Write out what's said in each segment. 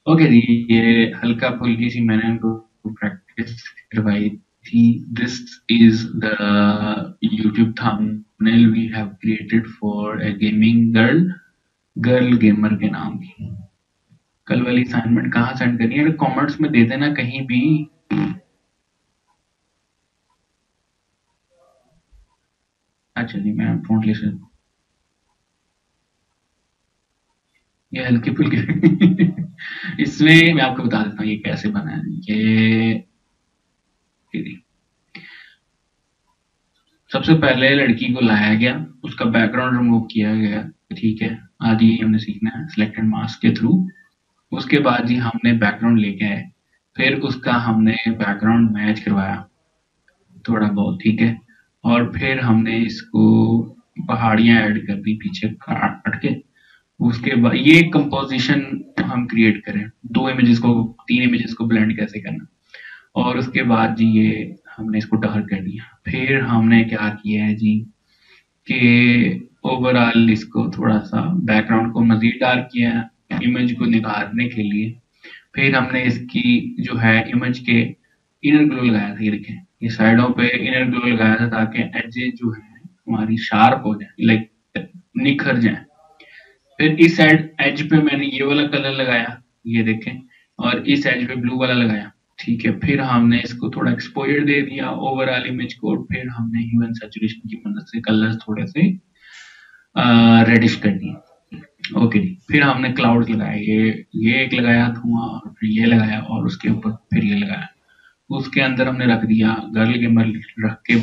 Okay जी, ये हल्का फुल्की सी मैंने उनको प्रैक्टिस करवाई थी. This is the YouTube thumbnail we have created for a gaming girl, girl gamer के नाम की. कल वाली असाइनमेंट कहाँ सेंड करनी है? कमेंट्स में दे देना कहीं भी. अच्छा जी, मैं फोन ले सकता. ये हल्की फुल्की इसमें मैं आपको बता देता हूँ ये कैसे बना है. ये सबसे पहले लड़की को लाया गया, उसका बैकग्राउंड रिमूव किया गया. ठीक है, आज ये हमने सीखना है सिलेक्टेड मास्क के थ्रू. उसके बाद जी हमने बैकग्राउंड लेके आए, फिर उसका हमने बैकग्राउंड मैच करवाया थोड़ा बहुत. ठीक है, और फिर हमने इसको पहाड़ियां ऐड कर दी पीछे काट के. उसके बाद ये कंपोजिशन हम क्रिएट करें, दो इमेजेस को, तीन इमेजेस को ब्लेंड कैसे करना. और उसके बाद जी ये हमने इसको डार्क कर दिया. फिर हमने क्या किया है जी कि ओवरऑल इसको थोड़ा सा बैकग्राउंड को मजीद डार्क किया है इमेज को निखारने के लिए. फिर हमने इसकी जो है इमेज के इनर ग्लो लगाया था. ये देखें, ये साइडों पे इनर ग्लो लगाया था ताकि एजेस जो है हमारी शार्प हो जाए, लाइक निखर जाए. फिर इस साइड एज पे मैंने ये वाला कलर लगाया, ये देखें, और इस एज पे ब्लू वाला लगाया. ठीक है, फिर हमने इसको थोड़ा एक्सपोजर दे दिया ओवरऑल इमेज को. फिर हमने ह्यू एंड सैचुरेशन की मदद से कलर्स थोड़े से रेडिश कर दिए. ओके जी, फिर हमने क्लाउड लगाया, ये एक लगाया धुआं, और फिर ये लगाया, और उसके ऊपर फिर ये लगाया. उसके अंदर हमने रख दिया गर्ल गेमर रख के,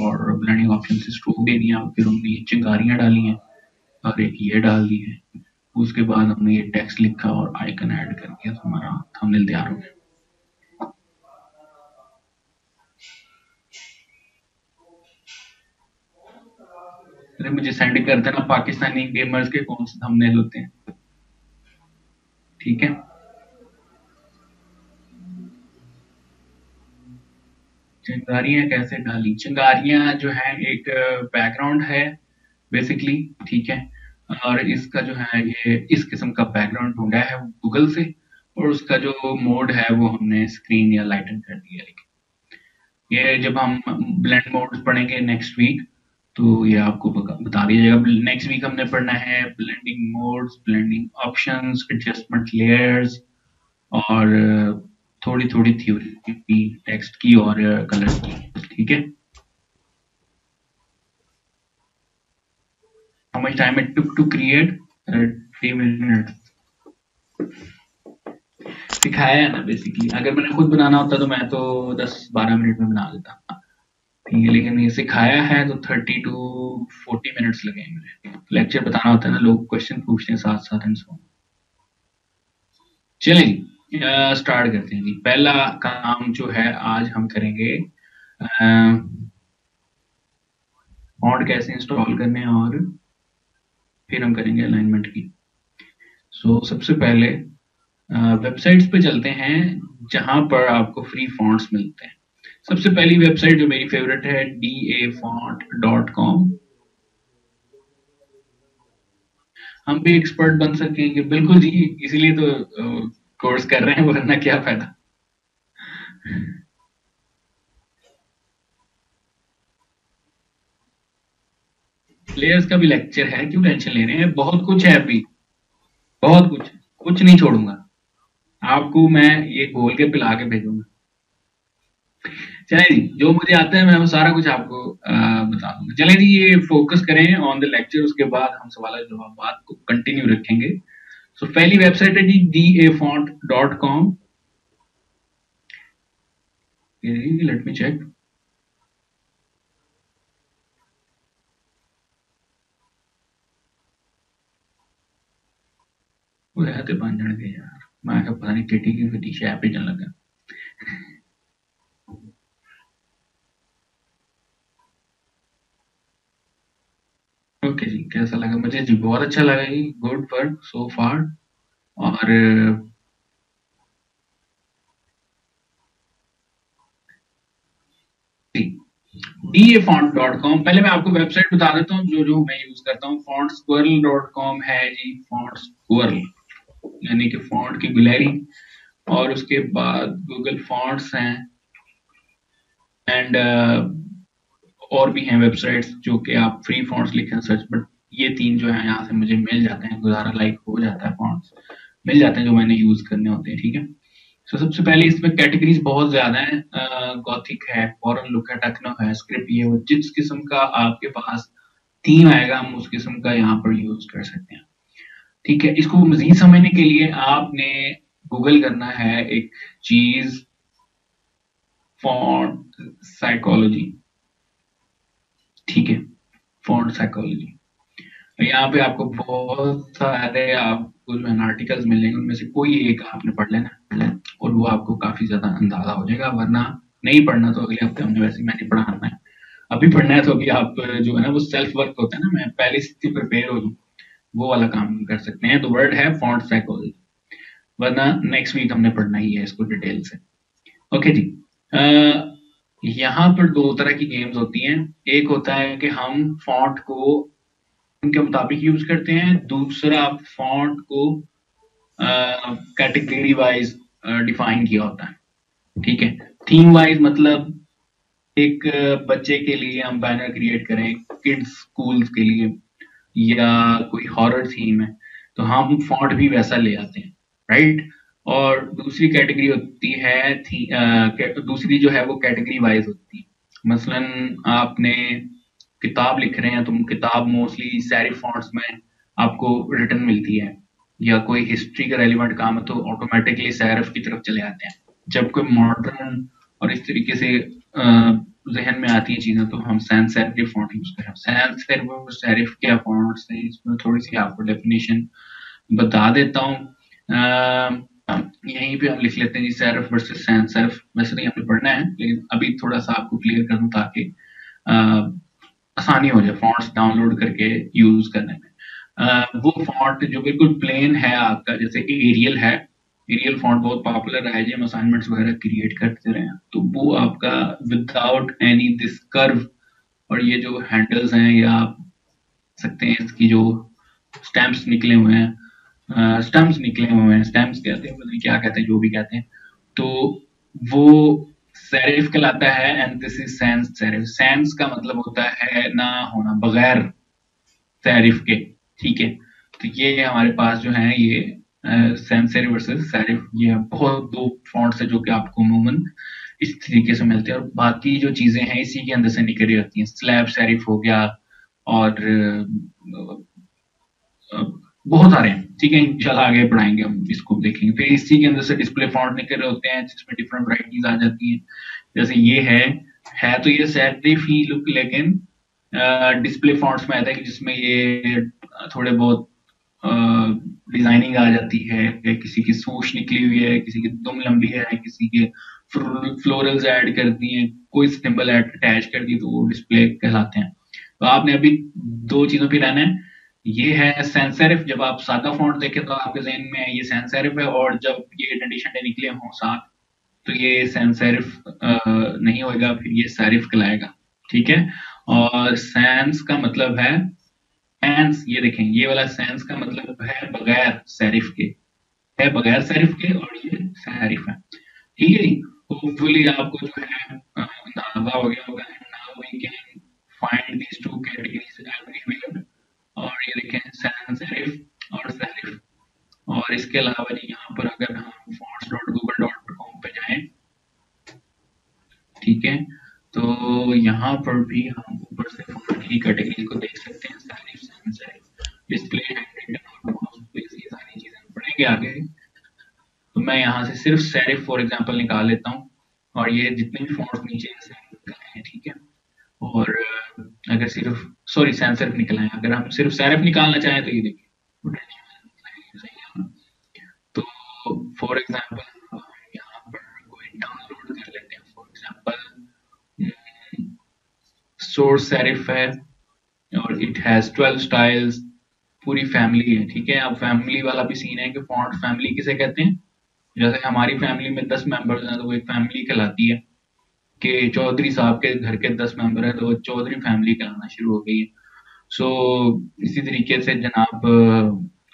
और ब्लेंडिंग ऑप्शन से स्ट्रोक दे दिया. फिर हमने ये चिंगारियां डाली हैं और एक ये डाल दी है. उसके बाद हमने ये टेक्स्ट लिखा और आइकन ऐड कर दिया, तो हमारा थंबनेल तैयार हो गया. अरे मुझे सेंड कर देना पाकिस्तानी गेमर्स के कौन से थंबनेल होते हैं. ठीक है, चिंगारियां कैसे डाली? चिंगारियां जो है एक बैकग्राउंड है बेसिकली. ठीक है, और इसका जो है ये इस किस्म का बैकग्राउंड ढूंढा है गूगल से, और उसका जो मोड है वो हमने स्क्रीन या लाइटन कर दिया. लेकिन ये जब हम ब्लेंड मोड्स पढ़ेंगे नेक्स्ट वीक, तो ये आपको बता दिया जाएगा. नेक्स्ट वीक हमने पढ़ना है blending modes, blending options, adjustment layers, और थोड़ी थोड़ी थ्योरी टेक्स्ट की और कलर की. ठीक है, how much time it took to create? 3 minute. सिखाया है ना बेसिकली. अगर मैंने खुद बनाना होता तो मैं तो 10-12 मिनट में बना देता. ठीक है, लेकिन ये सिखाया है तो 30 to 40 मिनट्स लगे हैं मुझे. लेक्चर बताना होता है ना, लोग क्वेश्चन पूछते हैं साथ साथ एंड सो. चलें जी, स्टार्ट करते हैं जी. पहला काम जो है आज हम करेंगे फॉन्ट कैसे इंस्टॉल करने हैं, और फिर हम करेंगे अलाइनमेंट की. सबसे पहले वेबसाइट्स पे चलते हैं जहां पर आपको फ्री फॉन्ट्स मिलते हैं. सबसे पहली वेबसाइट जो मेरी फेवरेट है dafont.com. हम भी एक्सपर्ट बन सकेंगे, बिल्कुल जी, इसीलिए तो कोर्स कर रहे हैं, वरना क्या फायदा. लेयर्स का भी लेक्चर है, क्यों टेंशन ले रहे हैं? बहुत कुछ है अभी, बहुत कुछ, कुछ नहीं छोड़ूंगा. आपको मैं ये घोल के पिला के भेजूंगा. चले जी, जो मुझे आता है मैं वो सारा कुछ आपको बता दूंगा. चले जी, ये फोकस करें ऑन द लेक्चर, उसके बाद हम सवाल जवाब बात को कंटिन्यू रखेंगे. पहली वेबसाइट है जी dafont.com. Let me check. वो है तो बन जाने यार, मैं पता नहीं टिटी की फिटी शैप ही चल लगा. ओके जी, कैसा लगा? मुझे जी बहुत अच्छा लगा जी. गुड वर्क सो फार. और dafont.com, पहले मैं आपको वेबसाइट बता देता हूँ जो जो मैं यूज करता हूँ. fontsquirrel.com है जी, fontsquirrel. यानी कि फॉन्ट की गैलरी, और उसके बाद गूगल फॉन्ट्स हैं, एंड और भी हैं वेबसाइट्स जो कि आप फ्री फॉन्ट्स लिखें सर्च, बट ये तीन जो है यहाँ से मुझे मिल जाते हैं, गुजारा लाइक हो जाता है, फॉन्ट्स मिल जाते हैं जो मैंने यूज करने होते हैं, ठीक है। तो सबसे पहले इसमें कैटेगरीज बहुत ज्यादा है, गॉथिक है, फॉरेन लुक है, टेक्नो है, स्क्रिप्ट, ये वो जिस किस्म का आपके पास थीम आएगा हम उस किस्म का यहाँ पर यूज कर सकते हैं, ठीक है। इसको मजीद समझने के लिए आपने गूगल करना है एक चीज, फॉन्ट साइकोलॉजी, ठीक है, फॉन्ट साइकोलॉजी। यहाँ पे आपको बहुत सारे आपको जो है आर्टिकल्स मिलेंगे, उनमें से कोई एक आपने पढ़ लेना और वो आपको काफी ज्यादा अंदाजा हो जाएगा, वरना नहीं पढ़ना तो अगले हफ्ते हमने वैसे मैंने पढ़ाना है, अभी पढ़ना है तो अभी आप जो है ना वो सेल्फ वर्क होता है ना, मैं पहले से प्रिपेयर हो जाऊँ, वो वाला काम कर सकते हैं। तो वर्ड है फॉन्ट साइकोलॉजी, वरना नेक्स्ट वीक हमने पढ़ना ही है इसको डिटेल से। ओके जी। यहाँ पर दो तरह की गेम्स होती हैं, एक होता है कि हम फॉन्ट को उनके मुताबिक यूज करते हैं, दूसरा फॉन्ट को कैटेगरी वाइज डिफाइन किया होता है, ठीक है। थीम वाइज मतलब एक बच्चे के लिए हम बैनर क्रिएट करें किड्स स्कूल्स के लिए, या कोई हॉरर थीम है तो हम फॉन्ट भी वैसा ले आते हैं, राइट। और दूसरी कैटेगरी होती है दूसरी जो है वो कैटेगरी वाइज होती है, मसलन आपने किताब लिख रहे हैं तो किताब मोस्टली सैरिफ फॉन्ट्स में आपको रिटर्न मिलती है, या कोई हिस्ट्री का रेलिवेंट काम है तो ऑटोमेटिकली सैरिफ की तरफ चले आते हैं। जब कोई मॉडर्न और इस तरीके से जहन में आती है चीजें तो हम सैंस सेरिफ फॉन्ट यूज करें। सैंस सेरिफ और सेरिफ क्या फॉन्ट्स हैं, इसमें थोड़ी सी आपको डेफिनेशन बता देता हूँ। यहीं पे हम लिख लेते हैं जी सेरिफ वर्सेस सैंस सेरिफ, वैसे नहीं हमें पढ़ना है लेकिन अभी थोड़ा सा आपको क्लियर कर दूं ताकि आसानी हो जाए फॉन्ट्स डाउनलोड करके यूज करने में। वो फॉन्ट जो बिल्कुल प्लेन है आपका, जैसे एरियल है, एरियल फॉन्ट बहुत पॉपुलर रहा है जी, हम असाइनमेंट्स वगैरह क्रिएट करते रहे हैं, तो वो आपका विदाउट एनी दिस कर्व, और ये जो हैंडल्स हैं या आप सकते हैं इसकी जो स्टैम्प्स निकले हुए हैं, स्टम्प्स निकले हुए हैं, स्टैम्प्स कहते हैं, मतलब क्या कहते हैं, जो भी कहते हैं, तो वो सेरिफ कहलाता है, and this is sans serif. Sans का मतलब होता है ना होना, बगैर सेरिफ के, ठीक है। तो ये हमारे पास जो है ये सैंस सेरिफ वर्सेस सेरिफ, ये बहुत दो फॉन्ट्स है जो कि आपको अमूमन इस तरीके से मिलते हैं, और बाकी जो चीजें हैं इसी के अंदर से निकली रहती हैं। स्लैब सेरिफ हो गया, और बहुत सारे हैं, ठीक है, इंशाल्लाह आगे पढ़ाएंगे हम इसको देखेंगे। फिर इसी के अंदर से डिस्प्ले फॉन्ट निकल रहे होते हैं जिसमें डिफरेंट वराइटीज आ जाती हैं, जैसे ये है तो ये सेरिफ ही लुक, लेकिन डिस्प्ले फॉन्ट्स में आता है कि जिसमें ये थोड़े बहुत डिजाइनिंग आ जाती है, किसी की सूश निकली हुई है, किसी की दुम लंबी है, किसी के फ्लोरल्स ऐड कर दिए, कोई सिंबल अटैच कर दी, तो वो डिस्प्ले कहलाते हैं। तो आपने अभी दो चीजों पे रहना है, ये है सैंस सेरिफ, जब आप सादा फॉन्ट देखें तो आपके जहन में ये सैंस सेरिफ है, और जब ये डंडे शंडे निकले हों साथ तो ये सैंस सेरिफ नहीं होगा, फिर ये सेरिफ कहलाएगा, ठीक है। और सैंस का मतलब है सैंस, ये देखें ये वाला सैंस का मतलब है बगैर सेरिफ के, है बगैर सेरिफ के, और ये सेरिफ है, ठीक है जी। होपफुली आपको जो है अंदाजा हो गया होगा। Now we can find these two categories everywhere, और ये देखें सैंस सेरिफ और सेरिफ। और इसके अलावा जी यहाँ पर अगर हम fonts.google.com पे जाएं, ठीक है, तो यहाँ पर भी हम ऊपर से फॉन्ट की कैटेगरी को देख सकते हैं, serif, sans serif, display, handwriting, ये सारी चीजें हम पढ़ेंगे आगे। तो मैं यहाँ से सिर्फ सेरिफ फॉर एग्जांपल निकाल लेता हूँ, और ये जितने भी फॉन्ट्स नीचे हैं, ठीक है। और अगर सिर्फ सॉरी सैंस सेरिफ निकला है, अगर हम सिर्फ सेरिफ निकालना चाहें तो ये देखिए, तो फॉर एग्जांपल यहाँ पर कोई डाउनलोड कर लेते हैं, फॉर एग्जांपल सोर्स सेरिफ है, और इट हैज 12 स्टाइल्स, पूरी फैमिली है, ठीक है। अब फैमिली वाला भी सीन है कि फॉन्ट फैमिली किसे कहते हैं, जैसे हमारी फैमिली में 10 मेंबर्स हैं तो वो एक फैमिली कहलाती है, कि चौधरी साहब के घर के 10 मेंबर हैं तो वो चौधरी फैमिली कहलाना शुरू हो गई है। सो इसी तरीके से जनाब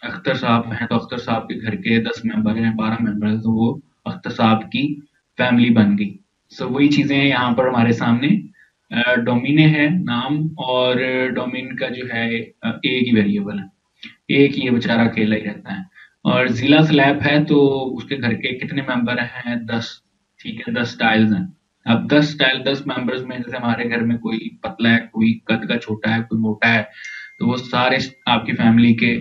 अख्तर साहब हैं तो अख्तर साहब के घर के 10 मेंबर हैं, 12 मेंबर हैं, तो वो अख्तर साहब की फैमिली बन गई। सो वही चीजें यहाँ पर हमारे सामने। डोमिने है नाम, और डोमिन का जो है एक ही वेरिएबल है, एक ही ये बेचारा अकेला ही रहता है। और जिला स्लैब है तो उसके घर के कितने मेंबर हैं? 10। ठीक है, 10 टाइल्स हैं। अब 10 टाइल, 10 मेंबर्स में जैसे हमारे घर में कोई पतला है, कोई कद का छोटा है, कोई मोटा है, तो वो सारे आपकी फैमिली के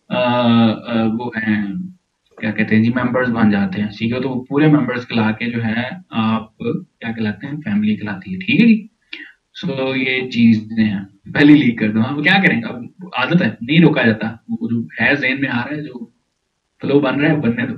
वो हैं, क्या कहते हैं जी, मेंबर्स बन जाते हैं। ठीक है, तो वो पूरे मेंबर्स खिला के जो है आप क्या कहलाते हैं? फैमिली कहलाती है। ठीक है जी। सो ये चीजें हैं। पहले लीक कर दो, अब क्या करें, अब आदत है, नहीं रोका जाता। वो जो है जेन में आ रहा है, जो फ्लो बन रहा है बनने दो।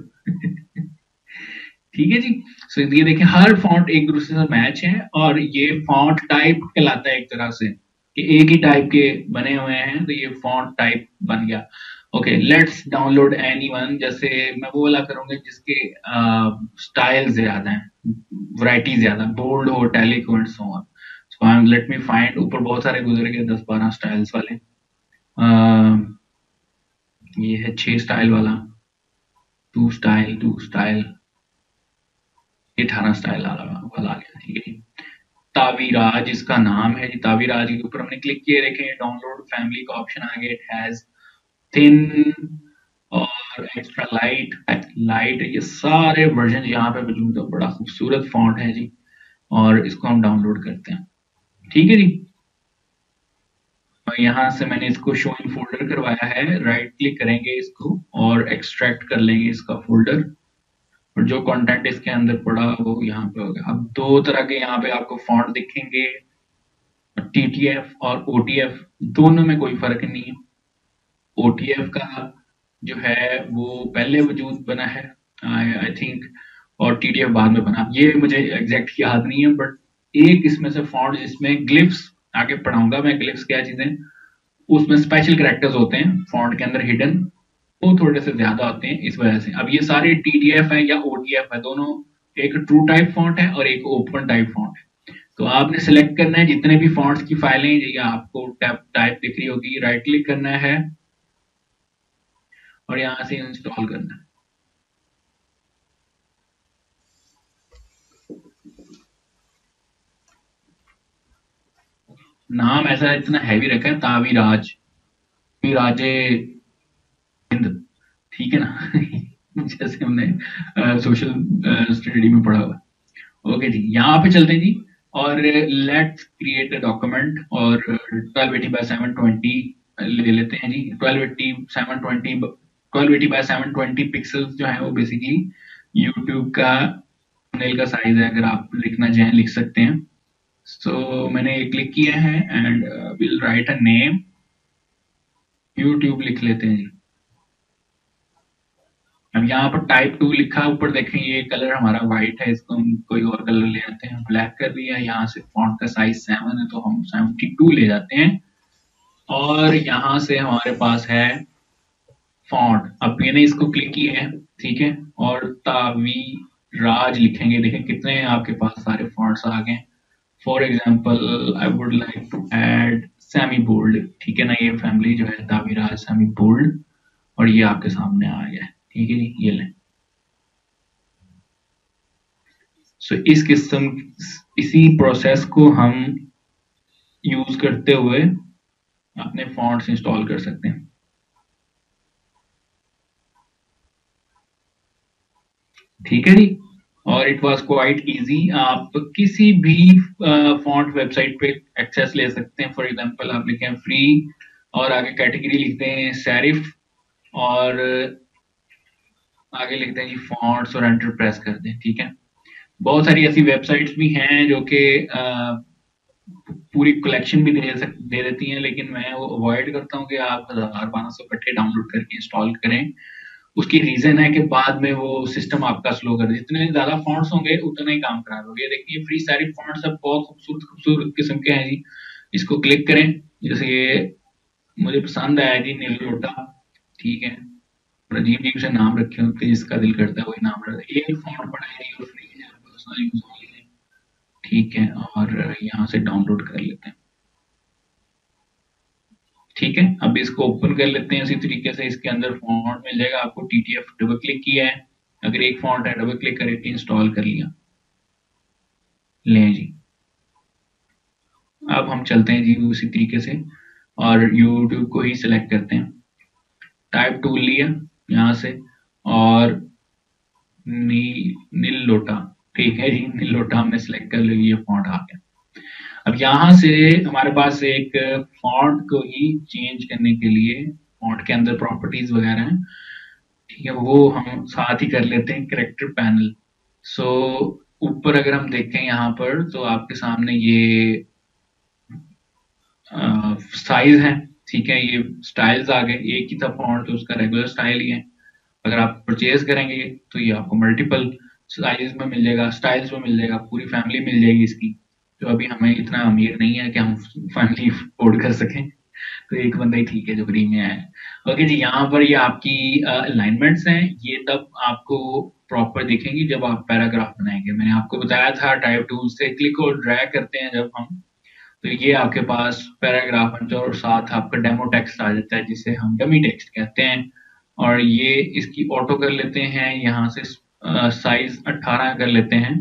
ठीक है जी। सो ये देखिए, हर फॉन्ट एक दूसरे से मैच है, और ये फॉन्ट टाइप कहलाता है एक तरह से, कि एक ही टाइप के बने हुए हैं, तो ये फॉन्ट टाइप बन गया। Okay, let's download anyone. जैसे मैं वो वाला करूंगा जिसके स्टाइल ज्यादा हैं, वैरायटी ज्यादा, बोल्ड हो, टैलिक हो, and so on. So I am, late me find, ऊपर बहुत सारे गुजर गए, 10-12 स्टाइल्स वाले। ये है 6 स्टाइल वाला, 2 स्टाइल, 18 स्टाइल वाला वाला आ गया। ठीक है जी। तावीराज इसका नाम है जी। तावीराज के ऊपर हमने क्लिक किए, देखें डाउनलोड फैमिली का ऑप्शन आ गया। इट हैज थिन और एक्स्ट्रा लाइट, लाइट, ये सारे वर्जन यहाँ पे मौजूद है। बड़ा खूबसूरत फॉन्ट है जी, और इसको हम डाउनलोड करते हैं। ठीक है जी। और यहाँ से मैंने इसको शो इन फोल्डर करवाया है, राइट क्लिक करेंगे इसको और एक्सट्रैक्ट कर लेंगे इसका फोल्डर, और जो कंटेंट इसके अंदर पड़ा वो यहाँ पे होगा। अब दो तरह के यहाँ पे आपको फॉन्ट दिखेंगे, टीटीएफ और ओटीएफ, दोनों में कोई फर्क नहीं है। ओटीएफ का जो है वो पहले वजूद बना है, आई थिंक, और टीटीएफ बाद में बना, ये मुझे एग्जैक्ट याद नहीं है। बट एक इसमें से फॉन्ट जिसमें ग्लिफ्स, आगे पढ़ाऊंगा मैं ग्लिफ्स क्या चीजें, उसमें स्पेशल कैरेक्टर्स होते हैं फॉन्ट के अंदर हिडन, वो थोड़े से ज्यादा होते हैं इस वजह से। अब ये सारे टीटीएफ है या ओटीएफ है, दोनों एक ट्रू टाइप फॉन्ट है और एक ओपन टाइप फॉन्ट है। तो आपने सेलेक्ट करना है जितने भी फॉन्ट्स की फाइलें या आपको टैब टाइप दिख रही होगी, राइट क्लिक करना है और यहां से इंस्टॉल करना है। नाम ऐसा इतना हैवी रखा है, तावीराज, विराजे हिंद। ठीक है ना? जैसे हमने सोशल स्टडी में पढ़ा हुआ। ओके जी, यहाँ पे चलते हैं जी, और लेट्स क्रिएट अ डॉक्यूमेंट, और 1280 by 720 ले लेते हैं जी। 1280 by 720 पिक्सल्स जो है वो बेसिकली यूट्यूब का थंबनेल का साइज है, अगर आप लिखना चाहें लिख सकते हैं। सो मैंने क्लिक किया है and will write a name, YouTube लिख लेते हैं जी। अब यहाँ पर टाइप 2 लिखा ऊपर देखें, ये कलर हमारा व्हाइट है, इसको हम कोई और कलर ले आते हैं, ब्लैक कर दिया। यहाँ से फॉन्ट का साइज 7 है तो हम 72 ले जाते हैं, और यहाँ से हमारे पास है फॉन्ट। अब मैंने इसको क्लिक किया है, ठीक है, और तावी राज लिखेंगे, देखें कितने आपके पास सारे फॉन्ट्स आ गए। For example I would like to add semi bold, ठीक है ना, ये फैमिली जो है तावीराज सेमी बोल्ड, और ये आपके सामने आ गया है। ठीक है जी, ये लें। सो इस किस्म, इसी प्रोसेस को हम यूज करते हुए अपने फॉन्ट्स इंस्टॉल कर सकते हैं। ठीक है जी। और इट वाज क्वाइट इजी, आप किसी भी फॉन्ट वेबसाइट पे एक्सेस ले सकते हैं। फॉर एग्जांपल आप लिखें फ्री, और आगे कैटेगरी लिखते हैं सेरिफ, और आगे लिखते हैं जी फॉन्ट्स, और एंटर प्रेस कर दें। ठीक है, बहुत सारी ऐसी वेबसाइट्स भी हैं जो कि पूरी कलेक्शन भी दे देती हैं, लेकिन मैं वो अवॉइड करता हूँ कि आप 1000-1200 इकट्ठे डाउनलोड करके इंस्टॉल करें। उसकी रीजन है कि बाद में वो सिस्टम आपका स्लो कर दे, जितने ज्यादा फॉन्ट्स होंगे उतना ही काम खराब होगा। ये देखिए फ्री सारी फॉन्ट्स सब बहुत खूबसूरत खूबसूरत किस्म के हैं जी। इसको क्लिक करें, जैसे ये मुझे पसंद आया जी, नील लोटा। ठीक है, और अजीब अजीब से नाम रखे होते हैं, जिसका दिल करता है वही नाम रखता है। ये फॉन्ट बड़ा है और फ्री है, पर्सनल यूज के लिए। ठीक है, और यहाँ से डाउनलोड कर लेते हैं। ठीक है, अब इसको ओपन कर लेते हैं। इसी तरीके से इसके अंदर फॉन्ट मिल जाएगा आपको, TTF डबल क्लिक किया है, अगर एक फॉन्ट है डबल क्लिक करके इंस्टॉल कर लिया। ले जी, अब हम चलते हैं जी उसी तरीके से और YouTube को ही सिलेक्ट करते हैं। टाइप टूल लिया यहाँ से और नील लोटा, ठीक है जी, नील लोटा हमने सिलेक्ट कर लिया, ये फॉन्ट आ गया। अब यहाँ से हमारे पास एक फॉन्ट को ही चेंज करने के लिए फॉन्ट के अंदर प्रॉपर्टीज वगैरह हैं, ठीक है, वो हम साथ ही कर लेते हैं। कैरेक्टर पैनल, सो ऊपर अगर हम देखें यहाँ पर तो आपके सामने ये साइज है, ठीक है, ये स्टाइल्स आ गए। एक ही था फॉन्ट तो उसका रेगुलर स्टाइल ही है। अगर आप परचेज करेंगे तो ये आपको मल्टीपल साइज में मिल जाएगा, स्टाइल्स में मिल जाएगा, पूरी फैमिली मिल जाएगी इसकी। तो अभी हमें इतना अमीर नहीं है कि हम फैमिली अफोर्ड कर सकें, तो एक बंदा ही ठीक है जो फ्री में है। ओके जी, यहाँ पर ये आपकी अलाइनमेंट्स हैं, ये तब आपको प्रॉपर दिखेंगी जब आप पैराग्राफ बनाएंगे। मैंने आपको बताया था टाइप टूल से क्लिक और ड्रैग करते हैं जब हम, तो ये आपके पास पैराग्राफ और साथ आपका डेमो टेक्स्ट आ जाता है जिसे हम डमी टेक्स्ट कहते हैं। और ये इसकी ऑटो कर लेते हैं, यहाँ से साइज 18 कर लेते हैं,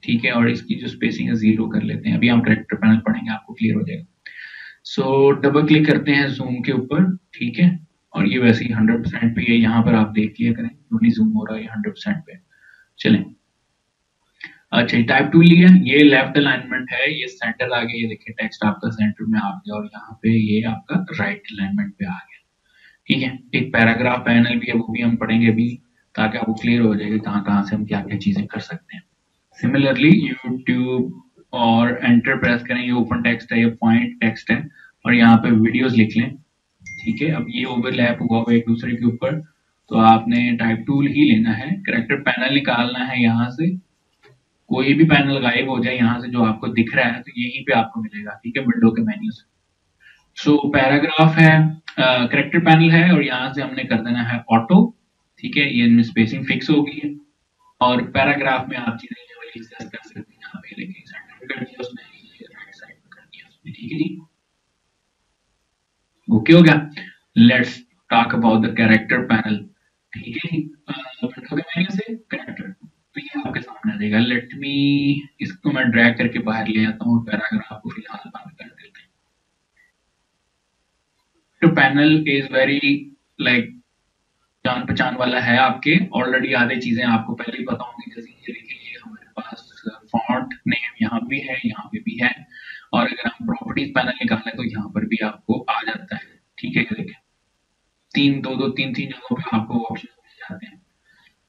ठीक है, और इसकी जो स्पेसिंग है 0 कर लेते हैं। अभी हम कैरेक्टर पैनल पढ़ेंगे, आपको क्लियर हो जाएगा। सो डबल क्लिक करते हैं जूम के ऊपर, ठीक है, और ये वैसे ही 100% पे है, यहाँ पर आप देख लिया करें क्यों नहीं जूम हो रहा है, 100% पे। चलें, अच्छा, टाइप टू लिया, ये लेफ्ट अलाइनमेंट है, ये सेंटर आ गया, ये देखिए टेक्स्ट आपका सेंटर में आ गया और यहाँ पे ये आपका राइट अलाइनमेंट पे आ गया, ठीक है। एक पैराग्राफ पैनल भी है, वो भी हम पढ़ेंगे अभी, ताकि आपको क्लियर हो जाएगा कहाँ कहाँ से हम क्या क्या चीजें कर सकते हैं। सिमिलरली यूट्यूब और एंटर प्रेस करें, ये ओपन टेक्स्ट है, ये पॉइंट टेक्स्ट है, और यहाँ पे वीडियोस लिख लें, ठीक है। अब ये ओवरलैप हुआ हुआ एक दूसरे के ऊपर, तो आपने टाइप टूल ही लेना है, कैरेक्टर पैनल निकालना है, यहाँ से कोई भी पैनल गायब हो जाए यहाँ से जो आपको दिख रहा है तो यहीं पे आपको मिलेगा, ठीक है, विंडो के मेन्यू से। सो पैराग्राफ है, कैरेक्टर पैनल है, और यहाँ से हमने कर देना है ऑटो, ठीक है, ये इनमें स्पेसिंग फिक्स हो गई है। और पैराग्राफ में आप चीजें लेवल एक्सेस कर सकते हैं, यहाँ पे लेके सेंटर कर दिया उसने, राइट साइड पे कर दिया उसने, ठीक है जी, ओके हो गया। Let's talk about the character panel, ठीक है, विंडो के मेन्यू से कैरेक्टर, तो ये आपके सामने आ जाएगा। लेट मी इसको मैं ड्रैग करके बाहर ले आता हूँ, पैराग्राफ को फिलहाल बंद कर देते हैं। तो पैनल इज वेरी लाइक जान पहचान वाला है आपके, ऑलरेडी आधे चीजें आपको पहले ही पता होंगी, जैसे ये देखिए हमारे पास फॉन्ट नेम यहाँ भी है, यहाँ पे भी है, और अगर हम प्रॉपर्टीज पैनल निकालें तो यहाँ पर भी आपको आ जाता है, ठीक है, ये देखिए तीन जगहों पे आपको ऑप्शन मिल जाते हैं,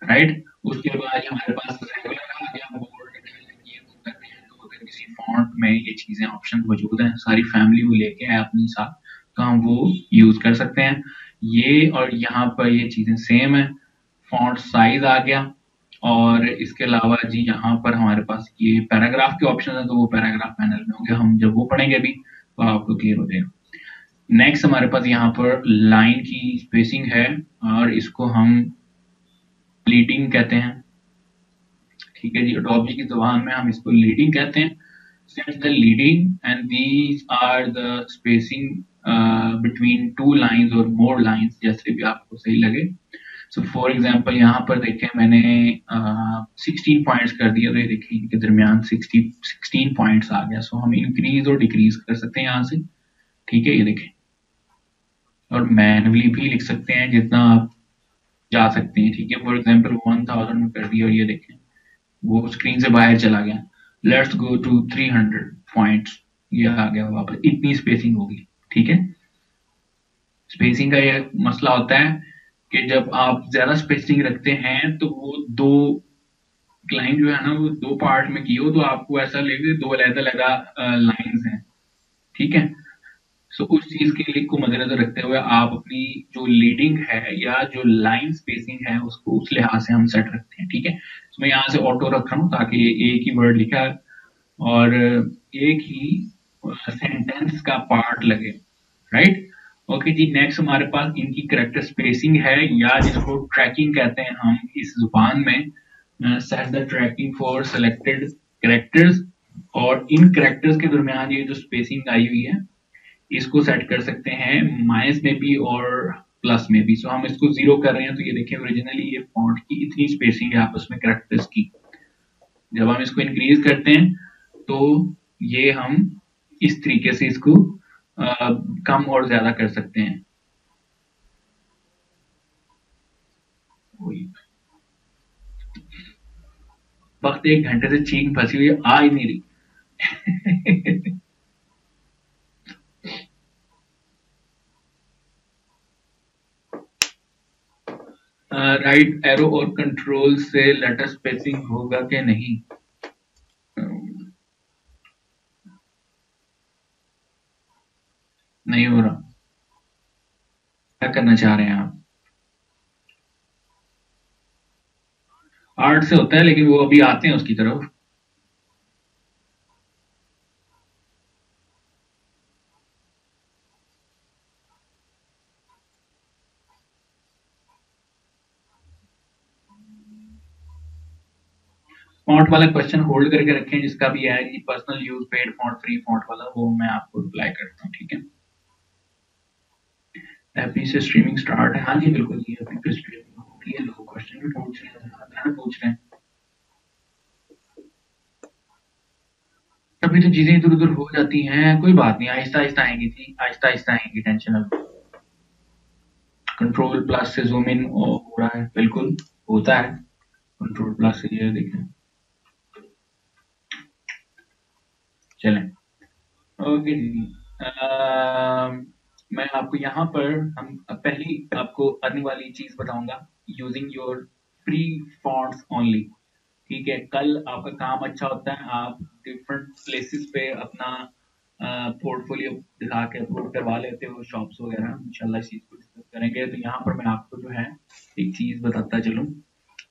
राइट। उसके बाद हमारे पास रेगुलर आ गया, बोल्ड ये वो करते हैं, तो अगर किसी फॉन्ट में ये चीजें ऑप्शन मौजूद हैं, सारी फैमिली वो लेके आए अपने साथ, तो हम वो यूज कर सकते हैं। ये और यहाँ पर ये चीजें सेम है, फॉन्ट साइज आ गया, और इसके अलावा जी यहाँ पर हमारे पास ये पैराग्राफ के ऑप्शन है, तो वो पैराग्राफ पैनल में होंगे, हम जब वो पढ़ेंगे अभी तो आपको क्लियर हो जाएगा। नेक्स्ट हमारे पास यहाँ पर लाइन की स्पेसिंग है, और इसको हम लीडिंग कहते हैं, ठीक है जी, अडोबी की जुबान में हम इसको लीडिंग कहते हैं। Set the leading and these are the spacing between two lines और मोर लाइंस, जैसे भी आपको सही लगे। सो फॉर एग्जांपल यहाँ पर देखें मैंने 16 पॉइंट्स कर दिया, तो ये देखिए इनके दरमियान 16 पॉइंट्स आ गया। सो हम इंक्रीज और डिक्रीज कर सकते हैं यहाँ से, ठीक है, ये देखें, और मैनुअली भी लिख सकते हैं जितना आप जा सकते हैं, ठीक है। फॉर एग्जांपल 1000 में कर दिया और ये देखें वो स्क्रीन से बाहर चला गया। लेट्स गो टू 300 पॉइंट्स, ये आ गया वापस, इतनी स्पेसिंग होगी, ठीक है। स्पेसिंग का ये मसला होता है कि जब आप ज्यादा स्पेसिंग रखते हैं तो वो दो लाइन जो है ना वो दो पार्ट में की हो, तो आपको ऐसा लगे दो अलग अलग लाइंस हैं, ठीक है। सो उस चीज के लिए को मद्देनजर रखते हुए आप अपनी जो लीडिंग है या जो लाइन स्पेसिंग है उसको उस लिहाज से हम सेट रखते हैं, ठीक है। तो मैं यहाँ से ऑटो रख रहा हूँ ताकि एक ही वर्ड लिखा है और एक ही सेंटेंस का पार्ट लगे, राइट। ओके जी, नेक्स्ट हमारे पास इनकी करेक्टर स्पेसिंग है, या जिसको ट्रैकिंग कहते हैं हम इस जुबान में। Set the tracking for selected characters, और इन करेक्टर्स के दरमियान ये जो स्पेसिंग आई हुई है इसको सेट कर सकते हैं माइनस में भी और प्लस में भी। सो हम इसको 0 कर रहे हैं तो ये देखिए ओरिजिनली ये फॉन्ट की इतनी स्पेसिंग है आपस में कैरेक्टर्स की। जब हम इसको इंक्रीज करते हैं तो ये हम इस तरीके से इसको कम और ज्यादा कर सकते हैं। वक्त 1 घंटे से चीन फंसी हुई आ ही नहीं रही। राइट एरो और कंट्रोल से लेटर स्पेसिंग होगा कि नहीं? नहीं हो रहा। क्या करना चाह रहे हैं आप? आर्ट से होता है लेकिन वो अभी आते हैं उसकी तरफ। फॉन्ट वाला क्वेश्चन होल्ड करके रखें जिसका भी है कि personal use paid font free font वाला, वो मैं आपको रिप्लाई करता हूँ, ठीक है? अभी से स्ट्रीमिंग स्टार्ट है। हाँ जी बिल्कुल, ये अभी तो स्ट्रीमिंग हो रही है। लोग क्वेश्चन भी पूछ रहे हैं, पूछ रहे हैं। अभी तो चीजें इधर उधर हो जाती हैं, कोई बात नहीं, आहिस्ता आहिस्ता आएंगी थी, आहिस्ता आहिस्ता आएंगी, टेंशन ना लो। कंट्रोल प्लस से जूम इन हो रहा है, बिल्कुल होता है। कंट्रोल प्लस से ये देखें, चलें। ओके जी। मैं आपको यहाँ पर हम पहली आपको अर्निंग वाली चीज बताऊंगा, using your free fonts only. ठीक है, कल आपका काम अच्छा होता है, आप डिफरेंट प्लेसेस पे अपना पोर्टफोलियो दिखा के अपलोड करवा लेते हो, शॉप्स वगैरह। इंशाल्लाह इस चीज को डिस्कस करेंगे। तो यहाँ पर मैं आपको जो है एक चीज बताता चलूं,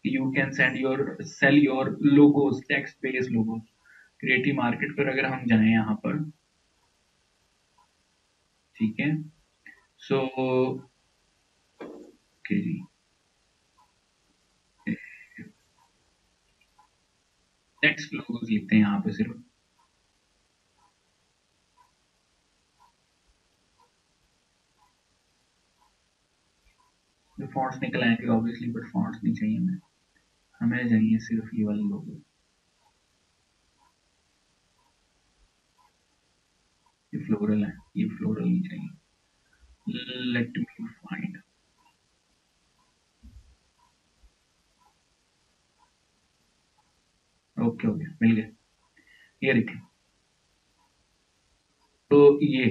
you can send your sell your logos, text based logos. Creative market पर अगर हम जाएं यहाँ पर, ठीक है, सो ओके जी, टेक्स्ट लोगोज लिखते हैं यहाँ पे सिर्फ। फॉन्ट्स निकल आएंगे ऑब्वियसली, बट फॉन्ट्स नहीं चाहिए हमें चाहिए सिर्फ ये वाले लोगो। ये फ्लोरल है, ये फ्लोरल नहीं चाहिए। Let me find. Okay okay, मिल गए, ये देखिए। तो ये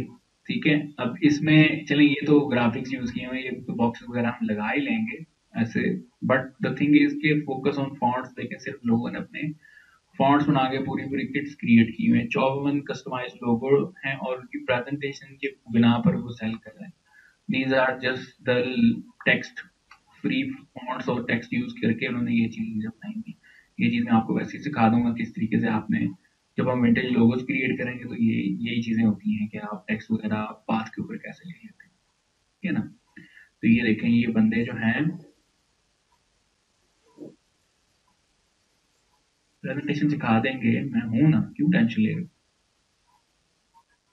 ठीक है। अब इसमें चलें, ये तो ग्राफिक्स यूज किए हुए, ये तो बॉक्स वगैरह हम लगा ही लेंगे ऐसे। बट द थिंग इज के फोकस ऑन फॉन्ट्स। देखें, सिर्फ लोगों ने अपने फॉन्ट्स बना के पूरी पूरी किट्स क्रिएट की हुई हैं, 54 कस्टमाइज लोगो हैं और उनकी प्रेजेंटेशन के बिना पर वो सेल कर रहे हैं। These are just the text free fonts और टेक्स्ट यूज करके उन्होंने ये चीज बनाई थी। ये चीज मैं आपको वैसे ही सिखा दूंगा किस तरीके से आपने, जब हम विंटेज लोगोस क्रिएट करेंगे तो ये यही चीजें होती हैं कि आप टेक्स्ट वगैरह पाथ के ऊपर कैसे लिख लेते हैं, ठीक है ना? तो ये देखें, ये बंदे जो हैं प्रेजेंटेशन सिखा देंगे, मैं हूं ना, क्यों टेंशन ले रहे हो?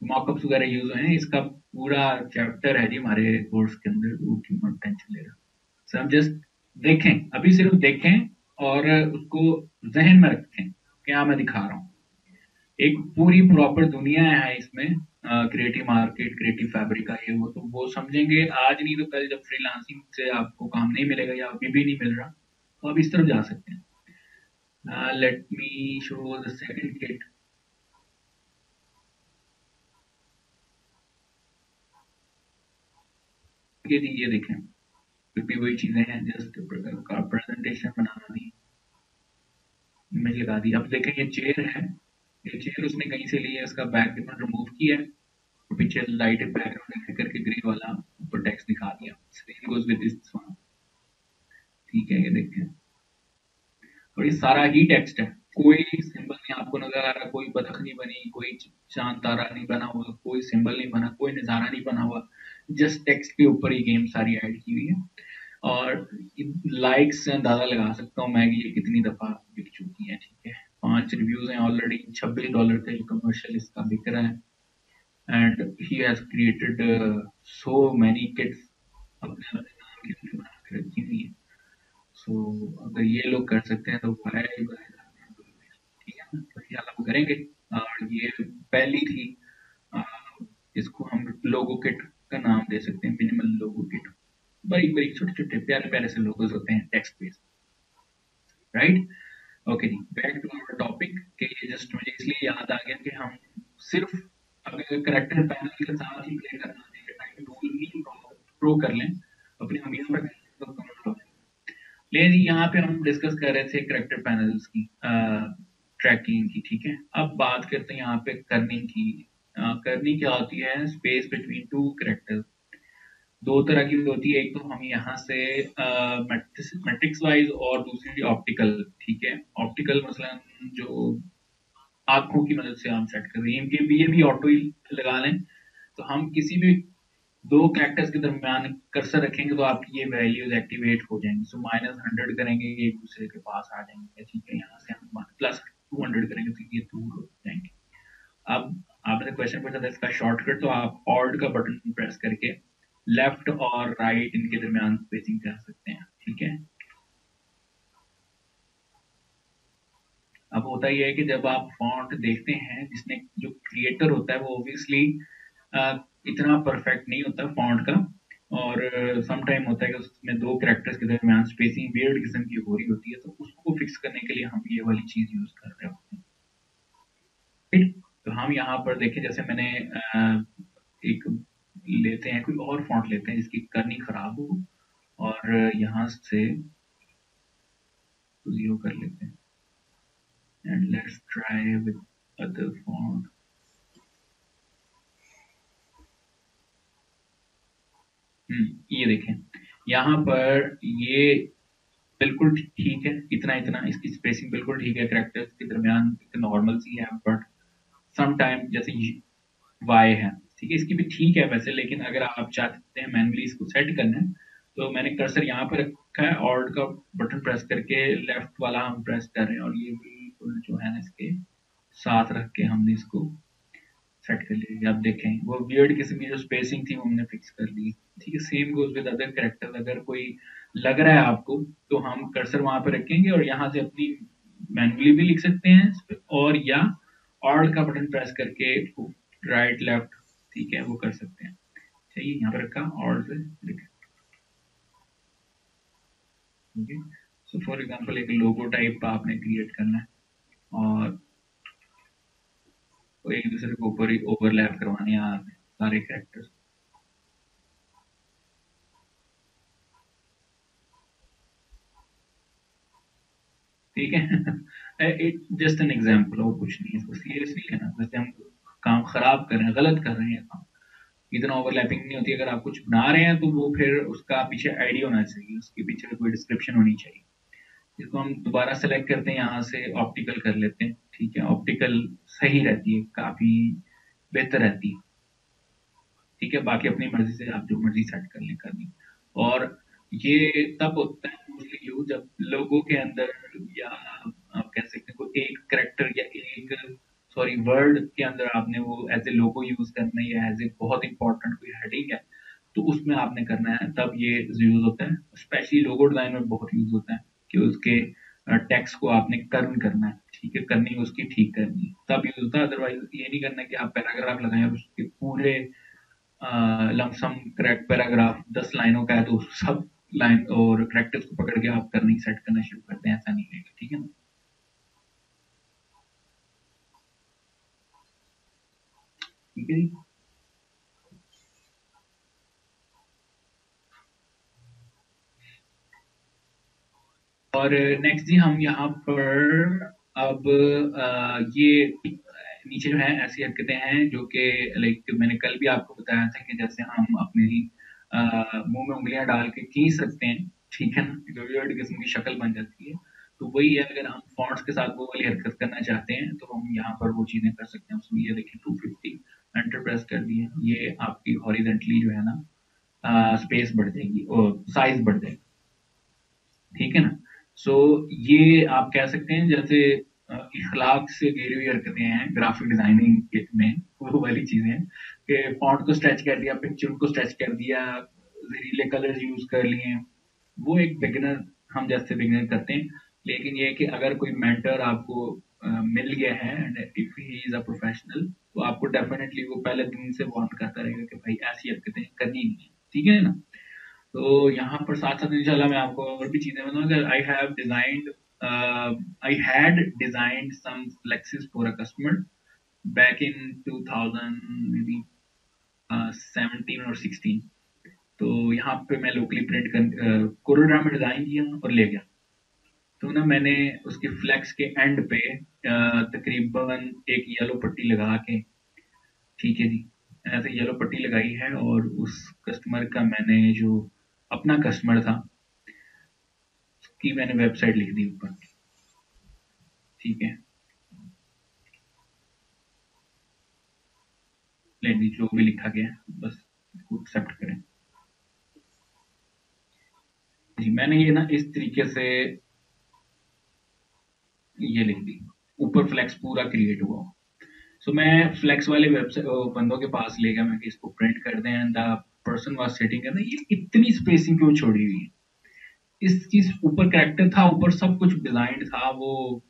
मॉकअप्स वगैरह यूज हैं, इसका पूरा चैप्टर है जी हमारे कोर्स के अंदर, वो क्यों टेंशन ले रहे हो? सो हम जस्ट देखें, अभी सिर्फ देखें और उसको जहन में रखें क्या मैं दिखा रहा हूँ। एक पूरी प्रॉपर दुनिया है इसमें, क्रिएटिव मार्केट, क्रिएटिव फैब्रिक का, ये वो तो वो समझेंगे आज नहीं तो कल, जब फ्रीलांसिंग से आपको काम नहीं मिलेगा या अभी भी नहीं मिल रहा, तो आप इस तरफ जा सकते हैं। Let me show the second kit. ये देखें, फिर भी वही चीजें हैं, जस्ट प्रेजेंटेशन बनाना दी, इमेज लगा दी। अब देखें, ये चेयर है, ये चेयर उसने कहीं से ली है, उसका बैकग्राउंड रिमूव किया है, और पीछे लाइट बैकग्राउंड करके ग्रे वाला ऊपर टेक्स्ट दिखा दिया। Same goes with this one, ठीक है, ये देखें। और ये सारा ही टेक्स्ट है, कोई सिंबल नहीं आपको नजर आ रहा, कोई बतख नहीं बनी, कोई चांद तारा नहीं बना हुआ, कोई सिंबल नहीं बना, कोई नजारा नहीं बना हुआ, जस्ट टेक्स्ट के ऊपर ही गेम सारी ऐड की हुई है। और लाइक्स से अंदाजा लगा सकता हूँ मैं कि ये कितनी दफा बिक चुकी है, ठीक है। 5 रिव्यूज हैं ऑलरेडी, $26 का जो कमर्शियल इसका बिक रहा है। and he has created so many kits अपने अपने नाम की उनने बना के रखी हुई है। सो अगर ये लोग कर सकते हैं तो भाई ठीक है ना, तो ये हम करेंगे। और ये पहली थी, अ, इसको हम लोगो किट का नाम दे सकते हैं, मिनिमल लोगो किट। बारीक बारीक छोटे छोटे प्यारे प्यारे से लोगोज होते हैं टेक्स्ट बेस्ड, राइट। ओके जी, बैक टू आवर टॉपिक। कि ये जस्ट मुझे इसलिए याद आ गया कि हम सिर्फ अगर करेक्टर पैनल के साथ ही प्ले करना है, टाइम टूल ही प्रो कर लें अपने अमीर पर तो कमाल हो। ले जी, यहाँ पे हम डिस्कस कर रहे थे करेक्टर पैनल्स की ट्रैकिंग की, ठीक है। अब बात करते हैं यहाँ पे करनिंग की। करनी क्या होती है, स्पेस बिटवीन टू करेक्टर्स। दो तरह की होती है, एक तो हम यहाँ से मैट्रिक्स वाइज और दूसरी ऑप्टिकल, ठीक है। ऑप्टिकल मसलन जो आंखों की मदद से हम सेट कर रहे हैं, ये भी ऑटो ही लगा लें। तो हम किसी भी दो कैरेक्टर्स के दरमियान कर्सर रखेंगे तो आपकी ये वैल्यूज एक्टिवेट हो जाएंगी। सो -100 करेंगे ये एक दूसरे के पास आ जाएंगे, ठीक है। यहाँ से हम +200 करेंगे तो ये दूर हो जाएंगे। अब आपने क्वेश्चन पूछा था इसका शॉर्टकट, तो आप ऑल्ट का बटन प्रेस करके लेफ्ट और राइट इनके दरमियान स्पेसिंग कर सकते हैं, ठीक है। अब होता यह है कि जब आप फॉन्ट देखते हैं, जिसने जो क्रिएटर होता है वो ऑब्वियसली इतना परफेक्ट नहीं होता फॉन्ट का, और सम टाइम होता है कि उसमें दो कैरेक्टर्स के दरमियान स्पेसिंग वियर्ड किस्म की हो रही होती है, तो उसको फिक्स करने के लिए हम ये वाली चीज यूज कर रहे होते हैं, ठीक। तो हम यहाँ पर देखें, जैसे मैंने एक लेते हैं, कोई और फॉन्ट लेते हैं जिसकी करनी खराब हो, और यहाँ से जीरो कर लेते हैं, and let's try with other font. ये देखें, यहाँ पर ये बिल्कुल ठीक है, इतना इतना इसकी स्पेसिंग बिल्कुल ठीक है, कैरेक्टर्स के दरमियान नॉर्मल सी है। बट सम टाइम जैसे वाई है, ठीक है, इसकी भी ठीक है वैसे, लेकिन अगर आप चाहते हैं मैनुअली इसको सेट करना है, तो मैंने कर्सर यहाँ पर रखा है, ऑल्ट का बटन प्रेस करके लेफ्ट वाला हम प्रेस कर रहे हैं, और ये बिल्कुल जो है ना इसके साथ रख के हमने इसको सेट कर लिया। आप देखें वो वियर्ड किस्म की जो स्पेसिंग थी वो हमने फिक्स कर ली, ठीक है। Same goes with other character. अगर कोई लग रहा है आपको तो हम कर्सर वहां पे रखेंगे और यहाँ से अपनी मैनुअली भी लिख सकते हैं, और या ऑल्ट का बटन प्रेस करके राइट लेफ्ट, ठीक है, वो कर सकते हैं। चाहिए यहाँ पर रखा ऑल्ट से लिखा, ओके। सो फॉर एग्जांपल एक लोगो टाइप आपने क्रिएट करना है, और वो एक दूसरे के ऊपर ही ओवरलैप करवाने हैं आपने सारे कैरेक्टर्स, ठीक है। इट जस्ट एन एग्जाम्पल, और कुछ नहीं है, इसको सीरियसली लेना। वैसे हम काम खराब कर रहे हैं, गलत कर रहे हैं काम, इतना ओवरलैपिंग नहीं होती। अगर आप कुछ बना रहे हैं तो वो फिर उसका पीछे आइडिया होना चाहिए, उसके पीछे कोई डिस्क्रिप्शन होनी चाहिए। इसको हम दोबारा सेलेक्ट करते हैं, यहाँ से ऑप्टिकल कर लेते हैं, ठीक है। ऑप्टिकल सही रहती है, काफी बेहतर रहती है, ठीक है। बाकी अपनी मर्जी से आप जो मर्जी सेट कर लें करनी। और ये तब होता है मोस्टली यूज जब लोगों के अंदर, या आप कह सकते हैं कोई एक करेक्टर या एक सॉरी वर्ड के अंदर आपने वो एज ए लोगो यूज करना है, या एज ए बहुत इंपॉर्टेंट कोई हेडिंग है तो उसमें आपने करना है, तब ये यूज होता है। स्पेशली लोगो डिजाइन में बहुत यूज होता है कि उसके टेक्स्ट को आपने कर्व करना है, ठीक है, करनी उसकी ठीक करनी है, तब यूज होता है। अदरवाइज ये नहीं करना कि आप पैराग्राफ लगाएं और उसके पूरे लमसम करेक्ट पैराग्राफ 10 लाइनों का है तो सब लाइन और करेक्टर्स को पकड़ के आप करनी सेट करना शुरू करते हैं, ऐसा नहीं है, ठीक है ना। ठीक है जी। और नेक्स्ट जी हम यहाँ पर अब ये नीचे जो है ऐसी हरकतें हैं जो कि लाइक मैंने कल भी आपको बताया था कि जैसे हम अपनी मुंह में उंगलियां डाल के खींच सकते हैं, ठीक है ना, जो वियर्ड किस्म की शक्ल बन जाती है। तो वही है, अगर हम फॉन्ट्स के साथ वो वाली हरकत करना चाहते हैं तो हम यहाँ पर वो चीजें कर सकते हैं। उसमें ये देखिए 250 एंटर प्रेस कर दिए, ये आपकी हॉरिजेंटली जो है ना स्पेस बढ़ जाएगी और साइज बढ़ जाएगी, ठीक है ना। सो ये आप कह सकते हैं जैसे इखलाक से गिरी हुई हरकतें हैं ग्राफिक डिजाइनिंग में, वो वाली चीजें हैं कि फॉन्ट को स्ट्रेच कर दिया, पिक्चर को स्ट्रेच कर दिया, जहरीले कलर्स यूज कर लिए, वो एक बिगिनर, हम जैसे बिगिनर करते हैं। लेकिन ये है कि अगर कोई मेंटर आपको मिल गया है and if he is a professional, तो आपको डेफिनेटली वो पहले दिन से वार्न करता रहेगा कि भाई ऐसी हरकतें करनी नहीं है, ठीक है ना। तो यहाँ पर साथ साथ इंशाल्लाह मैं आपको और भी चीजें बताऊंगा। I had designed some flexes for a customer back in 2000 maybe 17 और 16। तो यहाँ पे मैं लोकली प्रिंट कर कोरोड्रा में डिजाइन किया और ले गया। तो ना मैंने उसके फ्लेक्स के एंड पे तकरीबन एक येलो पट्टी लगा के, ठीक है जी, ऐसे येलो पट्टी लगाई है, और उस कस्टमर का मैंने जो अपना कस्टमर था उसकी मैंने वेबसाइट लिख दी ऊपर, ठीक है। लेनी जो भी लिखा गया है बस इसको एक्सेप्ट करें जी। मैंने ये ना इस तरीके से ये लिख दी, ऊपर फ्लेक्स पूरा क्रिएट हुआ। सो मैं फ्लेक्स वाले वेबसाइट बंदों के पास ले गया, मैं कि इसको प्रिंट कर दें, and the person was sitting कहता ये इतनी स्पेसिंग क्यों छोड़ी हुई है, इस चीज ऊपर कैरेक्टर था, ऊपर सब कुछ डिजाइन था, वो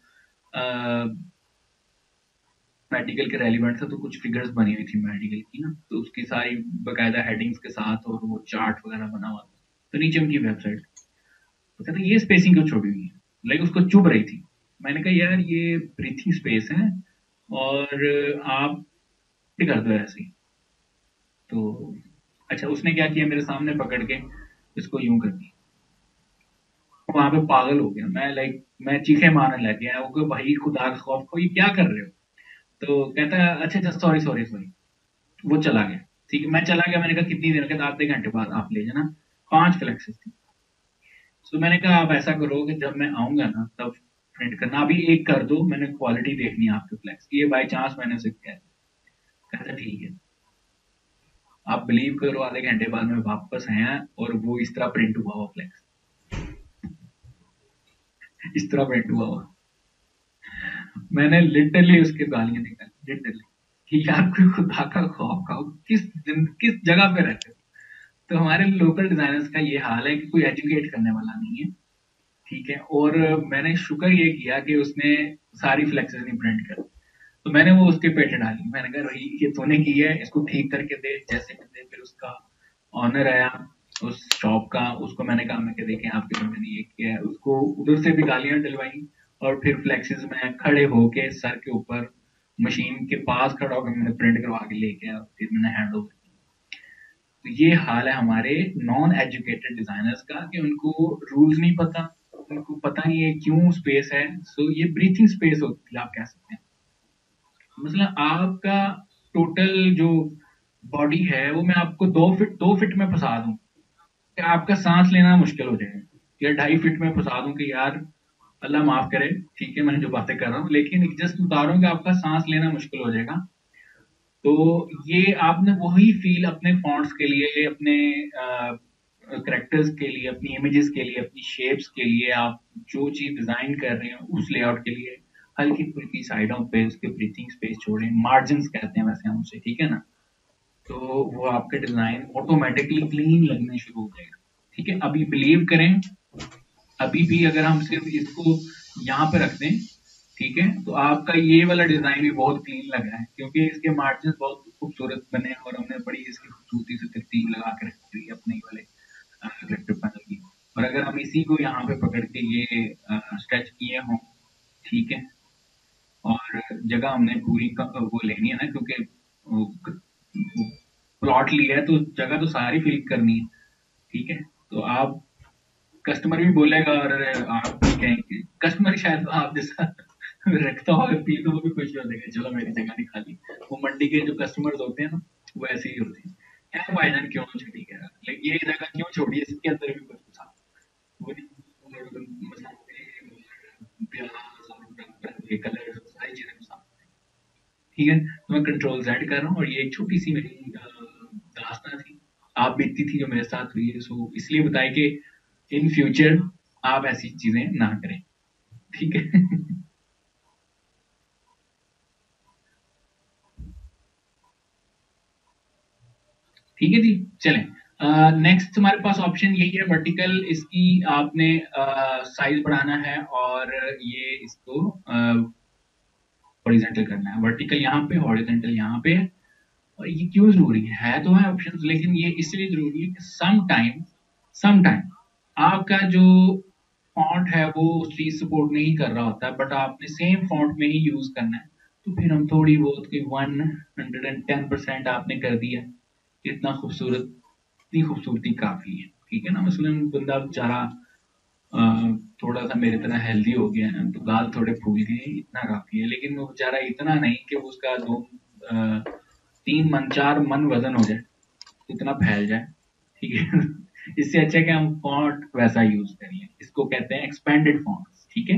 मेडिकल के रेलिवेंट था, तो कुछ फिगर्स बनी हुई थी मेडिकल की ना, तो उसकी सारी बकायदा हेडिंग्स के साथ, और वो चार्ट वगैरह बना हुआ था। तो नीचे उनकी वेबसाइट, तो कहते ये स्पेसिंग क्यों छोड़ी हुई है, लाइक उसको चुभ रही थी। मैंने कहा यार ये ब्रीथिंग स्पेस है, और आप कर दो ऐसे ही। तो अच्छा, उसने क्या किया, मेरे सामने पकड़ के इसको यूं कर दिया। वहां पे पागल हो गया मैं, लाइक मैं चीखे मारने लग गया, वो भाई खुदा का खौफ को ये क्या कर रहे हो। तो कहता है अच्छा अच्छा सॉरी सॉरी सॉरी, वो चला गया। ठीक है, मैं चला गया, मैंने कहा कितनी देर, कहता आधे घंटे बाद आप ले जाना। 5 फ्लेक्सेस थी। तो मैंने कहा आप ऐसा करो कि जब मैं आऊंगा ना तब प्रिंट करना, अभी एक कर दो, मैंने क्वालिटी देखनी है आपके फ्लेक्स की, ये बाई चांस मैंने से किया है। कहता ठीक है। आप बिलीव करो, आधे घंटे बाद में वापस आया और वो इस तरह प्रिंट हुआ हुआ फ्लेक्स, इस तरह प्रिंट हुआ हुआ। मैंने लिटरली उसके गालियां निकाली, लिटरली, कि यार कोई खुदा का खौफ खाओ, किस जगह पे रहते हो। तो हमारे लोकल डिजाइनर्स का ये हाल है कि कोई एजुकेट करने वाला नहीं है, ठीक है। और मैंने शुक्र ये किया कि उसने सारी फ्लेक्सेस नहीं प्रिंट कर, तो मैंने वो उसके पेटे डाली। मैंने कहा भाई ये तूने की है, इसको ठीक करके दे जैसे भी दे। फिर उसका ऑनर आया उस शॉप का, उसको मैंने कहा मैं देखें आपके तो मैंने ये किया है, उसको उधर से भी गालियां डलवाई, और फिर फ्लेक्सेस में खड़े होके सर के ऊपर मशीन के पास खड़ा होकर मैंने प्रिंट करवा के लेके आया, फिर मैंने हैंड ओवर। तो ये हाल है हमारे नॉन एजुकेटेड डिजाइनर्स का, कि उनको रूल्स नहीं पता, उनको पता नहीं है क्यों स्पेस है। सो ये ब्रीथिंग स्पेस होती है, आप कह सकते हैं। मतलब आपका टोटल जो बॉडी है वो मैं आपको 2 फीट में फंसा दूं कि आपका सांस लेना मुश्किल हो जाएगा, या 2.5 फीट में फंसा दूं कि यार अल्लाह माफ करे, ठीक है, मैंने जो बातें कर रहा हूँ, लेकिन जस्ट बता रहा हूँ कि आपका सांस लेना मुश्किल हो जाएगा। तो ये आपने वही फील अपने फॉन्ट्स के लिए, अपने करेक्टर्स के लिए, अपनी इमेजेस के लिए, अपनी शेप्स के लिए, आप जो चीज डिजाइन कर रहे हैं उस लेआउट के लिए हल्की फुल्की साइडों पे उसके ब्रीथिंग स्पेस छोड़ें, मार्जिन कहते हैं वैसे हम उसे, ठीक है ना। तो वो आपके डिजाइन ऑटोमेटिकली क्लीन लगने शुरू हो जाएगा, ठीक है। अभी बिलीव करें, अभी भी अगर हम सिर्फ इसको यहाँ पे रख दें, ठीक है, तो आपका ये वाला डिजाइन भी बहुत क्लीन लग रहा है, क्योंकि इसके मार्जिन बहुत खूबसूरत बने हैं, और हमने बड़ी इसकी खूबसूरती से तरतीब लगा के रखी हुई है अपने वाले इलेक्ट्रिक पैनल की। और अगर हम इसी को यहाँ पे पकड़ के ये स्ट्रेच किए हों, ठीक है, और जगह हमने पूरी वो लेनी है ना, क्योंकि प्लॉट लिया है तो जगह तो सारी फिल करनी है, ठीक है। तो आप, कस्टमर भी बोलेगा और आप भी कहेंगे, कस्टमर शायद आप जैसा रखता होगा पी, तो वो भी खुश हो जाएगा, चलो मेरी जगह नहीं खाली। वो मंडी के जो कस्टमर्स होते हैं ना, वो ऐसे ही होते हैं, क्या भाईजान क्यों छोड़ी है, लेकिन ये जगह क्यों छोड़ी है, इसके अंदर भी कुछ था। वो कलर सारी चीजें पसंद, ठीक है। तो मैं कंट्रोल जेड कर रहा हूँ, और ये एक छोटी सी मेरी दास्तान थी, आप बीतती थी जो मेरे साथ हुई है। सो इसलिए बताए कि इन फ्यूचर आप ऐसी चीजें ना करें, ठीक है। ठीक है जी। चलें, नेक्स्ट हमारे पास ऑप्शन यही है वर्टिकल। इसकी आपने साइज बढ़ाना है और ये इसको हॉरिजॉन्टल करना है। वर्टिकल यहाँ पे, हॉरिजॉन्टल यहाँ पे। और ये क्यों जरूरी है तो है ऑप्शंस, लेकिन ये इसलिए जरूरी है कि सम टाइम आपका जो फॉन्ट है वो उस चीज सपोर्ट नहीं कर रहा होता है, बट आपने सेम फॉन्ट में ही यूज करना है। तो फिर हम थोड़ी बहुत की 110% आपने कर दिया, इतना खूबसूरत, इतनी खूबसूरती काफी है। ठीक है ना, मसलन बंदा बेचारा थोड़ा सा मेरी तरह हेल्दी हो गया है तो गाल थोड़े फूल गए, इतना काफी है। लेकिन वो बेचारा इतना नहीं कि वो उसका 3 मन 4 मन वजन हो जाए, इतना फैल जाए। ठीक है इससे अच्छा है कि हम फॉन्ट वैसा यूज कर लें, इसको कहते हैं एक्सपेंडेड फॉन्ट्स। ठीक है,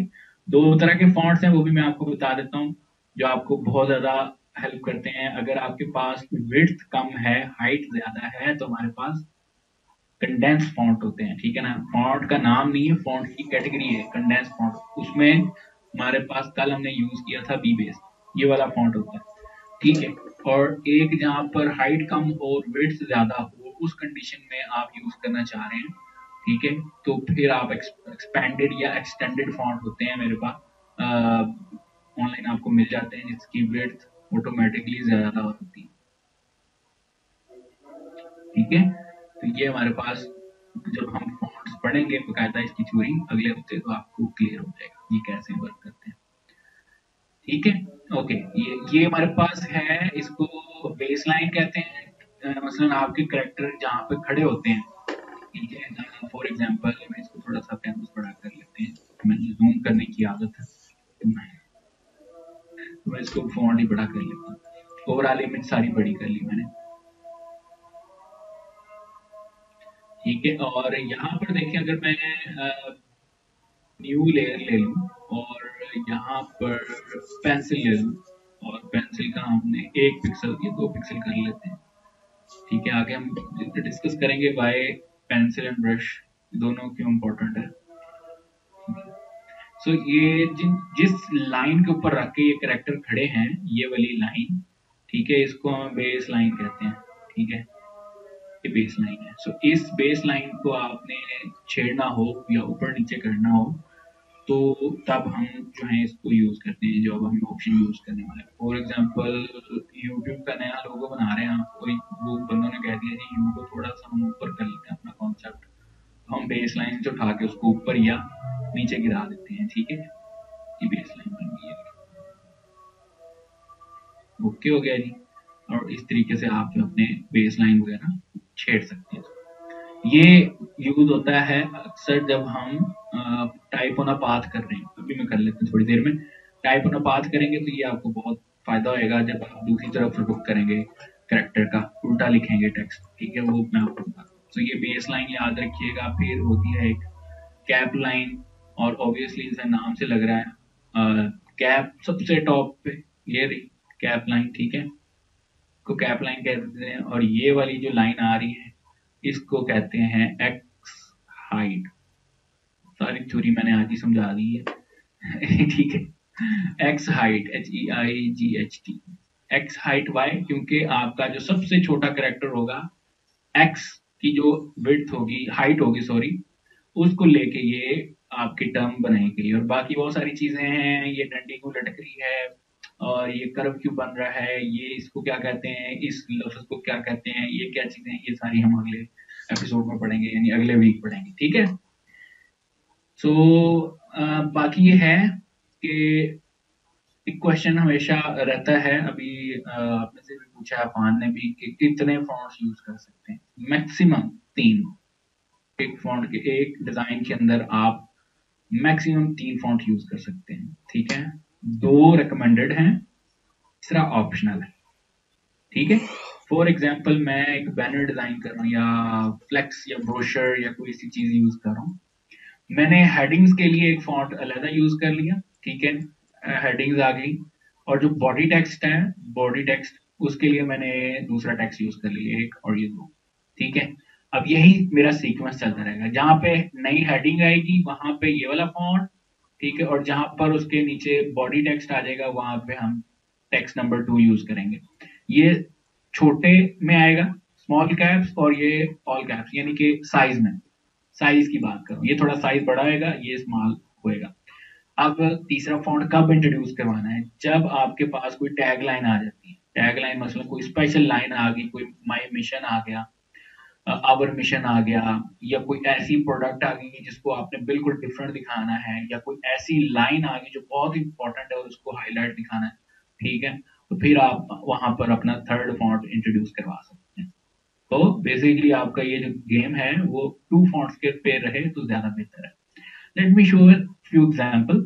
2 तरह के फॉन्ट्स हैं, वो भी मैं आपको बता देता हूँ, जो आपको बहुत ज्यादा हेल्प करते हैं। अगर आपके पास विड्थ कम है, हाइट ज्यादा है, तो हमारे पास कंडेंस फॉन्ट होते हैं। ठीक है ना, फॉन्ट का नाम नहीं है, फॉन्ट की कैटेगरी है कंडेंस फॉन्ट। उसमें हमारे पास कल हमने यूज किया था बी बेस, ये वाला फॉन्ट होता है। ठीक है, और एक जहां पर हाइट कम हो और विड्थ ज्यादा हो, उस कंडीशन में आप यूज करना चाह रहे हैं। ठीक है, तो फिर आप एक्सपेंडेड या एक्सटेंडेड फॉन्ट होते हैं मेरे पास, ऑनलाइन आपको मिल जाते हैं, जिसकी विड्थ ऑटोमेटिकली ज्यादा होती है। ठीक है, तो ये हमारे पास जब हम फॉन्ट्स पढ़ेंगे बकायदा इसकी थ्योरी अगले हफ्ते, तो आपको क्लियर हो जाएगा ये कैसे वर्क करते हैं। ठीक है, ओके। ये हमारे पास है, इसको बेस लाइन कहते हैं। मसलन आपके करेक्टर जहाँ पे खड़े होते हैं, ठीक है, फॉर एग्जांपल मैं इसको थोड़ा सा कैनवस बड़ा कर लेते हैं, मुझे जूम करने की आदत है, तो मैं इसको फॉन्ट ही बड़ा कर लेता हूँ। ओवरऑल इमेज सारी बड़ी कर ली मैंने। ठीक है, और यहाँ पर देखिए, अगर मैं न्यू लेयर ले लूं और यहाँ पर पेंसिल ले लूं, और पेंसिल का हमने 1 पिक्सल या 2 पिक्सल कर लेते हैं। ठीक है, आगे हम डिस्कस करेंगे वाई पेंसिल एंड ब्रश दोनों क्यों इम्पोर्टेंट है। सो ये जिस लाइन के ऊपर रख के ये कैरेक्टर खड़े हैं, ये वाली लाइन, ठीक है, इसको हम बेस लाइन कहते हैं। ठीक है, ये बेस लाइन है। सो इस बेस लाइन को आपने छेड़ना हो या ऊपर नीचे करना हो, तो तब हम जो है इसको यूज करते हैं, जो अब हम ऑप्शन यूज करने वाले हैं। फॉर एग्जांपल यूट्यूब का नया लोगो बना रहे हैं, कोई वो बंदों ने कह दिया जी यू को थोड़ा सा हम ऊपर कर लेते हैं अपना कॉन्सेप्ट, तो हम बेस लाइन से उठा के उसको ऊपर या नीचे गिरा देते हैं। ठीक है, ये बेस लाइन बन गई है, ओके हो गया जी। और इस तरीके से आप जो अपने बेस लाइन वगैरह छेड़ सकते हैं। ये यूज होता है अक्सर जब हम टाइप ऑन अ पाथ कर रहे हैं, अभी मैं कर लेता हूँ थोड़ी देर में। टाइप ऑन अ पाथ करेंगे तो ये आपको बहुत फायदा होएगा जब आप दूसरी तरफ लुक करेंगे, करेक्टर का उल्टा लिखेंगे टेक्स्ट। ठीक है, वो मैं आपको बता दूँ। तो ये बेस लाइन याद रखिएगा। फिर होती है एक कैप लाइन, और ऑब्वियसली इसे नाम से लग रहा है कैप सबसे टॉप पे, ये रही कैप लाइन। ठीक है, को कैप लाइन कहते हैं। और ये वाली जो लाइन आ रही है, इसको कहते हैं एक्स हाइट। सारी थ्योरी मैंने आज ही समझा दी है ठीक है, x height, HEIGHT, x height y, क्योंकि आपका जो सबसे छोटा करेक्टर होगा, एक्स की जो विड्थ होगी, हाइट होगी सॉरी, उसको लेके ये आपकी टर्म बनाई गई। और बाकी बहुत सारी चीजें हैं, ये डंडी को लटक रही है, और ये कर्व क्यों बन रहा है, ये इसको क्या कहते हैं, इस लफ्ज को क्या कहते हैं, ये क्या चीजें हैं, ये सारी हम अगले एपिसोड में पढ़ेंगे, यानी अगले वीक पढ़ेंगे। ठीक है, सो बाकी ये है कि एक क्वेश्चन हमेशा रहता है, अभी आपने से भी पूछा अफान ने भी, कि कितने फॉन्ट्स यूज कर सकते हैं। मैक्सिमम 3, एक फॉन्ट के एक डिजाइन के अंदर आप मैक्सिमम 3 फॉन्ट यूज कर सकते हैं। ठीक है, 2 रिकमेंडेड हैं, तीसरा ऑप्शनल है। ठीक है, फॉर एग्जाम्पल मैं एक बैनर डिजाइन कर रहा हूँ, या फ्लेक्स या ब्रोशर या कोई सी चीज यूज कर रहा हूँ, मैंने हेडिंग्स के लिए एक फॉन्ट अलग यूज कर लिया। ठीक है, हेडिंग्स आ गई, और जो बॉडी टेक्स्ट है, बॉडी टेक्स्ट, उसके लिए मैंने दूसरा टेक्स्ट यूज कर लिया, एक और ये 2। ठीक है, अब यही मेरा सीक्वेंस चलता रहेगा, जहां पे नई हेडिंग आएगी वहां पे ये वाला फॉन्ट। ठीक है, और जहां पर उसके नीचे बॉडी टेक्स्ट आ जाएगा वहां पे हम टेक्स्ट नंबर 2 यूज करेंगे। ये छोटे में आएगा, स्मॉल कैप्स और ये ऑल कैप्स, यानी कि साइज में, साइज की बात करूं, ये थोड़ा साइज बड़ा होएगा, ये स्मॉल होएगा। अब तीसरा फॉन्ट कब इंट्रोड्यूस करवाना है, जब आपके पास कोई टैग लाइन आ जाती है। टैग लाइन मतलब कोई स्पेशल लाइन आ गई, कोई माई मिशन आ गया, आवर मिशन आ गया, या कोई ऐसी प्रोडक्ट आ गई जिसको आपने बिल्कुल डिफरेंट दिखाना है, या कोई ऐसी लाइन आ गई जो बहुत इंपॉर्टेंट है और उसको हाईलाइट दिखाना है, ठीक है, तो फिर आप वहां पर अपना थर्ड फॉन्ट इंट्रोड्यूस करवा सकते हैं। तो बेसिकली आपका ये जो गेम है वो टू फॉन्ट्स के पे रहे तो ज्यादा बेहतर है। Let me show few example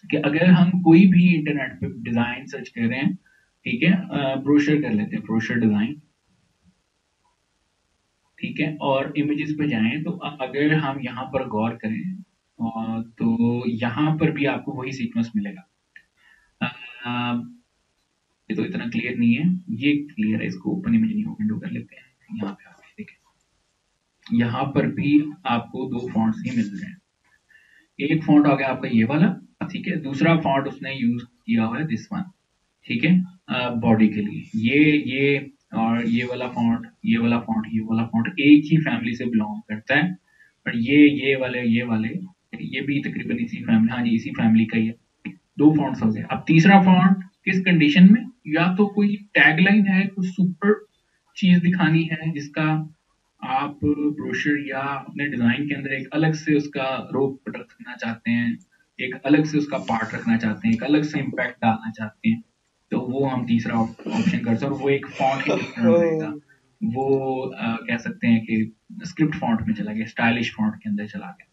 कि अगर हम कोई भी इंटरनेट पे डिजाइन सर्च कर रहे हैं, ठीक है, ब्रोशर कर लेते हैं, ब्रोशर डिजाइन, ठीक है, और इमेजेस पे जाएं, तो अगर हम यहाँ पर गौर करें तो यहाँ पर भी आपको वही सीक्वेंस मिलेगा। ये तो इतना क्लियर नहीं है, ये क्लियर है, इसको ओपन इमेज नहीं विंडो कर लेते हैं। यहाँ पे आके देखें, यहाँ पर भी आपको दो फॉन्ट्स ही मिल रहे हैं। एक फॉन्ट आ गया आपका ये वाला, ठीक है, दूसरा फॉन्ट उसने यूज किया हुआ है दिस वन, ठीक है, बॉडी के लिए ये और ये वाला फॉन्ट, ये वाला फॉन्ट, ये वाला फॉन्ट एक ही फैमिली से बिलोंग करता है। पर ये वाले ये भी तकरीबन इसी फैमिली, हाँ जी, इसी फैमिली का ही है। दो फॉन्ट्स हो गए। अब तीसरा फॉन्ट किस कंडीशन में, या तो कोई टैगलाइन है, कुछ सुपर चीज दिखानी है जिसका आप ब्रोशर या अपने डिजाइन के अंदर एक अलग से उसका रूप रखना चाहते हैं, एक अलग से उसका पार्ट रखना चाहते हैं, एक अलग से इम्पैक्ट डालना चाहते हैं, तो वो हम तीसरा ऑप्शन करते हैं, और वो एक फॉन्ट ही डिफरेंट रहेगा। वो कह सकते हैं कि स्क्रिप्ट फॉन्ट में चला गया, स्टाइलिश फॉन्ट के अंदर चला गया।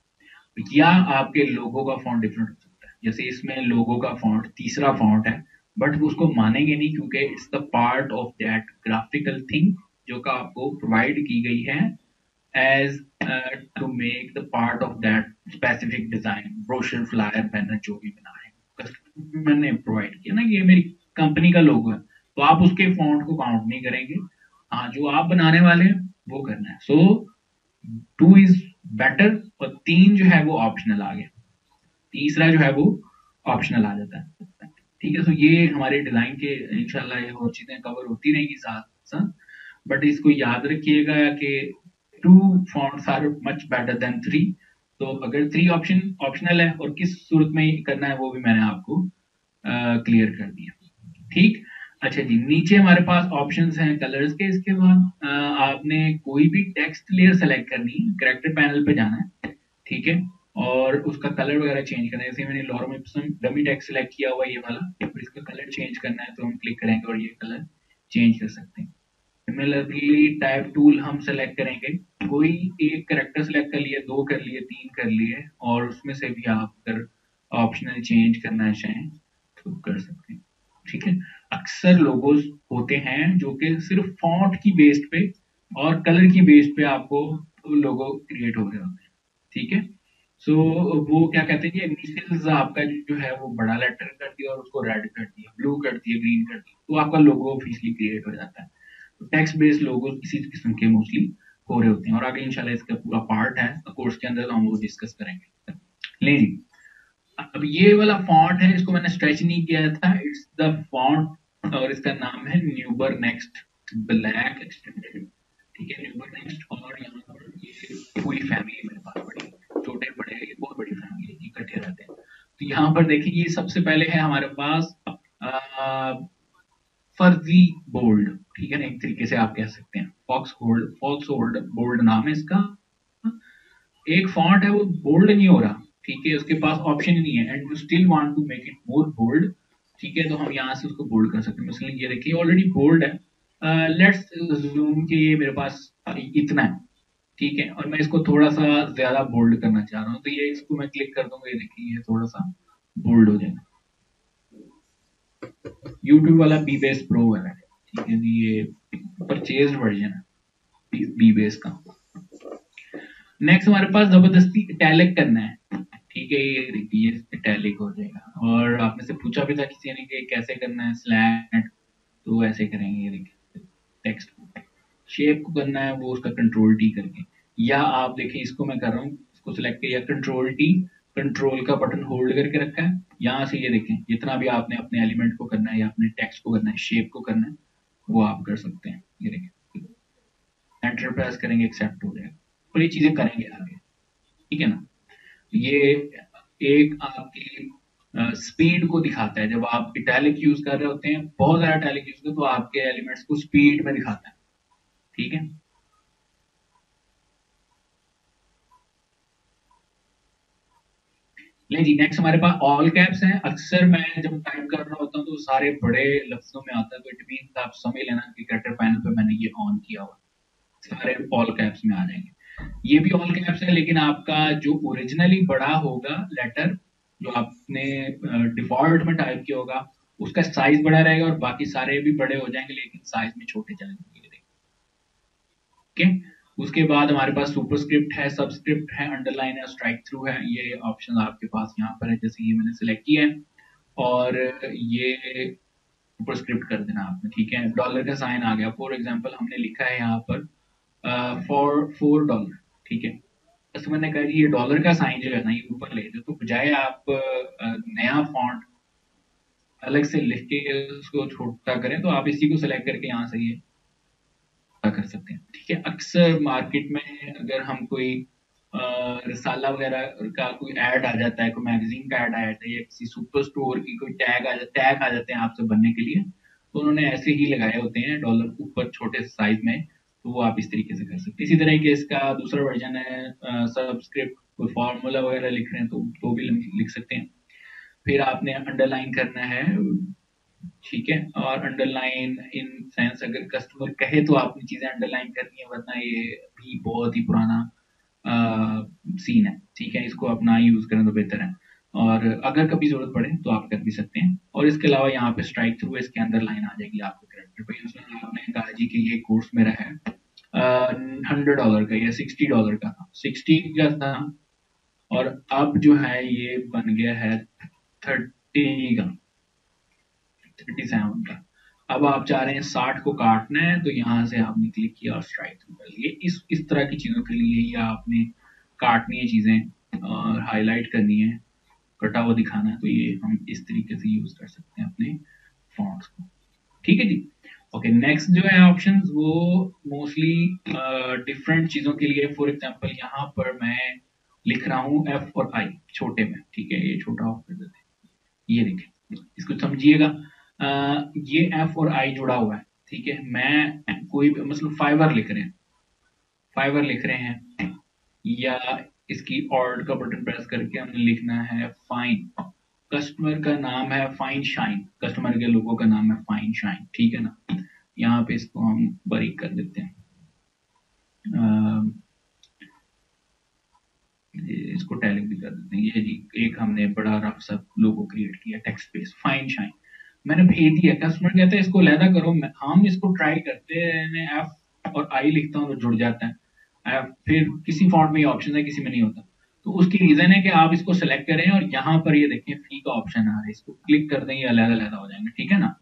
या आपके लोगो का फॉन्ट डिफरेंट हो सकता है, जैसे इसमें लोगो का फॉन्ट तीसरा फॉन्ट है, बट उसको मानेंगे नहीं क्योंकि it's the part of that graphical thing जो का आपको प्रोवाइड की गई है as to make the part of that specific design, brochure, flyer, banner, जो भी बना है कस्टमर ने प्रोवाइड किया ना, ये मेरी कंपनी का लोगो है, तो आप उसके फॉन्ट को काउंट नहीं करेंगे। हाँ, जो आप बनाने वाले हैं वो करना है। सो टू इज बेटर, और तीन जो है वो ऑप्शनल आ गया, तीसरा जो है वो ऑप्शनल आ जाता है। ठीक है, तो ये हमारे डिजाइन के इंशाल्लाह ये और चीजें कवर होती रहेंगी साथ साथ, बट इसको याद रखिएगा कि two fonts are much better than three. तो अगर थ्री ऑप्शन ऑप्शनल है और किस सूरत में करना है वो भी मैंने आपको क्लियर कर दिया। ठीक, अच्छा जी, नीचे हमारे पास ऑप्शंस हैं कलर्स के। इसके बाद आपने कोई भी टेक्स्ट लेयर सेलेक्ट करनी है, कैरेक्टर पैनल पे जाना है, ठीक है, और उसका कलर वगैरह चेंज करना है। जैसे मैंने lorem Epson dummy text select किया हुआ है ये वाला, और इसका कलर चेंज करना है तो हम क्लिक करेंगे और ये कलर चेंज कर सकते हैं। सिमिलरली टाइप टूल हम सेलेक्ट करेंगे, कोई एक करेक्टर सेलेक्ट कर लिए, दो कर लिए, तीन कर लिए, और उसमें से भी आप अगर ऑप्शनल चेंज करना चाहें तो कर सकते हैं। ठीक है, अक्सर लोगोज होते हैं जो कि सिर्फ फॉन्ट की बेस पे और कलर की बेस पे आपको लोगो क्रिएट हो रहे होते हैं। ठीक है, सो वो क्या कहते हैं कि इनिशियल्स आपका जो है वो बड़ा लेटर कर दिया और उसको रेड कर दिया, ब्लू कर दिया, ग्रीन कर दिया, तो आपका लोगो ऑफिशियली क्रिएट हो जाता है। तो टेक्स्ट बेस्ड लोगो इसी किस्म के मोस्टली हो रहे होते हैं, और आगे इंशाल्लाह इसका पूरा पार्ट है कोर्स के अंदर, तो हम वो डिस्कस करेंगे। ले जी, अब ये वाला फॉन्ट है, इसको मैंने स्ट्रेच नहीं किया था, इट्स द फॉन्ट और इसका नाम है न्यूबर नेक्स्ट ब्लैक एक्सटेंडेड। ठीक है, न्यूबर नेक्स्ट, और यहाँ पर ये पूरी फैमिली मेरे पास बड़ी, छोटे बड़े, ये बहुत बड़ी फैमिली इकट्ठे रहते हैं। तो यहाँ पर देखिए, ये सबसे पहले है हमारे पास फर्जी बोल्ड, ठीक है ना, एक तरीके से आप कह सकते हैं fox hold, fox hold bold नाम है इसका। एक फॉन्ट है वो बोल्ड नहीं हो रहा, ठीक है, उसके पास ऑप्शन ही नहीं है, and you still want to make it more bold, ठीक है, तो हम यहाँ से उसको बोल्ड कर सकते हैं। मसलन ये देखिए ऑलरेडी बोल्ड है, लेट्स जूम कि ये मेरे पास इतना है, ठीक है, और मैं इसको थोड़ा सा ज्यादा बोल्ड करना चाह रहा हूँ, तो ये इसको मैं क्लिक कर दूंगा, ये देखिए ये थोड़ा सा बोल्ड हो जाएगा। यूट्यूब वाला बी बेस प्रो वाला है, ठीक है जी, ये परचेज वर्जन है बी बेस का। नेक्स्ट हमारे पास जबरदस्ती इटैलिक करना है, ठीक है, ये देखिए इटैलिक हो जाएगा। और आपने से पूछा भी था किसी ने कि कैसे करना है स्लैंट, तो ऐसे करेंगे, ये देखिए टेक्स्ट शेप को करना है वो उसका कंट्रोल टी करके, या आप देखिए इसको मैं कर रहा हूँ, इसको सिलेक्ट किया, कंट्रोल टी, कंट्रोल का बटन होल्ड करके रखा है, यहाँ से ये देखें जितना भी आपने अपने एलिमेंट को करना है या अपने टेक्स्ट को करना है, शेप को करना है, वो आप कर सकते हैं। ये देखिए एंटर प्रेस करेंगे, एक्सेप्ट हो जाएगा। और ये चीजें करेंगे आगे, ठीक है ना। ये एक आपकी स्पीड को दिखाता है। जब आप इटैलिक यूज कर रहे होते हैं, बहुत ज्यादा इटैलिक यूज कर, तो आपके एलिमेंट्स को स्पीड में दिखाता है, ठीक है। नहीं जी, नेक्स्ट हमारे पास ऑल कैप्स हैं। अक्सर मैं जब टाइप कर रहा होता हूँ तो सारे बड़े लफ्जों में आता है, तो इट मीन आप समझ लेना कि कैरेक्टर पैनल पे मैंने ये ऑन किया हुआ, सारे ऑल कैप्स में आ जाएंगे। ये भी ऑल कैप्स है, लेकिन आपका जो ओरिजिनली बड़ा होगा लेटर, जो आपने डिफॉल्ट में टाइप किया होगा, उसका साइज बड़ा रहेगा और बाकी सारे भी बड़े हो जाएंगे, लेकिन साइज में छोटे चलेंगे। ओके। उसके बाद हमारे पास सुपरस्क्रिप्ट है, सबस्क्रिप्ट है, अंडरलाइन है, स्ट्राइक थ्रू है। ये ऑप्शन आपके पास यहाँ पर है, जैसे ये मैंने सिलेक्ट किया है, और ये सुपरस्क्रिप्ट कर देना आपने, ठीक है। डॉलर का साइन आ गया, फॉर एग्जांपल हमने लिखा है यहाँ पर फॉर $4, ठीक है। कस्टमर ने कहा कि ये डॉलर का साइन जो है ना, ये ऊपर ले दो, तो बजाय आप नया फॉन्ट अलग से लिख के उसको छोटा करें, तो आप इसी को सिलेक्ट करके यहाँ से ये कर सकते हैं, ठीक है। अक्सर मार्केट में अगर हम कोई रिसाला वगैरह का कोई ऐड आ जाता है, कोई मैगजीन का ऐड आ जाता है, या किसी सुपर स्टोर की कोई टैग आ जाते हैं आपसे बनने के लिए, तो उन्होंने ऐसे ही लगाए होते हैं डॉलर ऊपर छोटे साइज में, तो वो आप इस तरीके से कर सकते हैं। इसी तरह के इसका दूसरा वर्जन है सबस्क्रिप्ट, कोई फार्मूला वगैरह लिख रहे हैं तो भी लिख सकते हैं। फिर आपने अंडरलाइन करना है, ठीक है। और अंडरलाइन इन सेंस अगर कस्टमर कहे तो आपने चीजें अंडरलाइन करनी है, वरना ये भी बहुत ही पुराना सीन है, ठीक है। इसको अपना यूज करें तो बेहतर है, और अगर कभी जरूरत पड़े तो आप कर भी सकते हैं। और इसके अलावा यहाँ पे स्ट्राइक थ्रू है, इसके अंदर लाइन आ जाएगी आपके करेक्टर पे। उसमें आपने कहा जी कि ये कोर्स मेरा है $100 का या $60 का था, 60 का था, और अब जो है ये बन गया है 30 का, 37 का। अब आप चाह रहे हैं 60 को काटना है, तो यहाँ से आपने क्लिक किया और स्ट्राइक थ्रू कर लिए। इस तरह की चीजों के लिए ही आपने काटनी है चीजें और हाईलाइट करनी है, कटा हुआ दिखाना है, तो ये हम इस तरीके से यूज कर सकते हैं अपने फॉन्ट्स को, ठीक है जी। ओके, नेक्स्ट जो है ऑप्शंस, वो मोस्टली डिफरेंट चीजों के लिए। फॉर एग्जांपल यहाँ पर मैं लिख रहा हूँ एफ और आई छोटे में, ठीक है। ये छोटा ऑफ कर देते हैं, ये देखें, इसको समझिएगा। ये एफ और आई जुड़ा हुआ है, ठीक है। मैं कोई मतलब फाइवर लिख रहे हैं, फाइवर लिख रहे हैं, या इसकी ऑर्ड का बटन प्रेस करके हमने लिखना है फाइन। कस्टमर का नाम है फाइन शाइन, कस्टमर के लोगों का नाम है फाइन शाइन, ठीक है ना। यहाँ पे इसको हम बारीक कर देते हैं, इसको टैलिक भी कर देते हैं। ये जी एक हमने बड़ा रफ सा लोगो क्रिएट किया, टेक्स्ट बेस फाइन शाइन, मैंने भेज दिया। कस्टमर कहते हैं इसको अलहदा करो, हम इसको ट्राई करते हैं, एफ और आई लिखता हूँ तो जुड़ जाता है। फिर किसी फॉन्ट में ऑप्शन है, किसी में नहीं होता, तो उसकी रीजन है कि आप इसको सेलेक्ट करें और यहाँ पर ये देखें फी का ऑप्शन आ रहा है, इसको क्लिक कर दें, ये अलहदा अलहदा हो जाएंगे, ठीक है ना।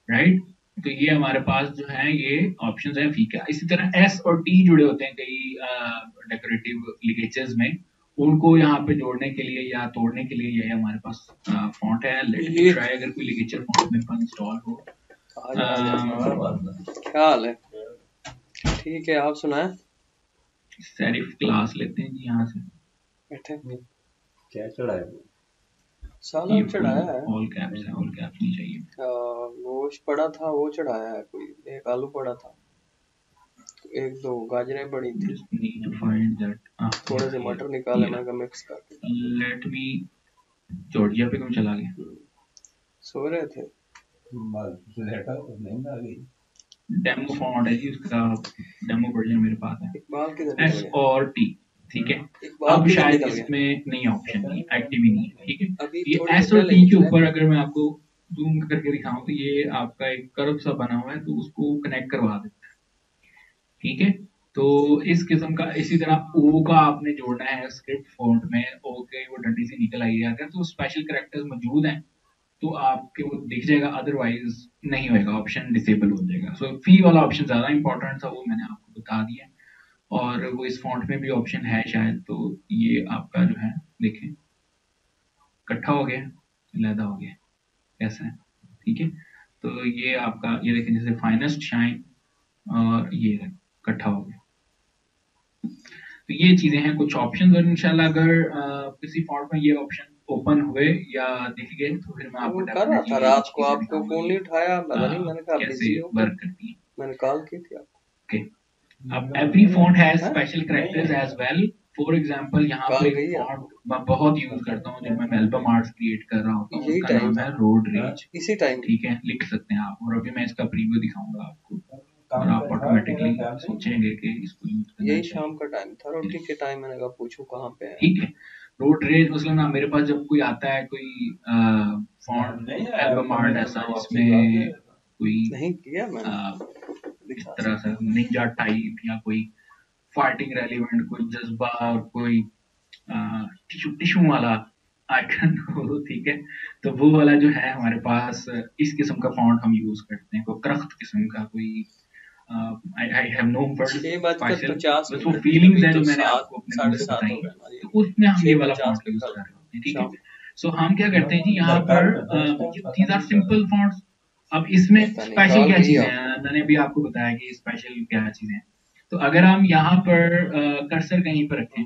राइट, तो ये हमारे पास जो है ये ऑप्शंस है फी का। इसी तरह एस और टी जुड़े होते हैं कई डेकोरेटिव लिगेचेस में, उनको यहाँ पे जोड़ने के लिए या तोड़ने के लिए ये हमारे पास फॉन्ट है। लेट मी ट्राई, अगर कोई लिगेचर फॉन्ट मेरे पास इंस्टॉल हो। क्या हाल है? ठीक है, आप सुनाए। सेरिफ क्लास लेते हैं जी यहाँ से, बैठे क्या चढ़ा है? साला चढ़ाया है। ऑल कैप्स है, ऑल कैप्स नहीं चाहिए। गोश्त पड़ा था, वो चढ़ाया है कोई। एक आलू पड़ा था, एक दो गाजरें पड़ी थी, Just need to find that थोड़े से मटर निकाले मैं मिक्स करके। लेट मी, जॉर्जिया पे क्यों चला गया? सो रहे थे, लेटा तो नहीं आ गई। डेमो फॉन्ट है जी उसका, डेमो वर्जन मेरे पास है, इकबाल किधर एस निकल गया? और टी, ठीक है। इकबाल अब किधर शायद निकल गया? इसमें नहीं ऑप्शन नहीं, एक्टिव ही नहीं है, ठीक है। अभी ये थोड़ी एस देर और पहले टी के निकला ऊपर है। अगर मैं आपको जूम करके दिखाऊं, तो ये आपका एक कर्व सा बना हुआ है, तो उसको कनेक्ट करवा देता है, ठीक है। तो इस किस्म का, इसी तरह ओ का आपने जोड़ना है स्क्रिप्ट फॉन्ट में, ओ के वो डंडी से निकल आई है, अगर तो स्पेशल कैरेक्टर्स मौजूद हैं तो आपके वो दिख जाएगा, अदरवाइज नहीं होएगा, ऑप्शन डिसेबल हो जाएगा। सो फी वाला ऑप्शन ज्यादा इंपॉर्टेंट था, वो मैंने आपको बता दिया, और वो इस फॉन्ट में भी ऑप्शन है शायद, तो ये आपका जो है देखें, इकट्ठा हो गया, अलहदा हो गया, ऐसा है, ठीक है। तो ये आपका ये देखें जैसे फाइनेस्ट शाइन और ये इकट्ठा हो गया। तो ये चीजें हैं कुछ ऑप्शंस, और इंशाल्लाह अगर किसी फॉन्ट में ये ऑप्शन ओपन हुए या दिख गए तो फिर मैं आपको वो कर रहा था डेफिनेटली रात को, चीजें आपको दिखाऊंगा फोन नहीं उठाया, पता नहीं, मैंने कहा कैसे बिजी हो, वर्क करती है। मैंने कॉल की थी आपको। ओके, अब एवरी फॉन्ट हैज हैं? Special characters as well. For example यहाँ कॉल पे गई एक है फॉन्ट मैं बहुत यूज करता हूँ जब मैं एल्बम आर्ट्स क्रिएट कर रहा होता हूँ, यही उसका टाइम नाम था, है रोड रेज। इसी टाइम। ठीक है, लिख सकते हैं आप, और अभी मैं इसका प्रीव्यू दिखाऊंगा आपको और आप ऑटोमेटिकली सोचेंगे कि इसको यूज करना यही चाहिए। शाम का टाइम था, रोटी के टाइम, मैंने कहा पूछूं कहाँ पे है। ठीक है, रोड रेज मतलब ना मेरे पास जब कोई आता है कोई फॉन्ट एल्बम आर्ट ऐसा जिसमें कोई नहीं किया मैंने, इस दिखा तरह से निंजा टाइप या कोई फाइटिंग रेलिवेंट कोई जज्बा और कोई टिश्यू टिश्यू वाला आइकन हो, ठीक है, तो वो वाला जो है हमारे पास इस किस्म का फॉन्ट हम यूज करते हैं, कोई क्रख्त किस्म का कोई आई हैव नो वर्ड 6:50 बस वो मिनट, फीलिंग्स अभी है तो जो मैंने 7 आपको अपने मुंह साढ़े से 7 बताई हो है, गए ना, तो उसमें हम ये वाला 6:50 फॉन्ट यूज कल कर रहे होते हैं। ठीक है, शाम। सो हम क्या करते हैं जी यहाँ पर दीज आर सिंपल फॉन्ट्स। अब इसमें पता नहीं स्पेशल कॉल क्या गई चीजें आपको। हैं, मैंने अभी आपको बताया कि स्पेशल क्या चीजें हैं। तो अगर हम यहाँ पर कर्सर कहीं पर रखें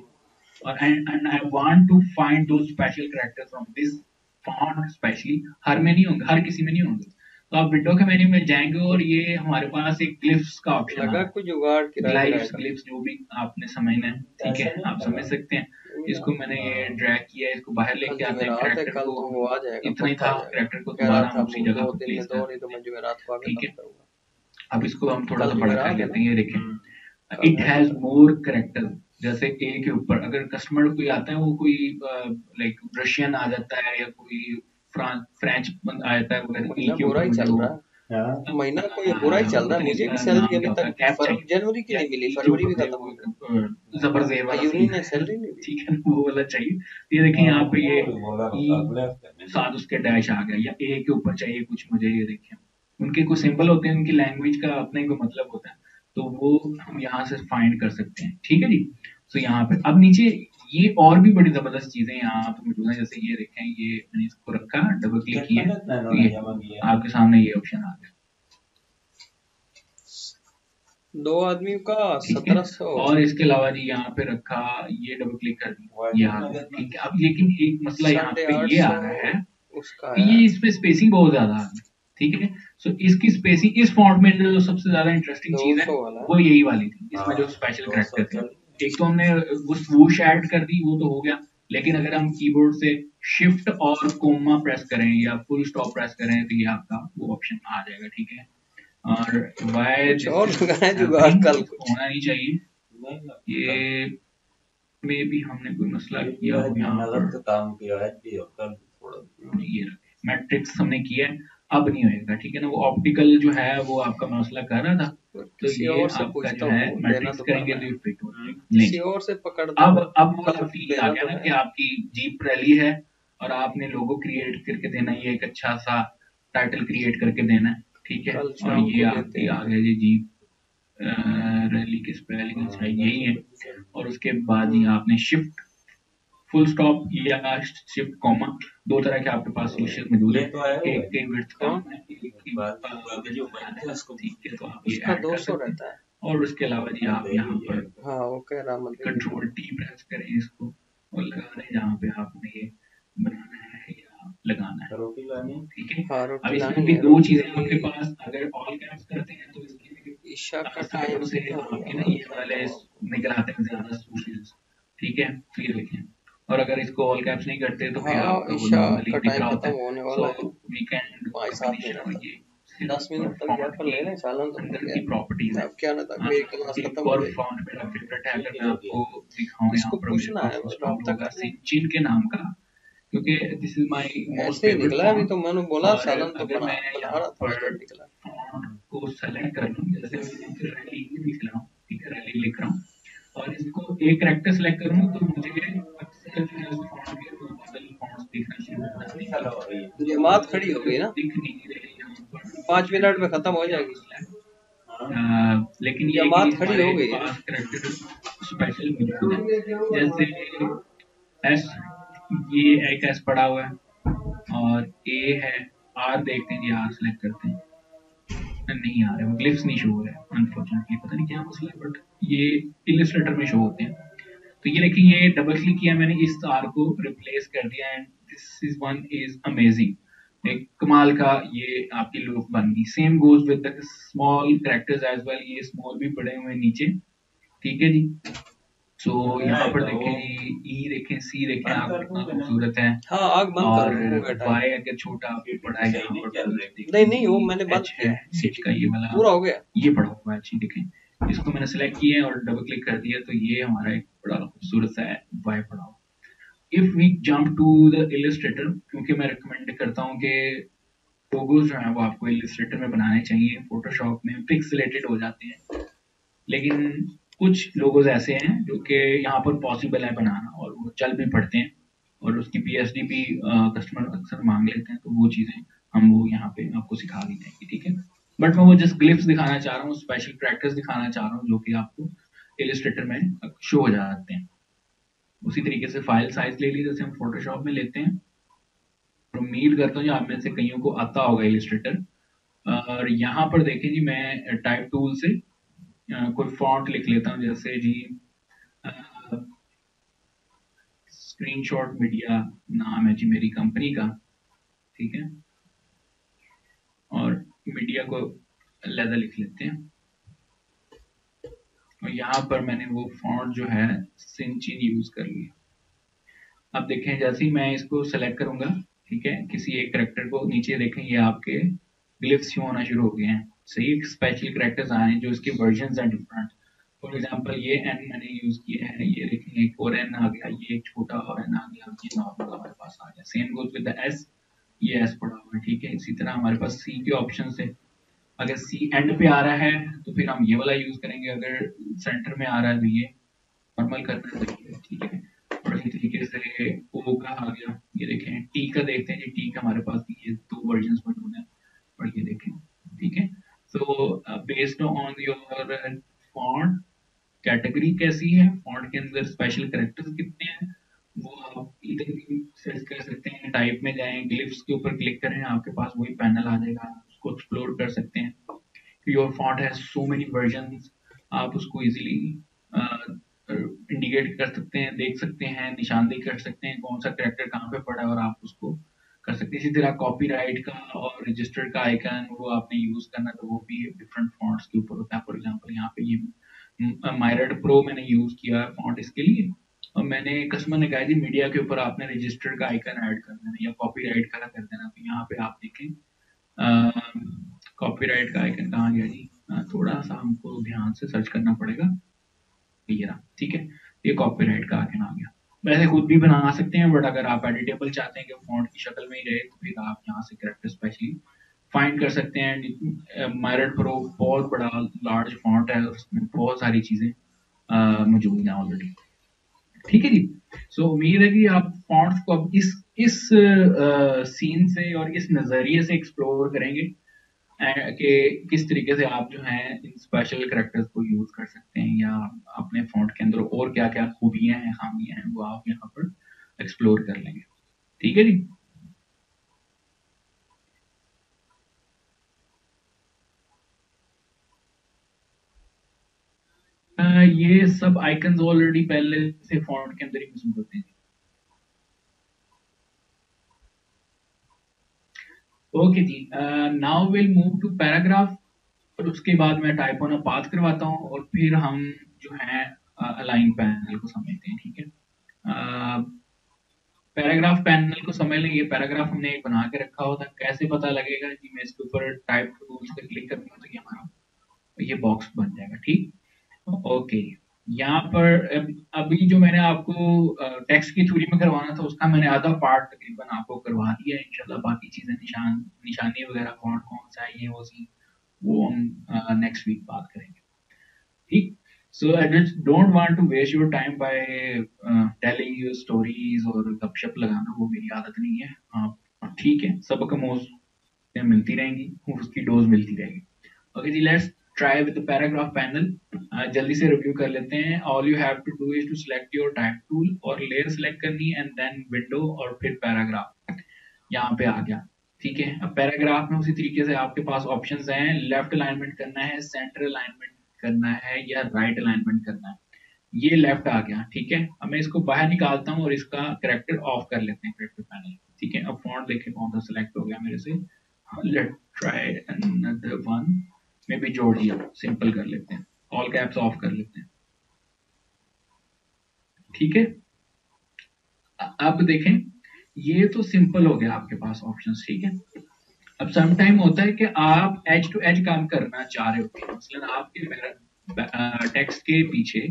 और and I want to find those special characters from this font specially, हर में नहीं होंगे, हर किसी में नहीं होंगे, तो आप विंडो के मेन्यू में जाएंगे और ये हमारे पास एक ग्लिफ्स का ऑप्शन आ लगा रहा है, कुछ जुगाड़ किराए ग्लाइफ्स का। ग्लिफ्स जो भी आपने समझना है, ठीक है, आप समझ सकते हैं। इसको मैंने ये ड्रैग किया, इसको बाहर कल लेके आते हैं, जुमेरात है, कैरेक्टर कल को तो वो आ जाएगा, इतना ही पक्का था, आ जाएगा। कैरेक्टर को कह रहा दोबारा था हम उसी जगह 2 पर दिन में प्लेस दो, कर नहीं तो देते मैं हैं। जुमेरात को आके ठीक तब है, करूंगा। अब इसको हम थोड़ा कल सा बड़ा कर जुमेरात है लेते ना, हैं, ये देखें कल इट है हैज जुमेरात। More character. जैसे ए के ऊपर अगर कस्टमर कोई आता है, वो कोई लाइक रशियन आ जाता है या कोई फ्रेंच आ जाता है, अगर ए महीना के बुरा ऊपर ही मुझे चल वो रहा है, महीना कोई बुरा ही चल रहा है। पता नहीं मुझे भी इसका सैलरी नाम अभी क्या होता है, तक कैप चाहिए जनवरी की या नहीं मिली, ए के फरवरी ऊपर भी मुझे खत्म हो गया, वो जबर जेर वाला यूनी फील ने है सैलरी नहीं दी। ठीक है, वो वाला चाहिए। तो ये देखिए यहाँ पे ये साथ उसके डैश आ गया, या ए के ऊपर चाहिए कुछ मुझे, ये देखिए उनके कुछ सिंबल होते हैं, उनकी लैंग्वेज का अपने को मतलब होता है, तो वो हम यहाँ से फाइंड कर सकते हैं। ठीक है जी, तो यहाँ पे अब नीचे ये और भी बड़ी जबरदस्त चीजें यहाँ पे मौजूद हैं, जैसे ये देखें, ये मैंने इसको रखा, डबल क्लिक किया, तो ये आपके सामने ये ऑप्शन आ गया। 2 आदमी का ठीक है, 1700। और इसके अलावा जी यहाँ पे रखा, ये डबल क्लिक कर दिया, ये आ गया। ठीक है, अब लेकिन एक मसला यहाँ पे ये आ रहा है 850 उसका कि है, ये इसमें स्पेसिंग बहुत ज्यादा आ गई। ठीक है, सो इसकी स्पेसिंग इस फॉन्ट में जो सबसे ज्यादा इंटरेस्टिंग चीज है 200 वाला वो यही वाली थी, इसमें जो स्पेशल कैरेक्टर थे। एक तो हमने वो स्वूश ऐड कर दी, वो तो हो गया, लेकिन अगर हम कीबोर्ड से शिफ्ट और कोमा प्रेस करें या फुल स्टॉप प्रेस करें तो ये आपका वो ऑप्शन आ जाएगा। ठीक है, और वाई कुछ और लगाए जुगाड़ कल कुछ होना नहीं चाहिए, ये में भी हमने कोई मसला किया हो यहाँ पर, काम किया है भी और कल थोड़ा ये मैट्रिक्स हमने किया है, अब नहीं होएगा। ठीक है ना, वो ऑप्टिकल जो है वो आपका मसला कर रहा था, तो किसी ये और से आपका पूछता जो है हूँ, देना मैट्रिक्स तो करेंगे पड़ना तो है, ये फिट हो जाएगा। किसी नहीं, और से पकड़ दो, अब वो कल वाला फील आ देना गया तो ना है। कि आपकी जीप रैली है और आपने लोगो क्रिएट करके देना, ये एक अच्छा सा टाइटल क्रिएट करके देना है। ठीक है, कल और शाम ये को देते आपकी हैं। आ गया जी जीप रैली के स्पेलिंग अच्छा यही है, और उसके बाद ही आपने शिफ्ट फुल स्टॉप या शिफ्ट कॉमा, दो तरह के आपके पास सोल्यूशन मौजूद है, एक की विड्थ कम है, एक की ज्यादा है। ठीक है, तो आप ये उसका ऐड कर 200 सकते हैं, रहता है। और उसके अलावा जी आप यहाँ पर हाँ वो कह रहा मत कंट्रोल टी प्रेस करें इसको और लगा दें जहाँ पे आपने ये बनाना है या लगाना है। रोटी लानी ठीक है, हाँ अब रोटी इसमें लानी भी है, दो चीजें आपके पास, अगर ऑल कैप्स करते हैं तो इसकी भी ईशा का टाइम साइडों से कितना हो आपके गया, ना मैं ये बताता वाले हूँ आपको। निकल आते हैं ज्यादा सोर्सेज। ठीक है, तो ये देखें, और अगर इसको ऑल कैप्स नहीं करते तो फिर हाँ आपका वो ईशा नॉर्मली का दिख टाइम रहा होता खत्म है। होने सो वाला है, we can do a 5-7 finish minute और तक, ये 10 मिनट तक या फॉन्ट फिर की ले लें, सालन तो अंदर पड़ की गया प्रॉपर्टीज है। अब क्या ना था, मेरी क्लास खत्म एक हो और जाएगी। फॉन्ट मेरा फेवरेट है, अगर मैं आपको दिखाऊं यहाँ इसको पर, मेरे पूछना पास है, उस फॉन्ट रब्ता होगा कर लें। सिंचिन के नाम का, क्योंकि दिस इज माय मोस्ट ऐसे ही फेवरेट निकला है, अभी फॉन्ट। तो मैंने बोला और सालन तो अगर बना मैं बना यहाँ रहा था, पर बजट निकला। फॉन्ट को सेलेक्ट कर लूँ, जैसे मैं रैली लिख रहा हूँ, ठीक है, रैली लिख रहा हूँ, और इसको एक कैरेक्टर सेलेक्ट करूँ तो मुझे अक्सर जो है उस फॉन्ट के दो बदल फॉन्ट्स दिखना शुरू हो जाते हैं। जमात खड़ी हो गई ना, दिख नहीं रहे यहाँ पर 5 मिनट में खत्म हो जाएगी। लेकिन ये कि जमात खड़ी हमारे हो गई है। पास कैरेक्टर स्पेशल मौजूद है, जैसे एस, ये एक एस पड़ा हुआ है और ए है, आर देखते हैं जी, आर सेलेक्ट करते हैं, नहीं आ रहे, वो ग्लिफ्स नहीं शो हो रहे अनफॉर्चुनेटली, पता नहीं क्या मसला है, बट ये इलस्ट्रेटर में शो होते हैं। तो ये देखिए, ये डबल क्लिक किया मैंने, इस तार को रिप्लेस कर दिया, and this is one is amazing, एक कमाल का ये आपकी लुक बन गई। Same goes with the small characters as well, ये स्मॉल भी पड़े हुए हैं नीचे, ठीक है जी। सो यहाँ पर देखें जी, ई देखें, सी देखें, आप कितना खूबसूरत है, हाँ आग बंद और कर, हो गया टाइम। वाई अगर छोटा भी पड़ा है यहाँ पर, नहीं वो मैंने बंद किया है, एच का ये वाला पूरा हो गया। ये पड़ा हुआ है जी, देखें इसको मैंने सेलेक्ट किया है और डबल क्लिक कर दिया, तो ये हमारा एक बड़ा खूबसूरत सा वाई पड़ा हुआ। If we jump to the illustrator, क्योंकि मैं रिकमेंड करता हूँ कि लोगोज जो है वो आपको इलस्ट्रेटर में बनाने चाहिए, फोटोशॉप में पिक्सेलेटेड हो जाते हैं, लेकिन कुछ लोगोज ऐसे हैं जो कि यहाँ पर पॉसिबल है बनाना, और वो चल भी पड़ते हैं, और उसकी पीएचडी भी कस्टमर अक्सर मांग लेते हैं, तो वो चीज़ें हम वो यहाँ पे आपको सिखा दी जाएंगी, ठीक है। बट मैं वो जस्ट ग्लिप्स दिखाना चाह रहा हूँ, स्पेशल कैरेक्टर्स दिखाना चाह रहा हूँ जो कि आपको इलस्ट्रेटर में शो हो जाते हैं। उसी तरीके से फाइल साइज ले ली जैसे हम फोटोशॉप में लेते हैं, उम्मीद करता हूँ आप में से कईयों को आता होगा इलस्ट्रेटर। और यहाँ पर देखें जी, मैं टाइप टूल से कोई फॉन्ट लिख लेता हूँ, जैसे जी स्क्रीनशॉट मीडिया नाम है जी मेरी कंपनी का, ठीक है, और मीडिया को लेदर लिख लेते हैं, और यहाँ पर मैंने वो फॉन्ट जो है सिंचिन यूज कर लिया। अब देखें, जैसे ही मैं इसको सेलेक्ट करूंगा, ठीक है, किसी एक करेक्टर को, नीचे देखें ये आपके ग्लिफ्स शो होना शुरू हो गए हैं, सही स्पेशल करेक्टर्स आए हैं जो इसके वर्जन हैं डिफरेंट। फॉर एग्जाम्पल ये एन मैंने यूज किया है, ये देखें एक और एन आ गया, ये एक छोटा और एन आ गया, ये नॉर्मल हमारे पास आ गया। Same goes with the S, ये एस पड़ा हुआ है, ठीक है। इसी तरह हमारे पास सी के ऑप्शन है, अगर सी एंड पे आ रहा है तो फिर हम ये वाला यूज करेंगे, अगर सेंटर में आ रहा है तो ये नॉर्मल करना चाहिए, ठीक है। और इसी तरीके से ओ का आ गया, ये देखें, टी का देखते हैं जी, टी का हमारे पास ये 2 वर्जन मौजूद है, और ये देखें, ठीक है। So based on your font category कैसी है, फॉन्ट के अंदर स्पेशल कैरेक्टर्स कितने हैं, वो आप इधर भी सर्च कर सकते हैं। टाइप में जाएं, ग्लिफ्स के ऊपर क्लिक करें, आपके पास वही पैनल आ जाएगा, आप उसको एक्सप्लोर कर सकते हैं। Your font has so many versions, आप उसको इजीली इंडिकेट कर सकते हैं, देख सकते हैं, निशानदेही कर सकते हैं कौन सा कैरेक्टर कहाँ पे पड़ा है, और आप उसको कर सकते हैं। इसी तरह कॉपीराइट का और रजिस्टर्ड का आइकन, वो आपने यूज करना, तो वो भी डिफरेंट फॉन्ट्स के ऊपर होता है। फॉर एग्जांपल यहाँ पे ये मायरड प्रो मैंने यूज किया फॉन्ट इसके लिए, और मैंने कस्टमर ने कहा जी मीडिया के ऊपर आपने रजिस्टर्ड का आइकन ऐड कर देना या कॉपीराइट का कर देना, तो यहाँ पे आप देखें कॉपीराइट का आइकन कहाँ गया जी, थोड़ा सा हमको ध्यान से सर्च करना पड़ेगा, ये रहा, ठीक है, ये कॉपीराइट का आइकन आ गया। वैसे खुद भी बना सकते हैं, बट अगर आप एडिटेबल चाहते हैं कि फॉन्ट की शक्ल में ही रहे, तो फिर आप यहाँ से कैरेक्टर स्पेशली फाइंड कर सकते हैं। मायरड प्रो बहुत बड़ा लार्ज फॉन्ट है, उसमें बहुत सारी चीजें मौजूद हैं ऑलरेडी, ठीक है जी। सो उम्मीद है कि आप फॉन्ट्स को अब इस सीन से और इस नजरिए से एक्सप्लोर करेंगे कि किस तरीके से आप जो है इन स्पेशल कैरेक्टर्स को यूज कर सकते हैं, या अपने फॉन्ट के अंदर और क्या क्या खूबियां हैं, खामियां हैं, वो आप यहाँ पर एक्सप्लोर कर लेंगे, ठीक है जी। ये सब आइकन्स ऑलरेडी पहले से फॉन्ट के अंदर ही मौजूद होते हैं। ओके जी, now will move to paragraph, और उसके बाद मैं टाइप ऑन अ पाथ करवाता हूँ, और फिर हम जो है अलाइन पैनल को समझते हैं, ठीक है। पैराग्राफ पैनल को समझ लें, ये पैराग्राफ हमने एक बना के रखा होता है, कैसे पता लगेगा कि मैं इसके ऊपर टाइप टूल्स पे क्लिक करूंगा तो ये हमारा ये बॉक्स बन जाएगा, ठीक। ओके, यहाँ पर अभी जो मैंने आपको टेक्स्ट की थ्योरी में करवाना था, उसका मैंने आधा पार्ट तकरीबन आपको करवा दिया है इंशाल्लाह। बाकी चीजें निशानी वगैरह कौन कौन सा है, ये वो हम नेक्स्ट वीक बात करेंगे, ठीक। So I just don't want to waste your time by telling you stories और गपशप लगाना, वो मेरी आदत नहीं है। आप ठीक है, सबक मोज मिलती रहेंगी, उसकी डोज मिलती रहेगी। ओके जी, let's try with the paragraph panel. जल्दी से रिव्यू कर लेते हैं। All you have to do is to select your type tool और लेयर सिलेक्ट करनी, एंड देन विंडो और फिर पैराग्राफ यहाँ पे आ गया। ठीक है। अब पैराग्राफ में उसी तरीके से आपके पास ऑप्शंस हैं, लेफ्ट अलाइनमेंट करना है, सेंटर अलाइनमेंट करना है या राइट अलाइनमेंट करना है। ये लेफ्ट आ गया, ठीक है। अब मैं इसको बाहर निकालता हूँ और इसका करेक्टर ऑफ कर लेते हैं करेक्टर पैनल, ठीक है। अब फॉन्ट देखें कौन सा सिलेक्ट हो गया मेरे से, late try another one, may be Georgia, simple कर लेते हैं, ऑल कैप्स ऑफ कर लेते हैं, ठीक है। अब देखें ये तो सिंपल हो गया आपके पास ऑप्शंस, ठीक है। अब सम टाइम होता है कि आप एज टू एज काम करना चाह रहे होते हैं, मसलन आपके टेक्स्ट के पीछे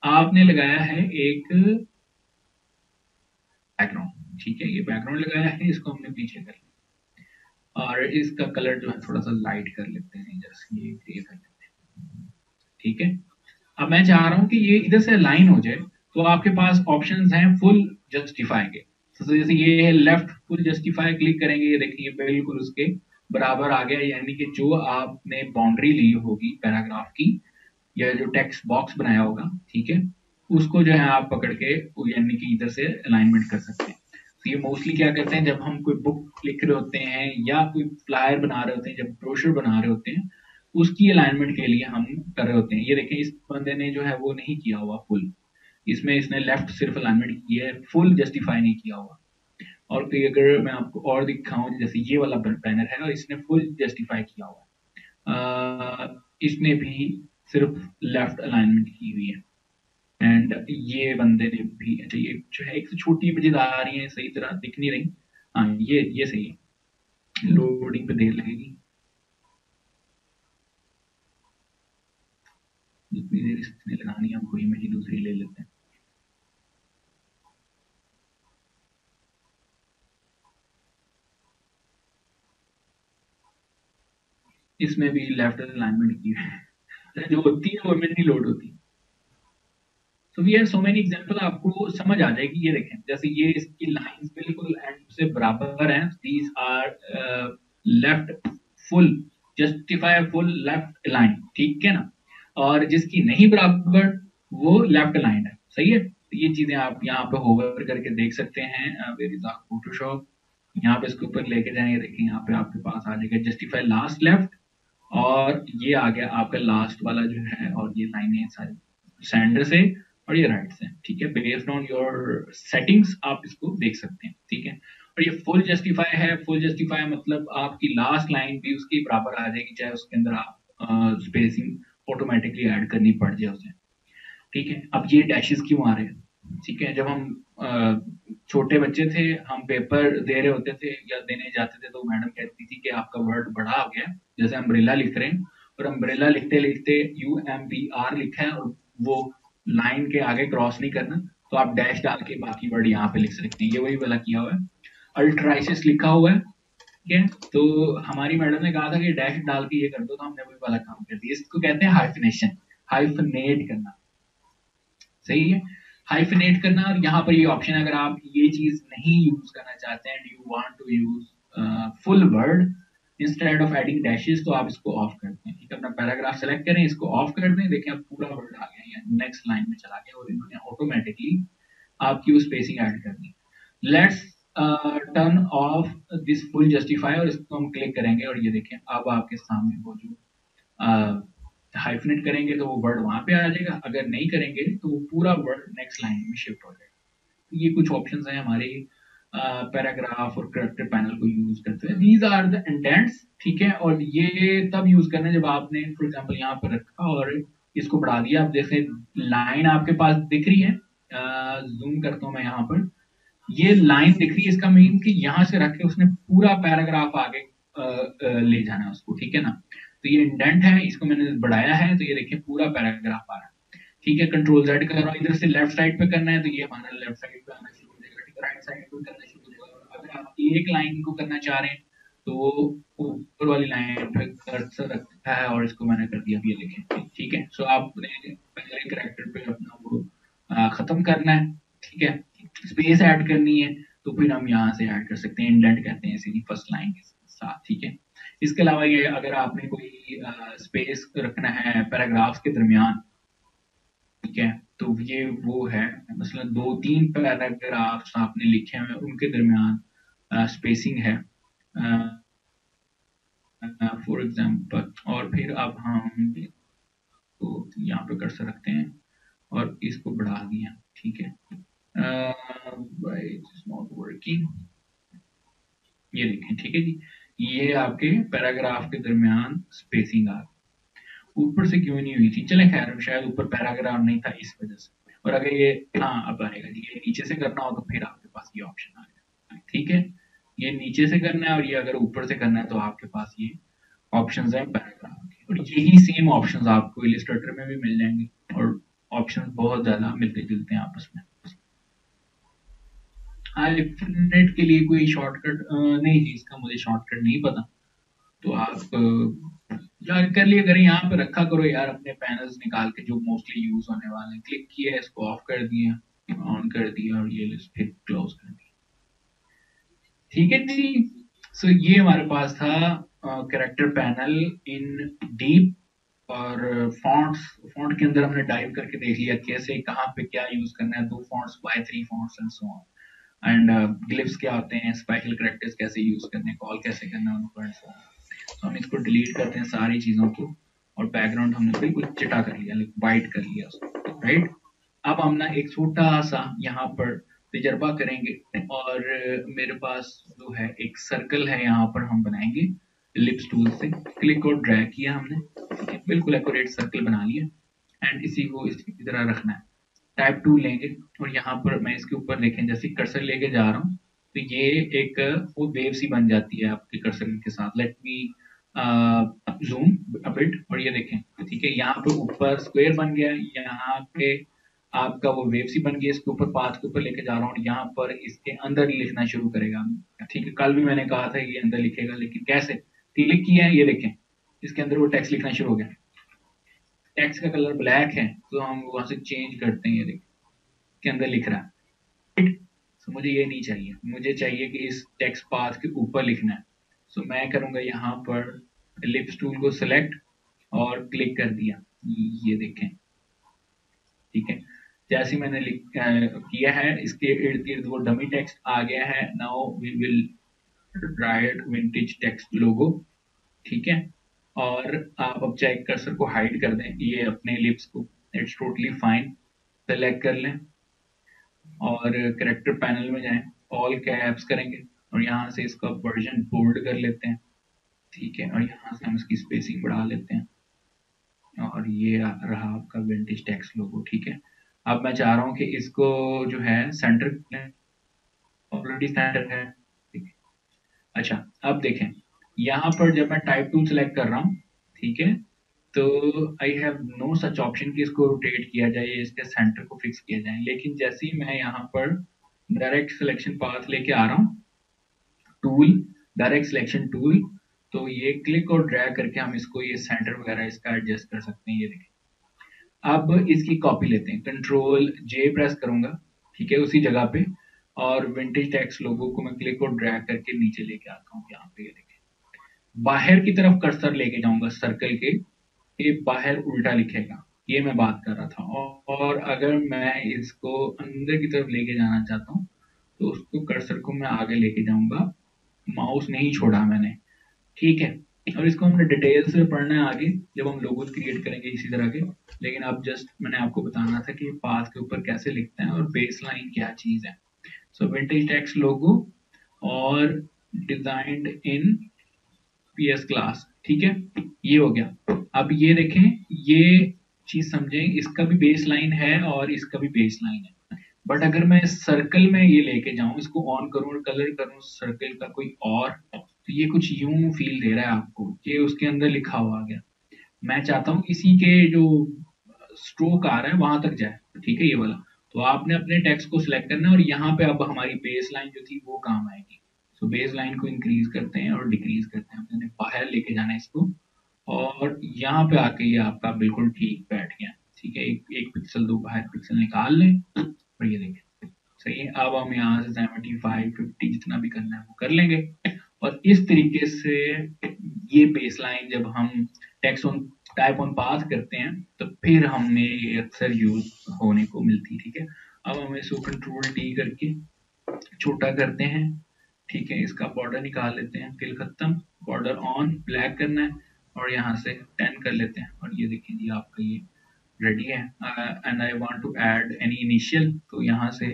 आपने लगाया है एक बैकग्राउंड, ठीक है। ये बैकग्राउंड लगाया है, इसको हमने पीछे कर लिया और इसका कलर जो है थोड़ा सा लाइट कर लेते हैं, जैसे ये ग्रे कर लेते हैं, ठीक है। अब मैं चाह रहा हूं कि ये इधर से लाइन हो जाए, तो आपके पास ऑप्शंस हैं फुल जस्टिफाई के। तो जैसे ये है लेफ्ट फुल जस्टिफाई, क्लिक करेंगे, ये देखिए बिल्कुल उसके बराबर आ गया, यानी कि जो आपने बाउंड्री ली होगी पैराग्राफ की या जो टेक्स्ट बॉक्स बनाया होगा, ठीक है, उसको जो है आप पकड़ के यानी कि इधर से अलाइनमेंट कर सकते हैं। तो ये मोस्टली क्या करते हैं जब हम कोई बुक लिख रहे होते हैं या कोई फ्लायर बना रहे होते हैं, जब ब्रोशर बना रहे होते हैं, उसकी अलाइनमेंट के लिए हम कर रहे होते हैं। ये देखें इस बंदे ने जो है वो नहीं किया हुआ फुल, इसमें इसने लेफ्ट सिर्फ अलाइनमेंट किया है, फुल जस्टिफाई नहीं किया हुआ। और कोई अगर मैं आपको और दिखाऊं, जैसे ये वाला बैनर है और इसने फुल जस्टिफाई किया हुआ है, इसने भी सिर्फ लेफ्ट अलाइनमेंट की हुई है, एंड ये बंदे ने भी, अच्छा ये जो है एक तो छोटी मुझे आ रही है, सही तरह दिख नहीं रही, हाँ ये सही है, लोडिंग पे देर लगेगी, जितनी देर इसने लगानी है वही में ही दूसरी ले लेते हैं। इसमें भी लेफ्ट अलाइनमेंट की है जो होती है वो में नहीं लोड होती। तो we have so many example, आपको समझ आ जाएगी। ये देखें जैसे ये इसकी लाइंस बिल्कुल एंड से बराबर हैं, these are left full justify full left align, ठीक है ना। और जिसकी नहीं बराबर वो लेफ्ट अलाइन है, सही है। तो ये चीजें आप यहाँ पे होवर करके देख सकते हैं, वेयर इज फोटोशॉप, यहाँ पे इसके ऊपर लेके जाएंगे, देखें यहाँ पे आपके पास आ जाएगा जस्टिफाई लास्ट लेफ्ट, और ये आ गया आपका लास्ट वाला जो है, और ये लाइनें सारी सेंटर से और ये राइट से, ठीक है। बेस्ड ऑन योर सेटिंग्स आप इसको देख सकते हैं, ठीक है। और ये फुल जस्टिफाई है, फुल जस्टिफाई मतलब आपकी लास्ट लाइन भी उसके बराबर आ जाएगी, चाहे उसके अंदर आप स्पेसिंग ऑटोमेटिकली ऐड करनी पड़ जाए उसे, ठीक है। अब ये डैशेस क्यों आ रहे हैं, ठीक है। जब हम छोटे बच्चे थे, हम पेपर दे रहे होते थे या देने जाते थे, तो मैडम कहती थी कि आपका वर्ड बड़ा हो गया, जैसे अम्ब्रेला लिख रहे हैं और अम्ब्रेला लिखते लिखते UMBR लिखा है और वो लाइन के आगे क्रॉस नहीं करना, तो आप डैश डाल के बाकी वर्ड यहाँ पे लिख सकते हैं। ये वही वाला किया हुआ है, अल्ट्राइसिस लिखा हुआ है, ठीक है। तो हमारी मैडम ने कहा था कि डैश डाल के ये कर दो, तो हमने वही वाला काम कर दिया। इसको कहते हैं हाइफिनेशन, हाइफनेट करना, सही है, हाइफिनेट करना। और यहाँ पर ये ऑप्शन, अगर आप ये चीज नहीं यूज करना चाहते हैं, you want to use full word instead of adding dashes, तो आप इसको ऑफ करते हैं, ठीक है। अपना पैराग्राफ सेलेक्ट करें, इसको ऑफ कर दें, देखिए अब पूरा वर्ड आ गया, नेक्स्ट लाइन में चला गया और इन्होंने ऑटोमेटिकली आपकी वो स्पेसिंग ऐड कर दी। Let's turn off this full justify, और इसको हम क्लिक करेंगे और ये देखें अब आपके सामने वो जो हाइफनेट करेंगे तो वो वर्ड वहां पे आ जाएगा, अगर नहीं करेंगे तो वो पूरा वर्ड नेक्स्ट लाइन में शिफ्ट हो जाएगा। ये कुछ ऑप्शंस हैं हमारे पैराग्राफ और करेक्टर पैनल को यूज करते हैं, दीज आर द इंडेंट्स, ठीक है। और ये तब यूज करना है जब आपने फॉर एग्जांपल यहाँ पर रखा और इसको बढ़ा दिया। अब जैसे लाइन आपके पास दिख रही है, जूम करता हूँ मैं यहाँ पर, ये लाइन दिख रही है, इसका मीन कि यहाँ से रख के उसने पूरा पैराग्राफ आगे ले जाना है उसको, ठीक है ना। तो ये इंडेंट है, इसको मैंने बढ़ाया है, तो ये देखिए पूरा पैराग्राफ आ रहा है, ठीक है। कंट्रोल Z कर रहा हूँ, इधर से लेफ्ट साइड पे करना है तो ये हमारा लेफ्ट साइड पे आना शुरू हो जाएगा, ठीक है। राइट साइड पे करना शुरू हो जाएगा। और अगर आप एक लाइन को करना चाह रहे हैं तो वो ऊपर वाली लाइन पे कर्सर रखा है और इसको मैंने कर दिया, ये देखें, ठीक है। सो आपने पहले कैरेक्टर पे अपना वो खत्म करना है, ठीक है। स्पेस ऐड करनी है तो फिर हम यहाँ से ऐड कर सकते हैं, इंडेंट कहते हैं इसी फर्स्ट लाइन के साथ, ठीक है। इसके अलावा ये अगर आपने कोई स्पेस रखना है पैराग्राफ्स के दरमियान, ठीक है, तो ये वो है, मसलन 2-3 पैराग्राफ्स आपने लिखे हुए उनके दरमियान स्पेसिंग है, फॉर एग्जाम्पल, और फिर अब हम तो यहाँ पे कर्सर रखते हैं और इसको बढ़ा दिया, ठीक है। नॉट वर्किंग, ये देखें, ठीक है जी, ये आपके पैराग्राफ के दरमियान स्पेसिंग आ गई। ऊपर से क्यों नहीं हुई थी, चले खैर, शायद ऊपर पैराग्राफ नहीं था इस वजह से। और अगर ये, हाँ अब आएगा जी, ये नीचे से करना हो तो फिर आपके पास ये ऑप्शन आएगा, ठीक है। ये नीचे से करना है और ये अगर ऊपर से करना है तो आपके पास ये ऑप्शंस हैं पैराग्राफ के, और यही सेम ऑप्शंस आपको इलस्ट्रेटर में भी मिल जाएंगे, और ऑप्शंस बहुत ज्यादा मिलते जुलते हैं आपस में। नेट के लिए कोई शॉर्टकट नहीं जी, इसका मुझे शॉर्टकट नहीं पता, तो आप यार कर लिया करें, यहाँ पे रखा करो यार अपने पैनल्स निकाल के जो मोस्टली यूज होने वाले हैं। क्लिक किया, इसको ऑफ कर दिया, ऑन कर दिया, और ये लिस्ट फिर क्लोज कर दिया, ठीक है जी। सो ये हमारे पास था कैरेक्टर पैनल इन डीप, और फॉन्ट के अंदर हमने डाइव करके देख लिया कैसे कहाँ पे क्या यूज करना है, 2 fonts by 3 fonts and so on. And glyphs क्या होते हैं, स्पेशल कैरेक्टर्स कैसे यूज करने हैं, कॉल कैसे करना है उनको, एंड सो ऑन। तो हम इसको डिलीट करते हैं सारी चीजों को, और बैकग्राउंड हमने बिल्कुल चिटा कर लिया, वाइट कर लिया उसको, राइट। अब हम ना एक छोटा सा यहाँ पर तजर्बा करेंगे, और मेरे पास जो है एक सर्कल है, यहाँ पर हम बनाएंगे लिप्स टूल से, क्लिक और ड्रैग किया हमने, ठीक है, बिल्कुल एक्यूरेट सर्कल बना लिया। एंड इसी को इसी तरह रखना है, टाइप टूल लेंगे, और यहाँ पर मैं इसके ऊपर देखें जैसे कर्सर लेके जा रहा हूँ तो ये एक वो वेव सी बन जाती है आपके कर्सर के साथ। Let me zoom a bit, और ये देखें, ठीक है, यहाँ पे ऊपर स्क्वायर बन गया, यहाँ पे आपका वो वेव सी बन गई, इसके ऊपर पाथ के ऊपर लेके जा रहा हूँ, यहाँ पर इसके अंदर लिखना शुरू करेगा, ठीक है। कल भी मैंने कहा था ये अंदर लिखेगा, लेकिन कैसे, क्लिक किया है, ये देखें इसके अंदर वो टेक्स्ट लिखना शुरू हो गया। टेक्स्ट का कलर ब्लैक है तो हम वहां से चेंज करते हैं, ये देखें के अंदर लिख रहा है। सो मुझे ये नहीं चाहिए, मुझे चाहिए कि इस टेक्स्ट पाथ के ऊपर लिखना है। सो मैं करूंगा यहाँ पर लिप्स टूल को सिलेक्ट और क्लिक कर दिया, ये देखें, ठीक है। जैसे मैंने किया है, इसके इर्द गिर्द वो डमी टेक्स्ट आ गया है। Now we will write vintage text logo, ठीक है। और आप अब चाहे कर्सर को हाइड कर दें, ये अपने लिप्स को, इट्स टोटली फाइन, सेलेक्ट कर लें और कैरेक्टर पैनल में जाएं, ऑल कैप्स करेंगे, और यहाँ से इसका वर्जन बोल्ड कर लेते हैं, ठीक है, और यहाँ से हम इसकी स्पेसिंग बढ़ा लेते हैं, और ये रहा आपका विंटेज टेक्स्ट लोगो, ठीक है। अब मैं चाह रहा हूँ कि इसको जो है सेंटर, ऑलरेडी सेंटर है, ठीक है। अच्छा अब देखें, यहाँ पर जब मैं टाइप टूल सेलेक्ट कर रहा हूँ, ठीक है, तो I have no such option कि इसको रोटेट किया जाए, इसके सेंटर को फिक्स किया जाए। लेकिन जैसे ही मैं यहाँ पर डायरेक्ट सिलेक्शन पाथ लेके आ रहा हूँ, टूल, डायरेक्ट सिलेक्शन टूल, तो ये क्लिक और ड्रैग करके हम इसको ये सेंटर वगैरह इसका एडजस्ट कर सकते हैं, ये देखें। अब इसकी कॉपी लेते हैं, कंट्रोल जे प्रेस करूंगा, ठीक है, उसी जगह पे, और विंटेज टेक्स्ट लोगो को मैं क्लिक और ड्रैग करके नीचे लेके आता हूँ, यहाँ पे ये देखें। बाहर की तरफ कर्सर लेके जाऊंगा सर्कल के, ये बाहर उल्टा लिखेगा, ये मैं बात कर रहा था। और अगर मैं इसको अंदर की तरफ लेके जाना चाहता हूँ तो उसको कर्सर को मैं आगे लेके जाऊंगा, माउस नहीं छोड़ा मैंने, ठीक है। और इसको हमने डिटेल से पढ़ना है आगे जब हम लोगोस क्रिएट करेंगे इसी तरह के, लेकिन अब जस्ट मैंने आपको बताना था कि पाथ के ऊपर कैसे लिखते हैं और बेस लाइन क्या चीज है। सो विंटेज टेक्स्ट लोगो और डिजाइंड इन पीएस क्लास, ठीक है, ये हो गया। अब ये देखें, ये चीज समझें, इसका भी बेस लाइन है और इसका भी बेस लाइन है, बट अगर मैं सर्कल में ये लेके जाऊं, इसको ऑन करूं और कलर करूं सर्कल का कोई और, तो ये कुछ यूं फील दे रहा है आपको कि उसके अंदर लिखा हुआ आ गया। मैं चाहता हूं इसी के जो स्ट्रोक आ रहा है वहां तक जाए, ठीक है, ये वाला। तो आपने अपने टेक्स्ट को सिलेक्ट करना है, और यहाँ पे अब हमारी बेस लाइन जो थी वो काम आएगी। सो बेस लाइन को इंक्रीज करते हैं और डिक्रीज करते हैं, हमने बाहर लेके जाना है इसको, और यहाँ पे आके ये आपका बिल्कुल ठीक बैठ गया, ठीक है। एक पिक्सल, 2 बाहर पिक्सल निकाल लें, और ये देखें सही है। अब हम यहाँ से 75, 50 जितना भी करना है वो कर लेंगे, और इस तरीके से ये बेस लाइन जब हम text on type on path करते हैं तो फिर हमें ये अक्सर यूज होने को मिलती, ठीक है। अब हम इसको कंट्रोल टी करके छोटा करते हैं, ठीक है, इसका बॉर्डर निकाल लेते हैं, फिल खत्म, बॉर्डर ऑन, ब्लैक करना है और यहाँ से 10 कर लेते हैं और ये देखिए जी आपका ये रेडी है। And I want to add any initial, तो यहाँ से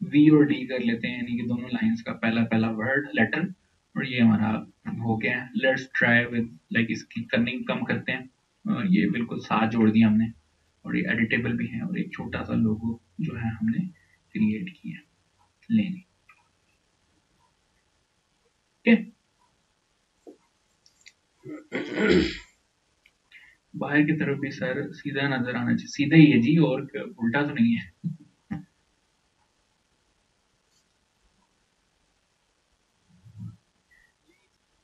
वी और डी कर लेते हैं, यानी कि दोनों लाइंस का पहला पहला वर्ड लेटर, और ये हमारा हो गया है। लेट्स ट्राई विद लाइक इसकी कर्निंग कम करते हैं, ये बिल्कुल साथ जोड़ दिया हमने और ये एडिटेबल भी है, और एक छोटा सा लोगो जो है हमने क्रिएट किया लेनी। बाहर की तरफ भी सर सीधा नजर आना चाहिए, सीधा ही है जी, और उल्टा तो नहीं है।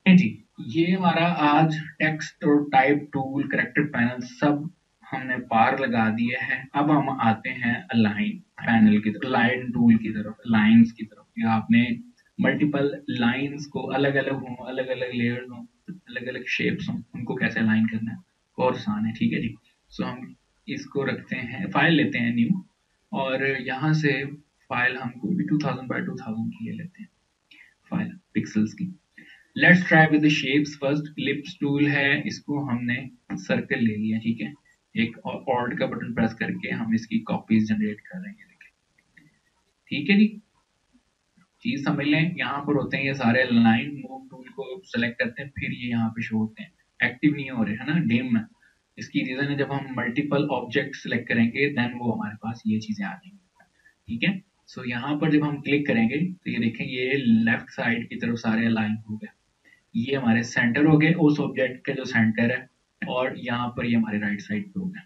जी, ये हमारा आज टेक्स्ट और टाइप टूल, करेक्टर पैनल सब हमने पार लगा दिए हैं। अब हम आते हैं अलाइन पैनल की तरफ, लाइन टूल की तरफ, लाइंस की तरफ। या आपने मल्टीपल लाइंस को अलग अलग हों, अलग अलग लेयर्स हों, अलग अलग शेप्स हों, उनको कैसे अलाइन करना है और आसान है। ठीक है जी, सो हम इसको रखते हैं, फाइल लेते हैं न्यू, और यहाँ से फाइल हम कोई भी 2000 बाय 2000 की ले लेते हैं, फाइल पिक्सल्स की। Let's try with the shapes first. Lips tool है, इसको हमने सर्कल ले लिया, ठीक है। एक ऑल्ट का बटन प्रेस करके हम इसकी कॉपीज जनरेट कर रहे हैं, देखिए, ठीक है जी। चीज समझ लें, यहाँ पर होते हैं ये सारे लाइन, मूव टूल को सेलेक्ट करते हैं, फिर ये यहाँ पे शो होते हैं, एक्टिव नहीं हो रहे है ना, डिम। इसकी रीजन है जब हम मल्टीपल ऑब्जेक्ट सेलेक्ट करेंगे देन वो हमारे पास ये चीजें आ जाएंगी, ठीक है। सो यहाँ पर जब हम क्लिक करेंगे तो ये देखें ये लेफ्ट साइड की तरफ सारे अलाइन हो गए, ये हमारे सेंटर हो गए उस ऑब्जेक्ट का जो सेंटर है, और यहाँ पर ये हमारे राइट साइड पे हो गए,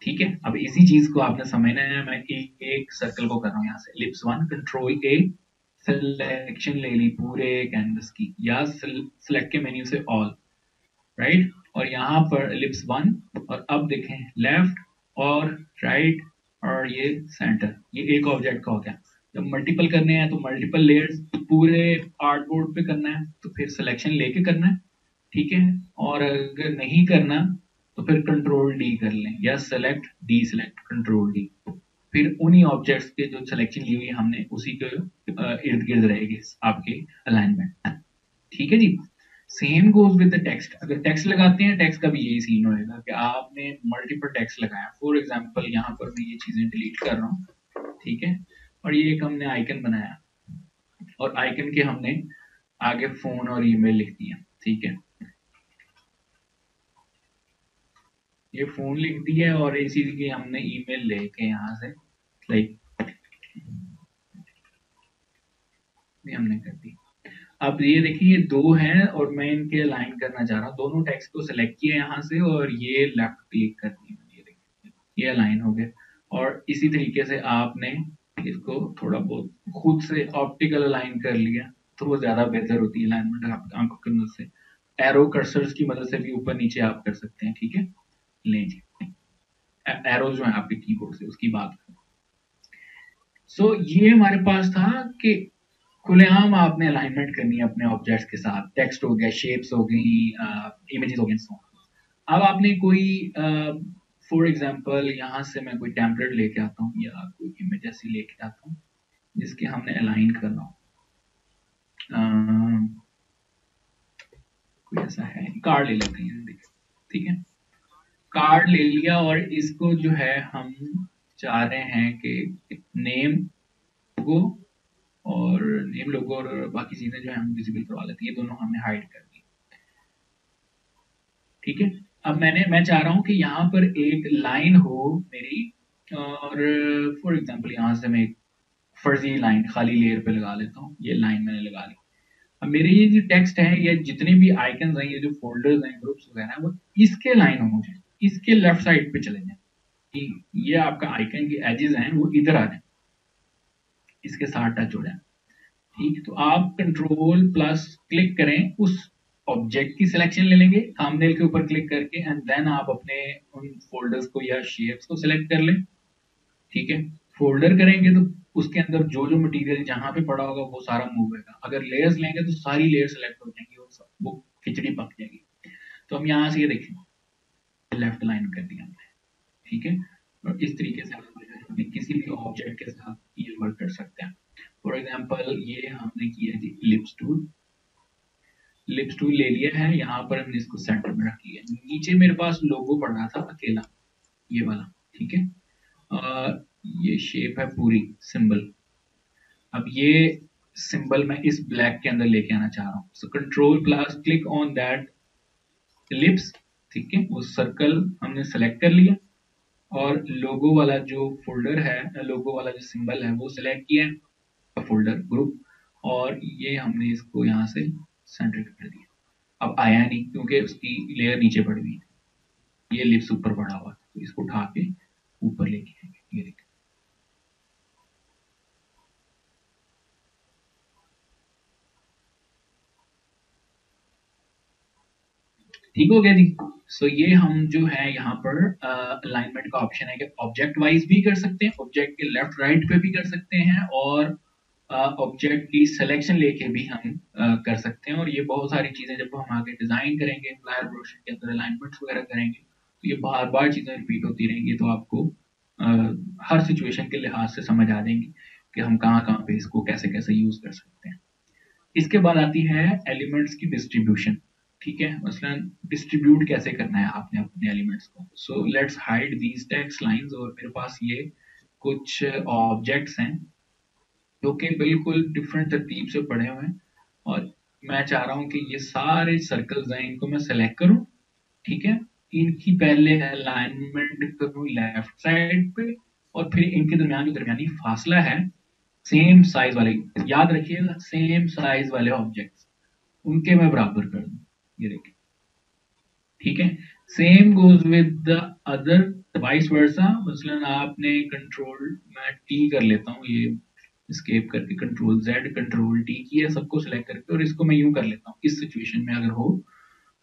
ठीक है। अब इसी चीज को आपने समझना है, मैं एक सर्कल को कर रहा हूँ यहाँ से, लिप्स 1, कंट्रोल ए, सिलेक्शन ले ली पूरे कैनवस की, या सिलेक्ट के मेन्यू से ऑल, राइट, और यहाँ पर लिप्स 1, और अब देखें लेफ्ट और राइट और ये सेंटर, ये एक ऑब्जेक्ट का हो गया। जब मल्टीपल करने हैं तो मल्टीपल लेयर्स पूरे आर्टबोर्ड पे करना है तो फिर सिलेक्शन लेके करना है, ठीक है। और अगर नहीं करना तो फिर कंट्रोल डी कर लें, या select D select control D, फिर उन्हीं ऑब्जेक्ट्स के जो सिलेक्शन ली हुई हमने उसी के इर्द गिर्द रहेगी आपके अलाइनमेंट, ठीक है जी। Same goes with the text, अगर टेक्स्ट लगाते हैं टेक्स्ट का भी यही सीन होएगा कि आपने मल्टीपल टेक्स्ट लगाया। फॉर एग्जांपल यहाँ पर मैं ये चीजें डिलीट कर रहा हूँ, ठीक है, और ये एक हमने आइकन बनाया और आइकन के हमने आगे फोन और ईमेल लिख दिया, ठीक है, ये फोन लिख दिया और इसी की हमने ईमेल लेके यहाँ से लाइक ये हमने कर दी। अब ये देखिए ये दो हैं और मैं इनके अलाइन करना चाह रहा हूँ, दोनों टेक्स्ट को सिलेक्ट किया यहाँ से और ये लेफ्ट क्लिक कर दिया, ये देखिए ये अलाइन हो गए। और इसी तरीके से आपने इसको थोड़ा बहुत खुद से ऑप्टिकल अलाइन कर लिया तो वो ज्यादा बेहतर होती है अलाइनमेंट आपकी आंखों की मदद से। एरो कर्सर्स की मदद से भी ऊपर नीचे आप कर सकते हैं, ठीक है। लें जी, एरो जो है आपके कीबोर्ड से उसकी बात करें। सो ये हमारे पास था कि खुलेआम आपने अलाइनमेंट करनी है अपने ऑब्जेक्ट्स के साथ, टेक्स्ट हो गया, शेप्स हो गई, इमेजेस हो गए, सो अब आपने कोई फॉर एग्जांपल यहाँ से मैं कोई टेम्पलेट लेके आता हूँ या कोई इमेज ऐसी लेके आता हूँ जिसके हमने अलाइन करना हो, कोई ऐसा है, कार्ड ले लेते हैं, देखिए, ठीक है, कार्ड ले लिया और इसको जो है हम चाह रहे हैं कि नेम लोगो और नेम लोगो और बाकी चीजें जो है हम विजिबल करवा लेते हैं, ये दोनों हमने हाइड कर दी, ठीक है। अब मैं चाह रहा हूं कि यहाँ पर एक लाइन हो मेरी, और फॉर एग्जांपल यहाँ से मैं एक फर्जी लाइन खाली लेयर पे लगा लेता हूँ, ये लाइन मैंने लगा ली। अब मेरे ये जो टेक्स्ट है, ये जितने भी आइकन्स हैं, ये जो फोल्डर्स हैं, ग्रुप्स वगैरह, वो इसके लाइन हो जाए, इसके लेफ्ट साइड पे चले जाए, ये आपका आइकन के एजेस हैं वो इधर आ जाए, इसके साथ टच हो जाए, ठीक। तो आप कंट्रोल प्लस क्लिक करें, उस ऑब्जेक्ट की सिलेक्शन ले लेंगे थंबनेल के ऊपर क्लिक करके, एंड देन आप अपने उन फोल्डर्स को या शेप्स को सिलेक्ट कर लें, ठीक है। फोल्डर करेंगे तो उसके अंदर जो जो मटेरियल जहां पे पड़ा होगा वो सारा मूव होगा। अगर लेयर्स लेंगे तो सारी लेयर सेलेक्ट हो जाएंगी और वो खिचड़ी पक जाएगी। तो हम यहाँ से ये देखें लेफ्ट लाइन कर दिया हमने, ठीक है। और इस तरीके से हम किसी भी ऑब्जेक्ट के साथ ये वर्क कर सकते हैं। फॉर एग्जांपल ये हमने किया जी लिप्स टूल ले लिया है, यहाँ पर हमने इसको सेंटर में रख लिया। नीचे मेरे पास लोगो पड़ रहा था अकेला, ये वाला, ठीक है। ये शेप है पूरी सिंबल। अब ये सिंबल मैं इस ब्लैक के अंदर लेके आना चाह रहा हूँ। So control plus click on that lips, ठीक है। वो सर्कल हमने सेलेक्ट कर लिया और लोगो वाला जो फोल्डर है, लोगो वाला जो सिंबल है वो सिलेक्ट किया है, फोल्डर ग्रुप, और ये हमने इसको यहाँ से सेंटर कर दिया। अब आया नहीं क्योंकि उसकी लेयर नीचे पड़ गई, ये लिप्स ऊपर पड़ा हुआ, तो इसको उठा के ऊपर लेके आएंगे। ये देखिए, ठीक हो गया जी। सो ये हम जो है यहाँ पर अलाइनमेंट का ऑप्शन है कि ऑब्जेक्ट वाइज भी कर सकते हैं, ऑब्जेक्ट के लेफ्ट राइट पे भी कर सकते हैं, और ऑब्जेक्ट की सिलेक्शन लेके भी हम कर सकते हैं। और ये बहुत सारी चीजें जब हम आगे डिजाइन करेंगे, फ्लायर ब्रोशर के अंदर अलाइनमेंट्स वगैरह करेंगे, तो ये बार बार चीजें रिपीट होती रहेंगी, तो आपको हर सिचुएशन के लिहाज से समझ आ जाएंगी कि हम कहाँ कहाँ पे इसको कैसे कैसे यूज कर सकते हैं। इसके बाद आती है एलिमेंट्स की डिस्ट्रीब्यूशन, ठीक है। मसलन डिस्ट्रीब्यूट कैसे करना है आपने अपने एलिमेंट्स को। So let's hide these text lines, और मेरे पास ये कुछ ऑब्जेक्ट्स हैं जो कि बिल्कुल डिफरेंट तरतीब से पड़े हुए हैं, और मैं चाह रहा हूं कि ये सारे सर्कल्स हैं, इनको मैं सेलेक्ट करूं, ठीक है। इनकी पहले अलाइनमेंट करूं लेफ्ट साइड पे, और फिर इनके दरमियान जो दरमियानी फासला है, सेम साइज वाले, याद रखिएगा सेम साइज वाले ऑब्जेक्ट्स, उनके मैं बराबर कर दूं, ये देखिए, ठीक है। Same goes with the other vice versa. मसलन आपने कंट्रोल, मैं टी कर लेता हूँ, ये एस्केप करके कंट्रोल जेड कंट्रोल टी किया, सबको सिलेक्ट करके, और इसको मैं यूं कर लेता हूँ। इस सिचुएशन में अगर हो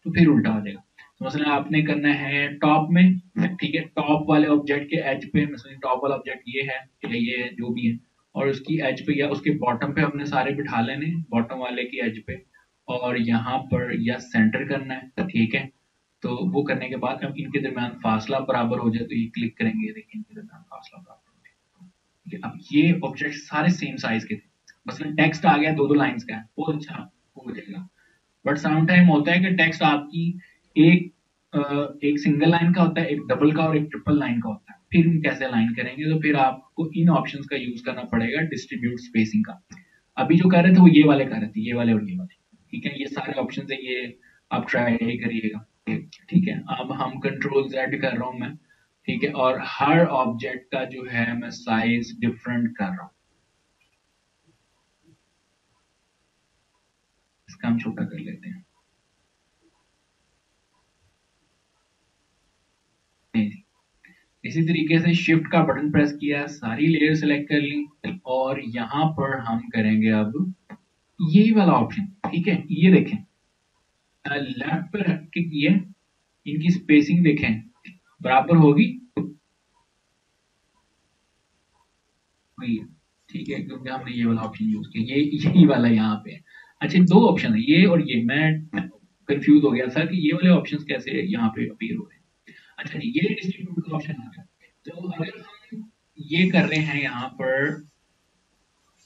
तो फिर उल्टा हो जाएगा। तो मसलन आपने करना है टॉप में, ठीक है, टॉप वाले ऑब्जेक्ट के एज पे, मसलन टॉप वाला ऑब्जेक्ट ये है या ये है, जो भी है, और उसकी एज पे या उसके बॉटम पे हमने सारे बिठा लेने, बॉटम वाले की एज पे, और यहाँ पर या सेंटर करना है, ठीक है। तो वो करने के बाद अब इनके दरमियान फासला बराबर हो जाए, तो ये क्लिक करेंगे, देखिए इनके दरमियान फासला बराबर हो गया। अब ये ऑब्जेक्ट सारे सेम साइज के थे, मसलन टेक्स्ट आ गया दो दो लाइंस का है, बहुत अच्छा हो जाएगा। बट सम टाइम होता है कि टेक्स्ट आपकी एक एक सिंगल लाइन का होता है, एक डबल का और एक ट्रिपल लाइन का होता है, फिर हम कैसे लाइन करेंगे, तो फिर आपको इन ऑप्शंस का यूज करना पड़ेगा, डिस्ट्रीब्यूट स्पेसिंग का। अभी जो कर रहे थे वो ये वाले कर रहे थे, ये वाले और ये वाले, ठीक है। ये सारे ऑप्शन है, ये आप ट्राई करिएगा, ठीक है। अब हम कंट्रोल जेड कर रहा हूं मैं, ठीक है, और हर ऑब्जेक्ट का जो है मैं साइज डिफरेंट कर रहा हूं। इसका हम छोटा कर लेते हैं, इसी तरीके से शिफ्ट का बटन प्रेस किया, सारी लेयर सेलेक्ट कर ली, और यहाँ पर हम करेंगे अब ये वाला ऑप्शन, ठीक है। ये देखें, लेफ्ट पर रख के किए, इनकी स्पेसिंग देखें बराबर होगी, ठीक है, क्योंकि हमने ये वाला ऑप्शन यूज किया, ये यही वाला यहाँ पे है। अच्छा, दो ऑप्शन है, ये और ये, मैं कंफ्यूज हो गया था कि ये वाले ऑप्शंस कैसे यहाँ पे अपीयर हो रहे हैं। अच्छा जी, ये डिस्ट्रीब्यूट का ऑप्शन आ गया। तो अगर हम ये कर रहे हैं यहाँ पर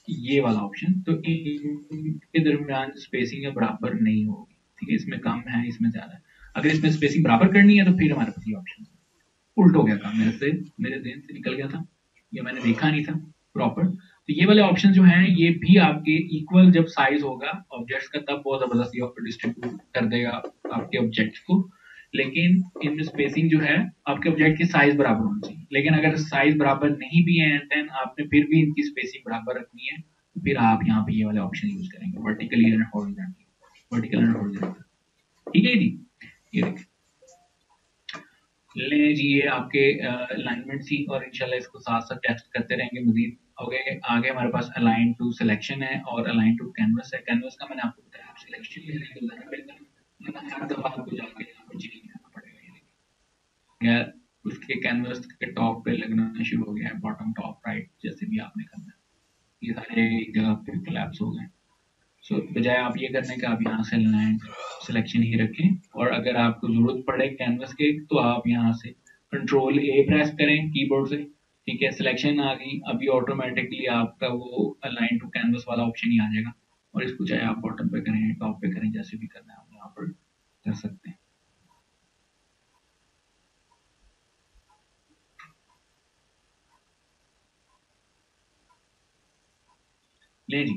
ये वाला ऑप्शन, तो इनके दरमियान स्पेसिंग है बराबर नहीं होगी, ठीक है। इसमें कम है, इसमें ज्यादा है। अगर इसमें स्पेसिंग बराबर करनी है तो फिर हमारे पास ये ऑप्शन उल्ट हो गया था, मेरे देन से निकल गया था, ये मैंने देखा नहीं था प्रॉपर। तो ये वाले ऑप्शन जो हैं ये भी आपके इक्वल जब साइज होगा ऑब्जेक्ट्स का, तब बहुत जबरदस्त डिस्ट्रीब्यूट कर देगा आपके ऑब्जेक्ट को। लेकिन इनमें स्पेसिंग जो है आपके ऑब्जेक्ट की साइज बराबर होनी चाहिए। लेकिन अगर साइज बराबर नहीं भी है, देन आपने फिर भी इनकी स्पेसिंग बराबर रखनी है, तो फिर आप यहाँ पे ये वाले ऑप्शन यूज करेंगे, vertically and horizontally, vertical and horizontal, ठीक है जी। ये देखिए ले जी, ये आपके अलाइनमेंट थी, और इंशाल्लाह इसको साथ साथ टेस्ट करते रहेंगे मजीद। आगे हमारे पास अलाइन टू सिलेक्शन है और अलाइन टू कैनवस है। कैनवस का मैंने आपको बताया, सिलेक्शन में रहने ज़्यादा बेहतर, वरना हर दफा आपको जाके यहाँ पर चेंज करना पड़ेगा। यार उसके कैनवस के टॉप पे लगना शुरू हो गया है, बॉटम टॉप राइट, जैसे भी आपने करना है, ये सारे एक जगह पे कोलैप्स हो गए। सो बजाय आप ये करने का, आप यहाँ से लाइन सिलेक्शन ही रखें, और अगर आपको जरूरत पड़े कैनवस के, तो आप यहाँ से कंट्रोल ए प्रेस करें कीबोर्ड से, ठीक है। सिलेक्शन आ गई, अभी ऑटोमेटिकली आपका वो अलाइन टू कैनवस कैनवस वाला ऑप्शन ही आ जाएगा, और इसको चाहे आप बॉटम पे करें, टॉप पे करें, जैसे भी करना है आप यहाँ पर कर सकते हैं। ले जी,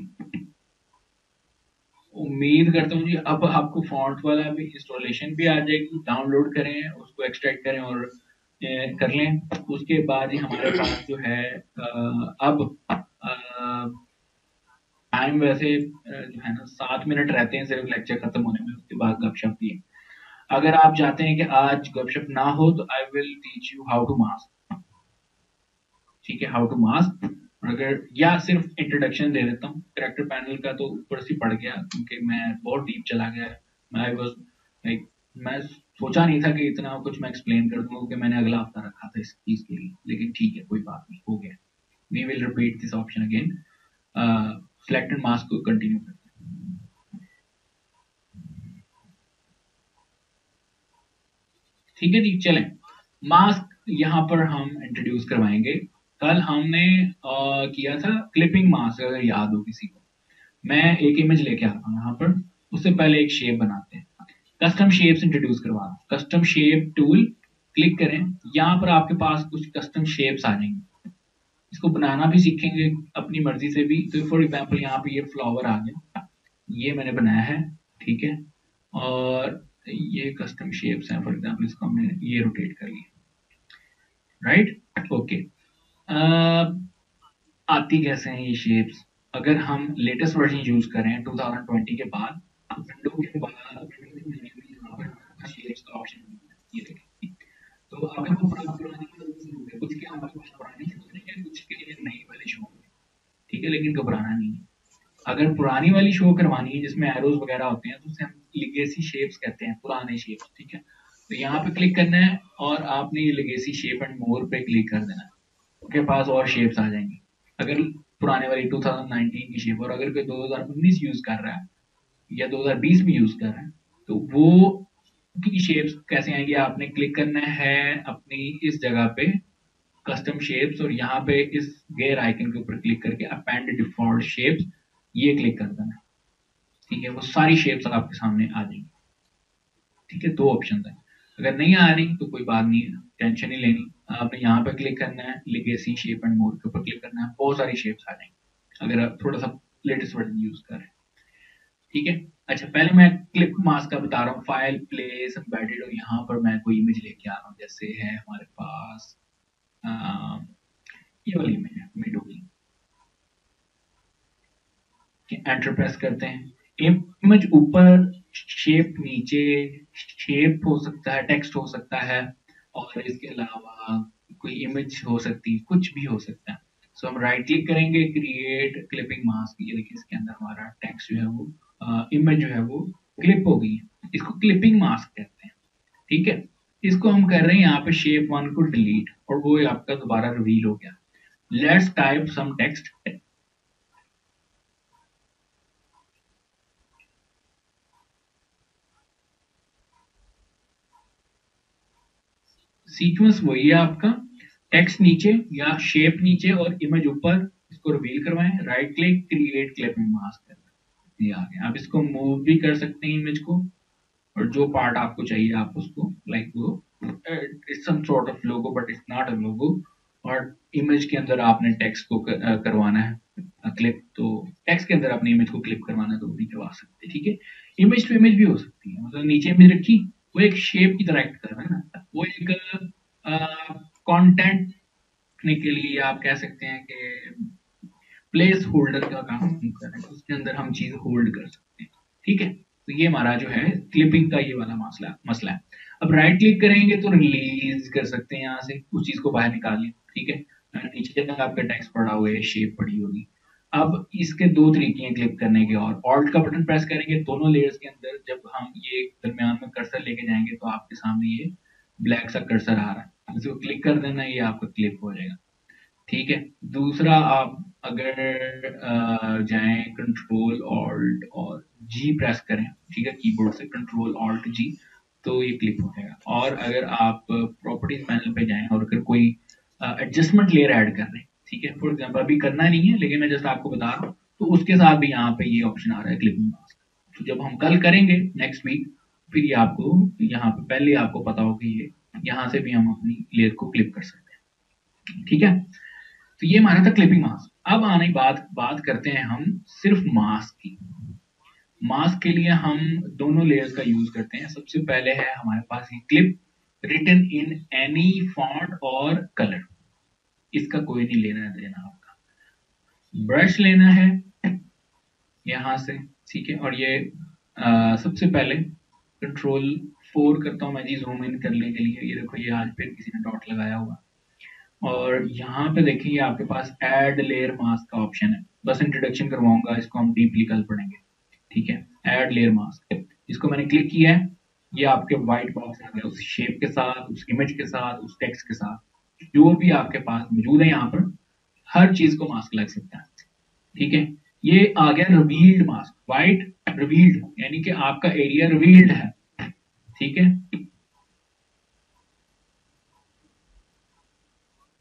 उम्मीद करता हूँ जी अब आपको फॉन्ट वाला भी इंस्टॉलेशन भी आ जाएगी, डाउनलोड करें, उसको एक्सट्रैक्ट करें और कर लें। उसके बाद ही हमारे पास जो है अब टाइम वैसे जो है ना 7 मिनट रहते हैं सिर्फ लेक्चर खत्म होने में, उसके बाद गपशप भी है। अगर आप चाहते हैं कि आज गपशप ना हो तो I will teach you how to mask, ठीक है, हाउ टू मास्क। अगर या सिर्फ इंट्रोडक्शन दे देता हूँ कैरेक्टर पैनल का, तो ऊपर से पढ़ गया क्योंकि मैं बहुत डीप चला गया। आई वाज लाइक मैं सोचा नहीं था कि इतना कुछ मैं एक्सप्लेन कर दूंगा, क्योंकि मैंने अगला हफ्ता रखा था इस चीज के लिए, लेकिन ठीक है कोई बात नहीं, हो गया। We will repeat this option again. Selected mask को कंटिन्यू करते हैं, ठीक है जी। चलें, मास्क यहाँ पर हम इंट्रोड्यूस करवाएंगे। कल हमने किया था क्लिपिंग मास्क, अगर याद हो किसी को। मैं एक इमेज लेके आता हूँ यहाँ पर, उससे पहले एक शेप बनाते हैं। कस्टम शेप्स इंट्रोड्यूस करवा, कस्टम शेप टूल क्लिक करें, यहाँ पर आपके पास कुछ कस्टम शेप्स आ जाएंगे। इसको बनाना भी सीखेंगे अपनी मर्जी से भी। तो फॉर एग्जाम्पल यहाँ पे ये फ्लावर आ गया, ये मैंने बनाया है, ठीक है। और ये कस्टम शेप्स हैं, फॉर एग्जाम्पल इसको हमने ये रोटेट कर लिया, राइट, ओके। आती कैसे हैं ये शेप्स? अगर हम लेटेस्ट वर्जन यूज करें 2020 के बाद, विंडो के बाद शेप्स का ऑप्शन ये देखें, तो अगर वो पुरानी कुछ के हमारे पास पुरानी शो करेंगे, कुछ के नई वाली शो, ठीक है, लेकिन घबराना नहीं है। अगर पुरानी वाली शो करवानी है जिसमें एरोज वगैरह होते हैं, तो उसे हम लिगेसी शेप्स कहते हैं, पुराने शेप्स, ठीक है। तो यहाँ पे क्लिक करना है और आपने ये लिगेसी शेप एंड मोर पे क्लिक कर देना है, आपके पास और शेप्स आ जाएंगी। अगर पुराने वाली 2019 की शेप, और अगर कोई 2019 यूज कर रहा है या 2020 भी यूज कर रहा है, तो वो की शेप्स कैसे आएंगी? आपने क्लिक करना है अपनी इस जगह पे कस्टम शेप्स, और यहाँ पे इस गेयर आइकन के ऊपर क्लिक करके अपेंड डिफॉल्ट शेप्स ये क्लिक कर देना, ठीक है। वो सारी शेप्स आपके सामने आ जाएंगी, ठीक है। दो ऑप्शन है, अगर नहीं आ रही तो कोई बात नहीं है, टेंशन नहीं लेनी। आपने यहाँ पे क्लिक करना है, लिगेसी शेप एंड मोर के ऊपर क्लिक करना है, बहुत सारी शेप्स आ जाएंगी अगर आप थोड़ा सा लेटेस्ट वर्जन यूज करें, ठीक है। अच्छा, पहले मैं क्लिप मास्क का बता रहा हूँ, फाइल प्लेस एम्बेडेड, और यहाँ पर मैं कोई इमेज लेके आ रहा हूँ, जैसे है हमारे पास ये वाली इमेज है मिडो की, एंटर प्रेस करते हैं, इमेज ऊपर, शेप नीचे, शेप हो सकता है, टेक्स्ट हो सकता है, और इसके अलावा कोई इमेज हो सकती है, कुछ भी हो सकता है। सो हम राइट क्लिक करेंगे, क्रिएट क्लिपिंग मास्क, ये देखिए इसके अंदर हमारा टेक्स्ट जो है वो इमेज जो है वो क्लिप हो गई है, इसको क्लिपिंग मास्क कहते हैं, ठीक है। इसको हम कर रहे हैं यहाँ पे शेप 1 को डिलीट, और वो आपका दोबारा रिवील हो गया। Let's type some text, sequence वही है आपका, टेक्स्ट नीचे या शेप नीचे और इमेज ऊपर, इसको रिवील करवाएं, right click, create clipping mask, ये आ गया। आप इसको मूव भी कर सकते हैं इमेज को, और जो पार्ट आपको चाहिए आप उसको लाइक वो it's some sort of logo but it's not a logo, और इमेज के अंदर आपने टेक्स्ट को करवाना है क्लिप, तो टेक्स्ट के अंदर अपने इमेज को क्लिप करवाना है तो वो भी करवा सकते हैं, ठीक है। इमेज टू इमेज भी हो सकती है, मतलब नीचे इमेज रखी, वो एक शेप की तरह एक्ट कर रहा है ना, वो एक कंटेंट के लिए आप कह सकते हैं कि प्लेस होल्डर का काम कर रहे हैं, उसके अंदर हम चीज होल्ड कर सकते हैं, ठीक है। तो ये हमारा जो है क्लिपिंग का ये वाला मसला है। अब राइट क्लिक करेंगे तो रिलीज कर सकते हैं, यहाँ से उस चीज को बाहर निकालिए, ठीक है। नीचे आपका टेक्स्ट पड़ा हुआ है, शेप पड़ी होगी। अब इसके दो तरीके हैं क्लिक करने के, और ऑल्ट का बटन प्रेस करेंगे दोनों लेयर्स के अंदर, जब हम ये दरमियान में कर्सर लेके जाएंगे तो आपके सामने ये ब्लैक सा कर्सर आ रहा है, इसको क्लिक कर देना, ये आपका क्लिप हो जाएगा, ठीक है। दूसरा, आप अगर जाएं कंट्रोल ऑल्ट और जी प्रेस करें, ठीक है, कीबोर्ड से कंट्रोल ऑल्ट जी, तो ये क्लिक हो जाएगा। और अगर आप प्रॉपर्टीज पैनल पे जाएं और अगर कोई एडजस्टमेंट लेयर ऐड कर रहे हैं, ठीक है, फॉर एग्जांपल अभी करना नहीं है लेकिन मैं जस्ट आपको बता रहा हूँ, तो उसके साथ भी यहाँ पे ये ऑप्शन आ रहा है क्लिपिंग मास्क। तो जब हम कल करेंगे नेक्स्ट वीक, फिर ये आपको यहाँ पे पहले आपको पता हो कि ये यहाँ से भी हम अपनी लेयर को क्लिप कर सकते हैं। ठीक है, तो ये हमारा था क्लिपिंग मास्क। अब आने बात करते हैं हम सिर्फ मास्क की। मास्क के लिए हम दोनों लेयर्स का यूज करते हैं। सबसे पहले है हमारे पास ये clip written in any font और कलर, इसका कोई नहीं लेना देना आपका। ब्रश लेना है यहां से, ठीक है, और ये सबसे पहले कंट्रोल 4 करता हूं मैं जी जूम इन करने के लिए। ये देखो, ये आज फिर किसी ने डॉट लगाया हुआ, और यहाँ पे देखिए आपके पास ऐड लेयर मास्क का ऑप्शन है। बस इंट्रोडक्शन करवाऊंगा, इसको हम डीपली कल पढ़ेंगे। ठीक है, ऐड लेयर मास्क, इसको मैंने क्लिक किया है, ये आपके व्हाइट बॉक्स आ गया उस शेप के साथ, उस इमेज के साथ, उस टेक्स्ट के साथ, जो भी आपके पास मौजूद है यहाँ पर हर चीज को मास्क लग सकता है। ठीक है, ये आ गया रिवील्ड मास्क, व्हाइट रिवील्ड, यानी कि आपका एरिया रिवील्ड है। ठीक है,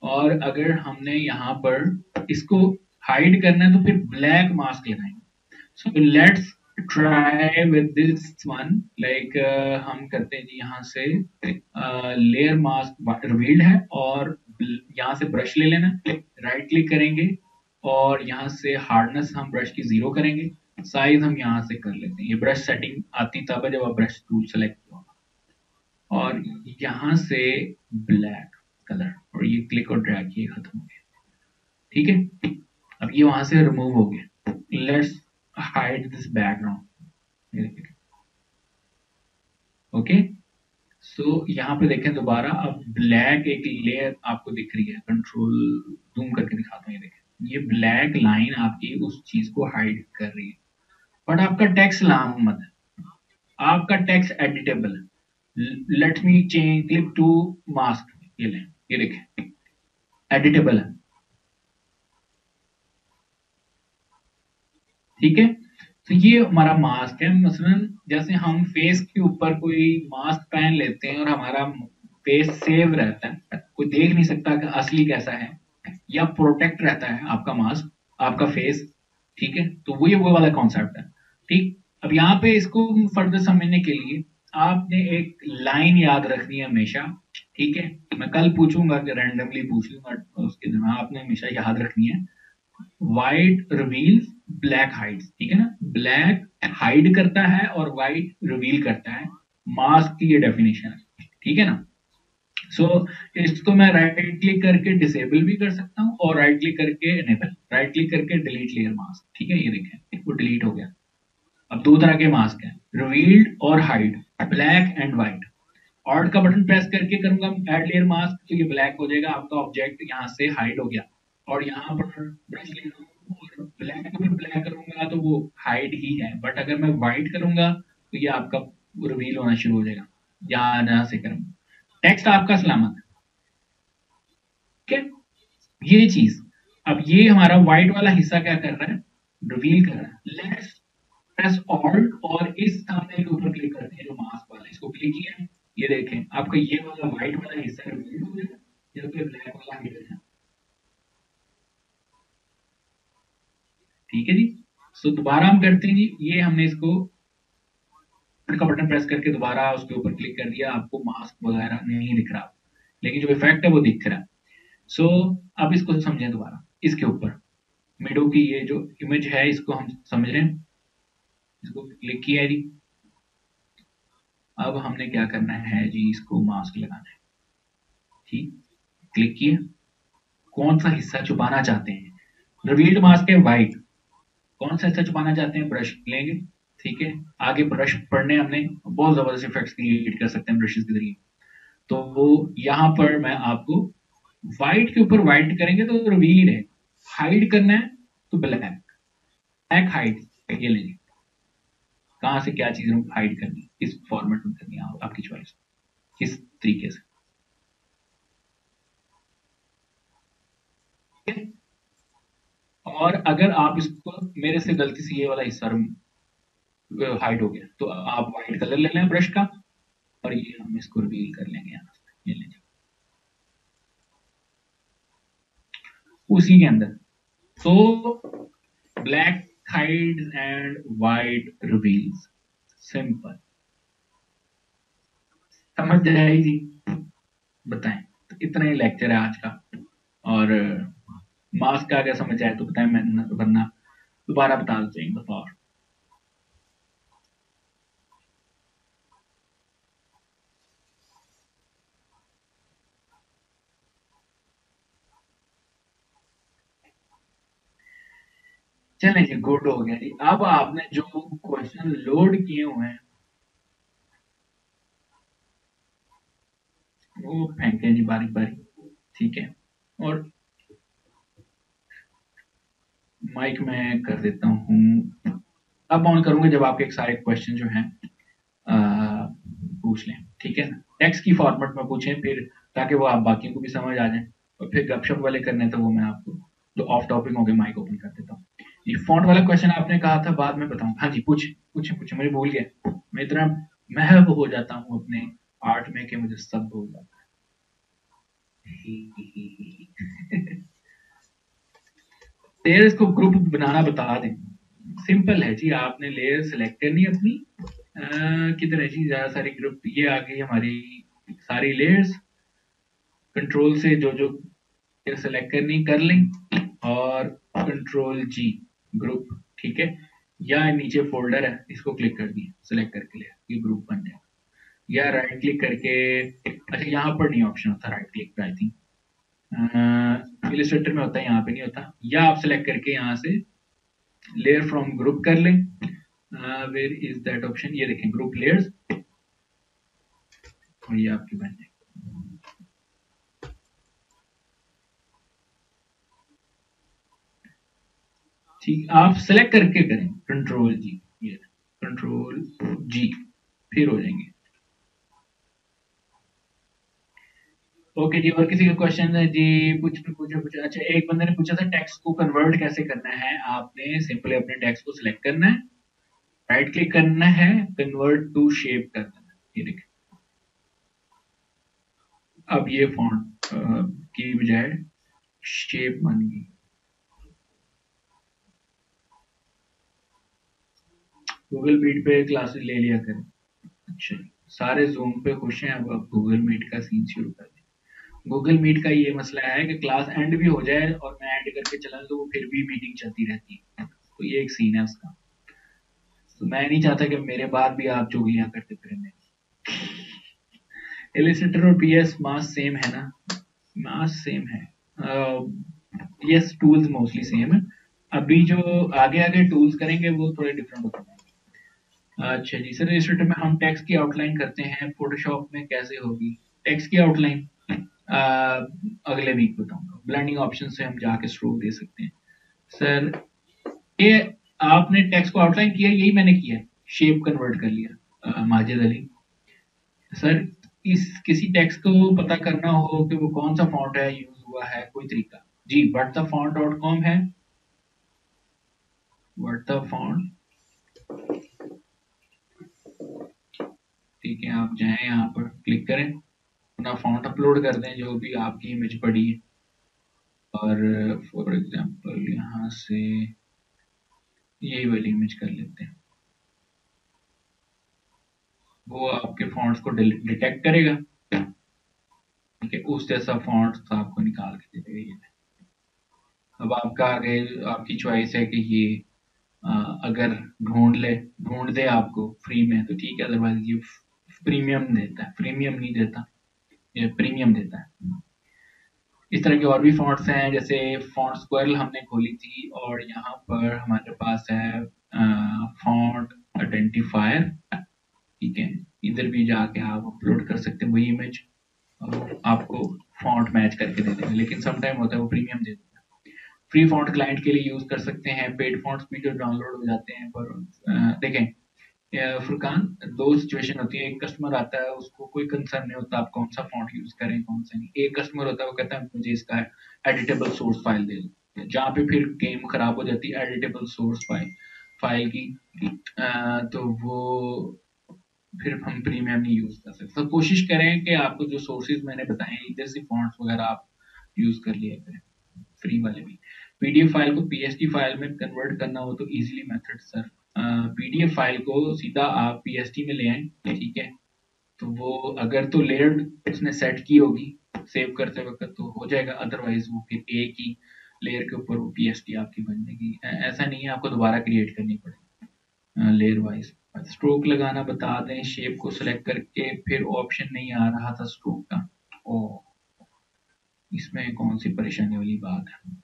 और अगर हमने यहाँ पर इसको हाइड करना है तो फिर ब्लैक मास्क लगाएंगे। So let's try with this one, like हम करते हैं जी यहाँ से लेयर मास्क रिवील्ड है, और यहाँ से ब्रश ले लेना, राइट क्लिक करेंगे और यहाँ से हार्डनेस हम ब्रश की 0 करेंगे, साइज हम यहाँ से कर लेते हैं। ये ब्रश सेटिंग आती तब है जब आप ब्रश टूल सेलेक्ट होगा, और यहाँ से ब्लैक कलर, और ये क्लिक और ड्रैग, ये खत्म हो गया। ठीक है, अब ये वहां से रिमूव हो गया। Let's hide this background. Okay, so यहाँ पे देखें दोबारा, अब ब्लैक एक लेयर आपको दिख रही है, कंट्रोल जूम करके दिखाता हूँ। ये देखें, ये ब्लैक लाइन आपकी उस चीज को हाइड कर रही है, बट आपका टेक्स्ट लामत है, आपका टेक्स्ट एडिटेबल है। Let me change click to mask, ये लें, ये देखें एडिटेबल है। ठीक है, तो ये हमारा मास्क है। मसलन जैसे हम फेस के ऊपर कोई मास्क पहन लेते हैं और हमारा फेस सेव रहता है, कोई देख नहीं सकता कि असली कैसा है, या प्रोटेक्ट रहता है आपका मास्क, आपका फेस। ठीक है, तो वो वाला कॉन्सेप्ट है। ठीक, अब यहाँ पे इसको फर्दर समझने के लिए आपने एक लाइन याद रखनी है हमेशा। ठीक है, मैं कल पूछूंगा कि रैंडमली पूछ लूंगा, उसके दिन आपने हमेशा याद रखनी है, व्हाइट रिवील्स ब्लैक हाइड्स। ठीक है ना, ब्लैक हाइड करता है और व्हाइट रिवील करता है, मास्क की ये डेफिनेशन है। ठीक है ना, सो इसको मैं राइट क्लिक करके डिसेबल भी कर सकता हूँ और राइट क्लिक करके एनेबल, राइट क्लिक करके डिलीट लेयर मास्क। ठीक है, ये देखें वो डिलीट हो गया। अब दो तरह के मास्क हैं, रिवील्ड और hide, black and white. Alt का बटन प्रेस करके करूंगा ऐड लेयर मास्क, तो ये ब्लैक हो जाएगा, आपका ऑब्जेक्ट यहाँ से हाइड हो गया। और यहाँ पर ब्रश ले रहा हूँ और ब्लैक में ब्लैक करूंगा तो वो हाइड ही है, बट अगर मैं व्हाइट करूंगा तो ये आपका रिवील होना शुरू हो जाएगा। जहां से करूंगा टेक्स्ट आपका सलामत है। ठीक है, ये चीज, अब ये हमारा व्हाइट वाला हिस्सा क्या कर रहा है, रिवील कर रहा है। लेट्स प्रेस ऑल्ट और इस सामने के ऊपर क्लिक करते हैं जो मास्क वाला, इसको क्लिक किया, ये देखें आपका ये वाला व्हाइट वाला हिस्सा रिवील हो गया, जबकि ब्लैक वाला हिडन है। ठीक है जी, सो दोबारा हम करते हैं जी, ये हमने इसको का बटन प्रेस करके दोबारा उसके ऊपर क्लिक कर दिया, आपको मास्क वगैरह नहीं दिख रहा, लेकिन जो इफेक्ट है वो दिख रहा है। सो अब इसको समझें दोबारा, इसके ऊपर मिडो की ये जो इमेज है इसको हम समझ रहे हैं, इसको क्लिक किया है जी। अब हमने क्या करना है जी, इसको मास्क लगाना है। ठीक, क्लिक किया, कौन सा हिस्सा छुपाना चाहते हैं, रिवील्ड मास्क है व्हाइट, कौन सा हिस्सा छुपाना चाहते हैं, ब्रश लेंगे। ठीक है, आगे ब्रश पढ़ने हमने बहुत जबरदस्त इफेक्ट्स क्रिएट कर सकते हैं ब्रशेस के जरिए। तो वो यहाँ पर मैं आपको व्हाइट के ऊपर व्हाइट करेंगे तो रिवील है, हाइड करना है तो ब्लैक, ब्लैक हाइड, ये लेंगे कहाँ से क्या चीज हाइड करनी, किस फॉर्मेट में करनी है, आपकी चॉइस, किस तरीके से। और अगर आप इसको, मेरे से गलती से ये वाला हिस्सा हाइड हो गया, तो आप व्हाइट कलर ले लें ब्रश का, और ये हम इसको रिवील कर लेंगे यहाँ से, ये लेंगे उसी के अंदर। तो black hides and white reveals. Simple, समझ जाएगी। बताएं, तो इतना ही लेक्चर है आज का। और मास्क का अगर समझ आए तो बताएं, मैं वरना दोबारा बता देते हैं एक दफा और। चलें जी, गुड हो गया जी। अब आपने जो क्वेश्चन लोड किए हुए हैं वो फेंके जी बारी बारी, ठीक है। और माइक मैं कर देता हूँ, अब ऑन करूंगा जब आपके सारे क्वेश्चन जो हैं पूछ लें, ठीक है ना। टेक्स्ट की फॉर्मेट में पूछें फिर, ताकि वो आप बाकियों को भी समझ आ जाए। और फिर गपशप वाले करने तो वो मैं आपको जो ऑफ टॉपिक हो गए माइक ओपन कर देता हूँ। ये फॉन्ट वाला क्वेश्चन आपने कहा था बाद में बताऊं। हाँ जी, पूछे, मुझे भूल गया। मैं इतना महव हो जाता हूँ अपने आर्ट में कि मुझे सब भूल जाता है। लेयर्स को ग्रुप बनाना बता दें। सिंपल है जी, आपने लेयर सेलेक्ट करनी अपनी। किधर है जी, ज्यादा सारी ग्रुप, ये आ गई हमारी सारी लेयर्स। कंट्रोल से जो जो लेयर सेलेक्ट करनी कर लें, और कंट्रोल जी ग्रुप, ठीक है। या नीचे फोल्डर है, इसको क्लिक कर दिए, सेलेक्ट करके ले, ये ग्रुप बन जाएगा। या राइट क्लिक करके, अच्छा यहाँ पर नहीं ऑप्शन होता राइट क्लिक पे, आई थिंक इलिस्ट्रेटर में होता है, यहाँ पे नहीं होता। या आप सेलेक्ट करके यहाँ से लेयर फ्रॉम ग्रुप कर लें। वेयर इज दैट ऑप्शन, ये देखें ग्रुप लेयर्स, और ये आपकी बन जाएगी। ठीक, आप सेलेक्ट करके करें कंट्रोल जी, ये कंट्रोल जी, फिर हो जाएंगे। ओके जी, और किसी का क्वेश्चन है जी? पूछे। अच्छा, एक बंदे ने पूछा था टेक्स्ट को कन्वर्ट कैसे करना है। आपने सिंपली अपने टेक्स्ट को सिलेक्ट करना है, राइट क्लिक करना है, कन्वर्ट टू शेप कर देना है, ये देखिए। अब ये फॉन्ट की बजाय शेप बन गई। गूगल मीट पे क्लासेस ले लिया करें। अच्छा, सारे जूम पे खुश हैं, अब आप गूगल मीट का सीन शुरू कर दें। गूगल मीट का ये मसला है कि क्लास एंड भी हो जाए और मैं एंड करके चला तो वो फिर भी मीटिंग चलती रहती है, तो ये एक सीन है उसका। तो मैं नहीं चाहता कि मेरे बाद भी आप चुगलियां करते फिरें। इलिस्ट्रेटर और पीएस मास सेम है ना? मास सेम है, यस, टूल्स मोस्टली सेम है। अभी जो आगे आगे टूल्स करेंगे वो थोड़े डिफरेंट होते हैं। अच्छा जी सर, इलिस्ट्रेटर में हम टेक्स्ट की आउटलाइन करते हैं, फोटोशॉप में कैसे होगी टेक्स्ट की आउटलाइन? अगले वीक बताऊंगा। ब्लेंडिंग ऑप्शन से हम जाके स्ट्रोक दे सकते हैं। सर, ये आपने टेक्स्ट को आउटलाइन किया, यही मैंने किया है, शेप कन्वर्ट कर लिया। माजिद अली सर, इस किसी टेक्स्ट को पता करना हो कि वो कौन सा फॉन्ट है यूज हुआ है, कोई तरीका? जी, whatthefont.com है, whatthefont, ठीक है। आप जाएं, यहाँ पर क्लिक करें, अपना फॉन्ट अपलोड कर दें जो भी आपकी इमेज पड़ी है। और फॉर एग्जांपल यहाँ से यही वाली इमेज कर लेते हैं, वो आपके फॉन्ट्स को डिटेक्ट करेगा, ठीक है। उस जैसा फॉन्ट आपको निकाल के दे देगा। ये अब आपका आगे आपकी चॉइस है कि ये अगर ढूंढ दे आपको फ्री में तो ठीक है, अदरवाइज ये प्रीमियम देता है, प्रीमियम नहीं देता, ये प्रीमियम देता है। इस तरह के और भी फॉन्ट्स हैं, जैसे फॉन्ट स्क्वेरल हमने खोली थी, और यहाँ पर हमारे पास है फॉन्ट आइडेंटिफायर, ठीक है। इधर भी जाके आप अपलोड कर सकते हैं वही इमेज, और आपको फॉन्ट मैच करके दे देंगे, लेकिन समटाइम होता है वो प्रीमियम दे देता है। फ्री फॉन्ट क्लाइंट के लिए यूज कर सकते हैं, पेड फॉन्ट्स भी जो डाउनलोड हो जाते हैं। पर देखें फुरकान, दो सिचुएशन होती है। एक कस्टमर आता है, उसको कोई कंसर्न नहीं होता आप कौन सा फॉन्ट यूज करें कौन सा नहीं। एक कस्टमर होता है, वो कहता है मुझे इसका एडिटेबल सोर्स फाइल दे दो, जहाँ पे फिर गेम खराब हो जाती है एडिटेबल सोर्स फाइल की। तो वो फिर हम प्रीमियम नहीं यूज कर सकते। तो कोशिश करें कि आपको जो सोर्सेज मैंने बताए इधर से फॉन्ट्स वगैरह आप यूज कर लिया करें, फ्री वाले भी। पीडीएफ फाइल को पीएसडी फाइल में कन्वर्ट करना हो तो easily method sir, PDF file को सीधा आप पीएसडी में ले आए, ठीक है, तो वो अगर तो लेयर इसने सेट की होगी सेव करते वक्त तो हो जाएगा, अदरवाइज वो फिर एक ही लेयर के ऊपर वो पीएसडी आपकी बन जाएगी। ऐसा नहीं है आपको दोबारा क्रिएट करनी पड़ेगी लेयर वाइज। स्ट्रोक लगाना बता दें, शेप को सिलेक्ट करके फिर ऑप्शन नहीं आ रहा था स्ट्रोक का। ओ, इसमें कौन सी परेशानी वाली बात है।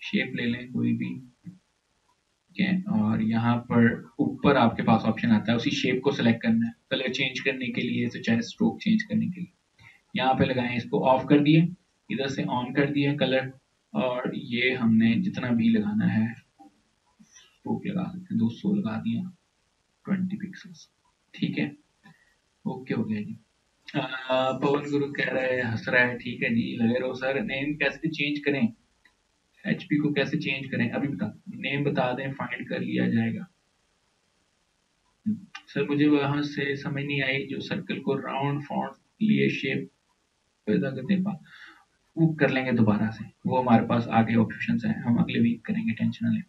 शेप ले लें कोई भी, ठीक है, और यहाँ पर ऊपर आपके पास ऑप्शन आता है उसी शेप को सिलेक्ट करना है, कलर चेंज करने के लिए तो चाहे स्ट्रोक चेंज करने के लिए यहाँ पे लगाएं, इसको ऑफ कर दिए, इधर से ऑन कर दिया कलर, और ये हमने जितना भी लगाना है स्ट्रोक लगा सकते हैं, 200 लगा दिया 20 पिक्सल्स, ठीक है, ओके हो गया जी। पवन गुरु कह रहा है, हंस रहा है, ठीक है जी, लगे रहो सर। नेम कैसे चेंज करें, एचपी को कैसे चेंज करें, अभी बता, नेम बता दें, फाइंड कर लिया जाएगा। सर मुझे वहां से समझ नहीं आई, जो सर्कल को राउंड फॉन्ट लिए शेप पैदा करने पा, वो कर लेंगे दोबारा से, वो हमारे पास आगे ऑप्शंस हैं, हम अगले वीक करेंगे, टेंशन ना लें।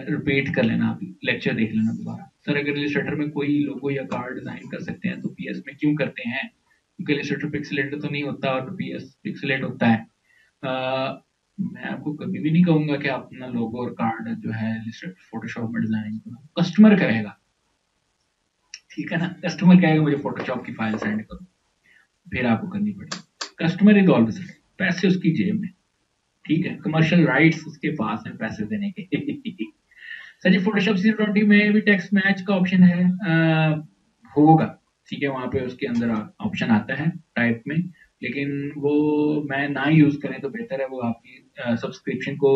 रिपीट कर लेना, आप लेक्चर देख लेना दोबारा। सर अगर इलस्ट्रेटर में कोई लोगो या कार्ड डिजाइन कर सकते हैं तो पीएस में क्यों करते हैं, क्योंकि इलस्ट्रेटर पिक्सेलेटेड तो नहीं होता और पीएस पिक्सेलेट होता है। मैं आपको कभी भी नहीं कहूंगा कि आप अपना लोगो और कार्ड जो है फोटोशॉप में डिजाइन करो, कस्टमर कहेगा, ठीक है ना, कस्टमर कहेगा मुझे फोटोशॉप की फाइल सेंड करो, फिर आपको करनी पड़ेगी। कस्टमर इज ऑलवेज राइट, पैसे उसकी जेब में, ठीक है, कमर्शियल राइट्स उसके पास है पैसे देने के। सर जी फोटोशॉप C20 में भी टेक्स्ट मैच का ऑप्शन है, होगा, ठीक है, वहां पे उसके अंदर ऑप्शन आता है टाइप में, लेकिन वो मैं ना यूज करें तो बेहतर है, वो आपकी सब्सक्रिप्शन को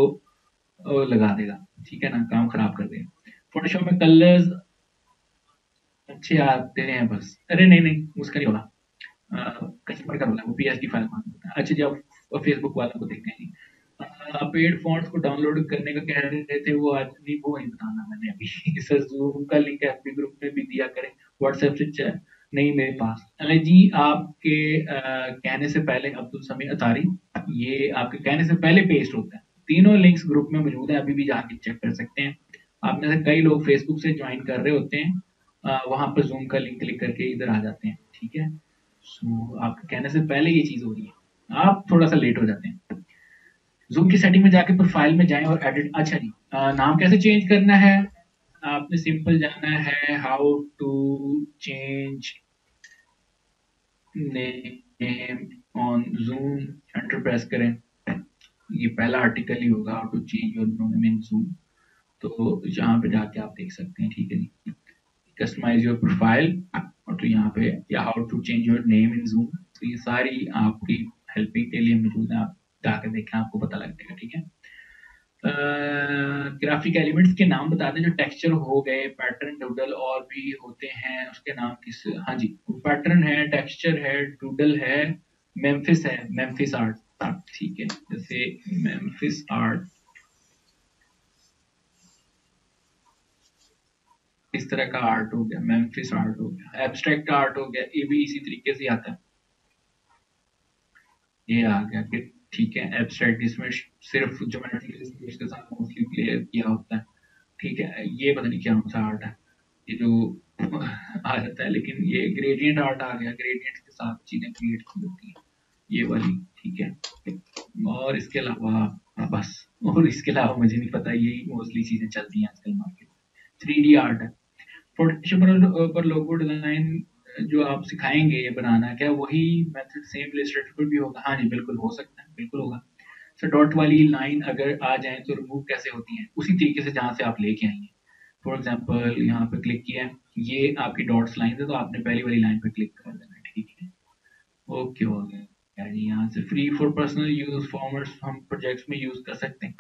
लगा देगा, ठीक है ना, काम खराब कर देगा। फोटोशॉप में कलर्स अच्छे आते हैं बस, अरे नहीं नहीं उसका नहीं होगा, कस्टमर का रोल है, वो पीएसडी फाइल मांगता है। अच्छा जी, अब फेसबुक वालों को देखते हैं, पेड फॉन्ट्स को डाउनलोड करने का कह रहे थे, वो आज नहीं, वो नहीं बताना मैंने अभी। सर जूम का लिंक एफबी ग्रुप में भी दिया करें, व्हाट्सएप से नहीं मेरे पास। अरे जी आपके कहने से पहले, अब्दुल समीर अतारी, ये आपके कहने से पहले पेस्ट होता है, तीनों लिंक्स ग्रुप में मौजूद है, अभी भी जाके चेक कर सकते हैं। आप में से कई लोग फेसबुक से ज्वाइन कर रहे होते हैं, वहां पर जूम का लिंक क्लिक करके इधर आ जाते हैं, ठीक है। सो आपके कहने से पहले ये चीज हो रही है, आप थोड़ा सा लेट हो जाते हैं। जूम की सेटिंग में जाके प्रोफाइल में जाएं और एडिट, अच्छा जी, नाम कैसे चेंज करना है, आपने सिंपल जाना है how to change name on Zoom, enter press करें, ये पहला आर्टिकल ही होगा, how to change your name in Zoom, तो यहाँ पे जाके आप देख सकते हैं, ठीक है जी, कस्टमाइज योर प्रोफाइल, और तो यहाँ पे या how to change your name in Zoom, तो ये सारी आपकी हेल्पिंग के लिए मौजूद है, आप जाकर देखें, आपको पता लग जाएगा, ठीक है। ग्राफिक एलिमेंट्स के नाम बता दें, जो टेक्सचर हो गए, पैटर्न, डूडल और भी होते हैं, उसके नाम किस, हाँ जी, पैटर्न है, टेक्सचर है, डूडल है, मेम्फिस है, मेम्फिस आर्ट, ठीक है, जैसे मेम्फिस आर्ट इस तरह का आर्ट हो गया, मेम्फिस आर्ट हो गया, एब्स्ट्रैक्ट आर्ट हो गया, ये भी इसी तरीके से आता है, ये आ गया कि ठीक है, एब्स्ट्रैक्ट इसमें सिर्फ ज्योमेट्रिकल स्पेस के साथ मोस्टली क्लियर किया होता है, ठीक है, ये पता नहीं क्या कौन सा आर्ट है, ये जो आ जाता है, लेकिन ये ग्रेडियंट आर्ट आ गया, ग्रेडियंट के साथ चीजें क्रिएट की होती है, ये वाली, ठीक है। और इसके अलावा बस, और इसके अलावा मुझे नहीं पता, यही मोस्टली चीजें चलती हैं आजकल मार्केट में। 3D आर्ट है, फोटोशॉप पर लोगो डिजाइन जो आप सिखाएंगे ये बनाना, क्या वही मेथड सेम इलस्ट्रेटर पर भी होगा? हाँ जी बिल्कुल हो सकता है, बिल्कुल होगा। सर डॉट वाली लाइन अगर आ जाए तो रिमूव कैसे होती है? उसी तरीके से जहां से आप लेके आएंगे। फॉर एग्जाम्पल यहाँ पे क्लिक किया है, ये आपकी डॉट्स लाइन है, तो आपने पहली वाली लाइन पे क्लिक कर देना, ठीक है, ओके हो गया जी। यहाँ से free for personal use formats हम प्रोजेक्ट्स में यूज कर सकते हैं,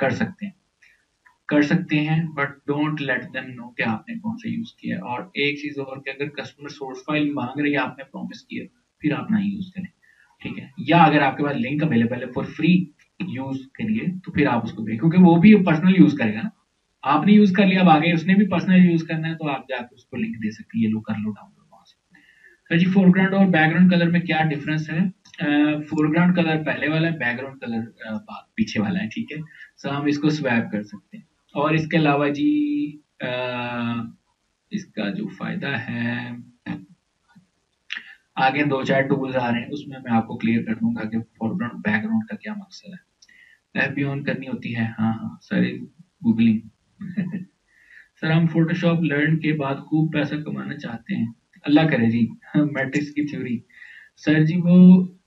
कर सकते हैं, but don't let them know कि आपने कौन सा यूज किया है। और एक चीज और कि अगर कस्टमर सोर्स फाइल मांग रही है, आपने प्रॉमिस किया, फिर आप ना यूज करें, ठीक है। या अगर आपके पास लिंक अवेलेबल है फॉर फ्री यूज के लिए, तो फिर आप उसको दें, क्योंकि वो भी पर्सनल यूज करेगा ना, आपने यूज कर लिया, अब आगे उसने भी पर्सनल यूज करना है, तो आप जाकर उसको लिंक दे सकते हैं, ये लो कर लो डाउनलोड वहां से। तो जी फोरग्राउंड और बैकग्राउंड कलर में क्या डिफरेंस है? फोरग्राउंड कलर पहले वाला है, बैकग्राउंड कलर पीछे वाला है, ठीक है। सो हम इसको स्वैप कर सकते हैं। और इसके अलावा जी इसका जो फायदा है, आगे 2-4 टूल्स आ रहे हैं, उसमें मैं आपको क्लियर कर दूंगा कि फोरग्राउंड बैकग्राउंड का क्या मकसद है। एफ भी ऑन करनी होती है, हाँ हाँ सर, गूगलिंग। सर हम फोटोशॉप लर्न के बाद खूब पैसा कमाना चाहते हैं, अल्लाह करे जी। मैट्रिक्स की थ्योरी सर जी, वो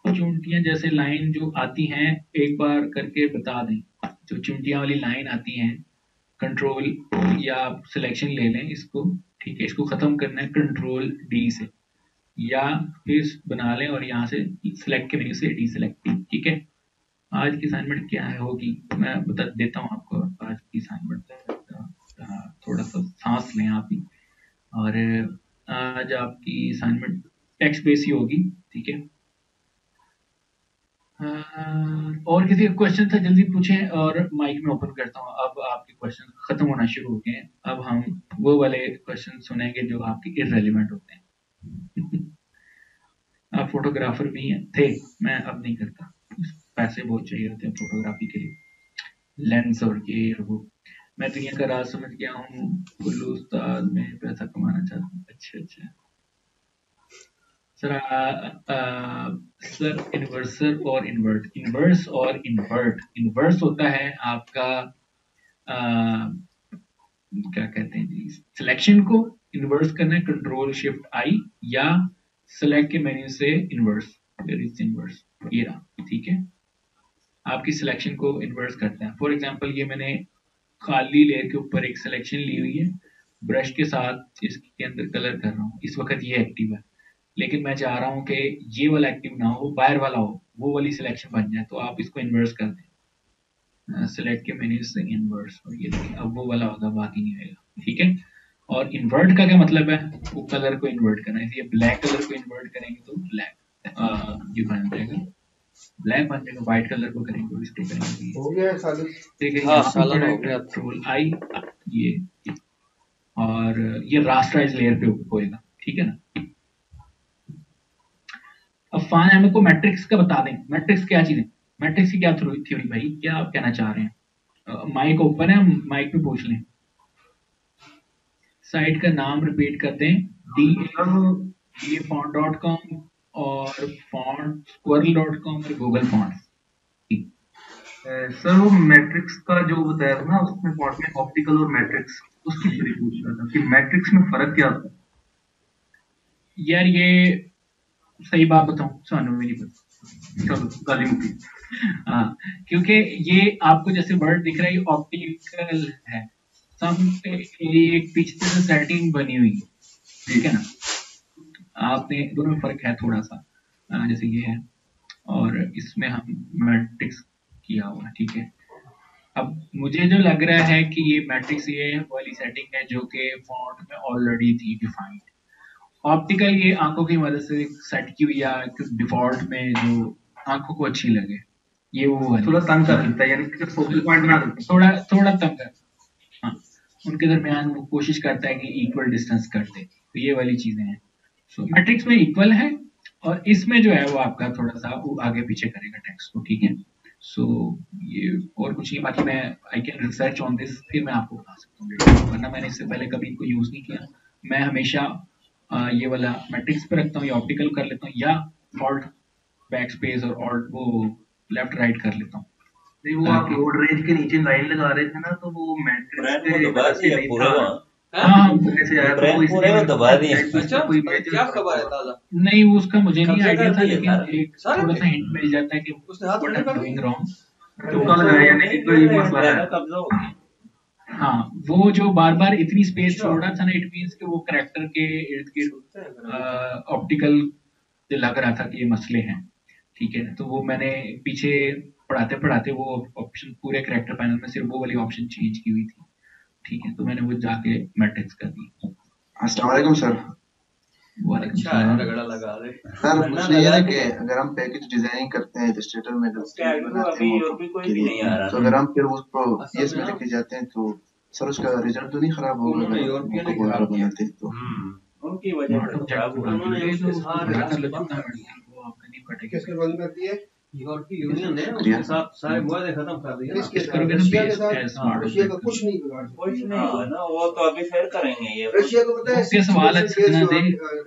चुंटियां जैसे लाइन जो आती हैं एक बार करके बता दें। जो चुंटियां वाली लाइन आती हैं, कंट्रोल या आप सिलेक्शन ले लें इसको, ठीक है, इसको खत्म करना है कंट्रोल डी से, या फिर बना लें और यहाँ से सिलेक्ट के मेन्यू से डी सेलेक्ट, ठीक है। आज की असाइनमेंट क्या है होगी, मैं बता देता हूँ आपको। आज की असाइनमेंट थोड़ा सा सांस लें आप ही। और आज आपकी असाइनमेंट टेक्स्ट बेस ही होगी, ठीक है। और किसी का क्वेश्चन था जल्दी पूछें, और माइक में ओपन करता हूँ। अब आपके क्वेश्चन खत्म होना शुरू हो गए हैं, अब हम वो वाले क्वेश्चन सुनेंगे जो आपके इररेलेवेंट होते हैं। आप फोटोग्राफर भी हैं, थे, मैं अब नहीं करता, पैसे बहुत चाहिए होते हैं फोटोग्राफी के लिए, लेंस और ये और वो। मैं दुनिया का राज समझ गया हूँ, कुल्लू उस्ताद में पैसा कमाना चाहता हूँ। अच्छा अच्छा सर, सर इन्वर्सर और इन्वर्ट, इन्वर्स और इन्वर्ट। इन्वर्स होता है आपका क्या कहते हैं जी, सिलेक्शन को इन्वर्स करना है, कंट्रोल शिफ्ट आई, या सेलेक्ट के मेन्यू से इन्वर्स, इन्वर्स ये रहा, ठीक है। आपकी सिलेक्शन को इन्वर्स करता है। फॉर एग्जांपल ये मैंने खाली लेयर के ऊपर एक सिलेक्शन ली हुई है, ब्रश के साथ इसके अंदर कलर कर रहा हूँ, इस वक्त ये एक्टिव है, लेकिन मैं चाह रहा हूँ कि ये वाला एक्टिव ना हो, बाहर वाला हो, वो वाली सिलेक्शन बन जाए, तो आप इसको इन्वर्स कर दें, सिलेक्ट के मेन्यू से इन्वर्स, और ये देखिए अब वो वाला होगा, बाकी नहीं होगा, ठीक है। और इन्वर्ट का क्या मतलब है, वो कलर को इन्वर्ट करना है। ये ब्लैक कलर को इन्वर्ट करेंगे तो ब्लैक ये बन जाएगा, ब्लैक बन जाएगा। व्हाइट कलर को करेंगे और इसको करेंगे, हो गया सालन। ठीक है। हाँ, यहाँ सालन पे हो गया। कंट्रोल आई, ये और ये रास्टराइज लेयर पे होएगा, ठीक है ना। अब फान एम को मैट्रिक्स का बता दें, मैट्रिक्स क्या चीज है, मैट्रिक्स की क्या थ्योरी भाई, क्या आप कहना चाह रहे हैं। माइक ओपन है, माइक पे पूछ लें। साइट का नाम रिपीट करते हैं, dafont.com और fontsquirrel.com और गूगल फॉन्ट्स। सर वो मैट्रिक्स का जो बताया था ना, उसमें फॉन्ट में ऑप्टिकल और मैट्रिक्स, उसकी थ्योरी पूछ रहा था कि मैट्रिक्स में फर्क क्या होता है। यार ये सही बात बताऊं, सोनू मेरी बात, चलो गाली मुक्ति। हाँ, क्योंकि ये आपको जैसे वर्ड दिख रहा है, ये ऑप्टिकल है, सम एक पीछे से सेटिंग बनी हुई है, ठीक है ना। आपने दोनों में फर्क है थोड़ा सा, जैसे ये है और इसमें हम मैट्रिक्स किया हुआ है, ठीक है। अब मुझे जो लग रहा है कि ये मैट्रिक्स ये वाली सेटिंग है जो कि फॉन्ट में ऑलरेडी थी डिफाइंड। ऑप्टिकल ये आंखों की मदद से सेट की हुई या डिफॉल्ट में जो आंखों को अच्छी लगे, ये वो है, थोड़ा तंग कर देता है, यानी कि फोकल पॉइंट बना देता है, थोड़ा थोड़ा तंग कर, हाँ, उनके दरमियान वो कोशिश करता है कि इक्वल डिस्टेंस कर दे, तो ये वाली चीजें हैं। सो मैट्रिक्स में इक्वल है, और इसमें जो है वो आपका थोड़ा सा वो आगे पीछे करेगा टेक्स्ट को, ठीक है। सो ये और कुछ नहीं, बाकी मैं I can research on this, फिर मैं आपको बता सकता हूँ, वरना मैंने इससे पहले कभी इनको यूज नहीं किया। मैं हमेशा ये वाला मैट्रिक्स पे रखता हूँ, या ऑप्टिकल कर लेता हूँ, या ऑल्ट बैक स्पेस और ऑल्ट वो लेफ्ट राइट कर लेता हूँ। नहीं वो आप रोड रेज के नीचे लाइन लगा रहे थे ना, तो वो मैट्रिक्स के वजह से नहीं था। हाँ, ऐसे आया तो वो इसलिए दबा दिए। अच्छा, कोई क्या खबर है ताजा? नहीं वो उसका मुझे नहीं कब्जा आइडिया कर था, दिया लेकिन यार। एक सारे थोड़ा सा हिंट मिल जाता है कि उसने हाथ व्हाट आई पकड़ एम डूइंग रॉन्ग। तुक्का लगाया, यानी कि कोई मसला है। कब्जा हो गया। हाँ, वो जो बार बार इतनी स्पेस छोड़ रहा था ना, इट मींस कि वो कैरेक्टर के इर्द गिर्द ऑप्टिकल लग रहा था कि ये मसले हैं, ठीक है। तो वो मैंने पीछे पढ़ाते पढ़ाते वो ऑप्शन पूरे कैरेक्टर पैनल में सिर्फ वो वाली ऑप्शन चेंज की हुई थी, ठीक है। तो मैंने वो जाके मैट्रिक्स कर दी। अस्सलाम वालेकुम सर। वालेकुम अच्छा है, सलाम। रगड़ा लगा दे। सर मुझे ये है कि अगर हम पैकेज डिजाइनिंग करते हैं इलस्ट्रेटर में, जब बनाते हैं अभी कोई भी नहीं आ रहा। तो अगर हम फिर उसको पीएस में लेके जाते हैं तो सर उसका रिजल्ट तो नहीं खराब होगा उन्होंने अगर यूरोपियन उनको ने खराब किया। बनाते हैं तो। उनकी वजह से खराब हुआ। उन्होंने उसके सारे बड़ा कर रास्ते लेता बंद हूँ, कर दिए। वो आपका नहीं फटेगा। किसने बंद कर दिए? यूरोपीय यूनियन ने शुक्रिया। उसके साथ सारे मुआहदे खत्म कर दिए ना। इस करोगे ना रशिया के पेस्ट साथ एज स्मार्ट रशिया का कुछ नहीं बिगाड़ सकते। कुछ नहीं हुआ ना, वो तो अभी फिर करेंगे ये। रशिया को पता है उसके सवाल 60% अच्छे गैस ना जो दे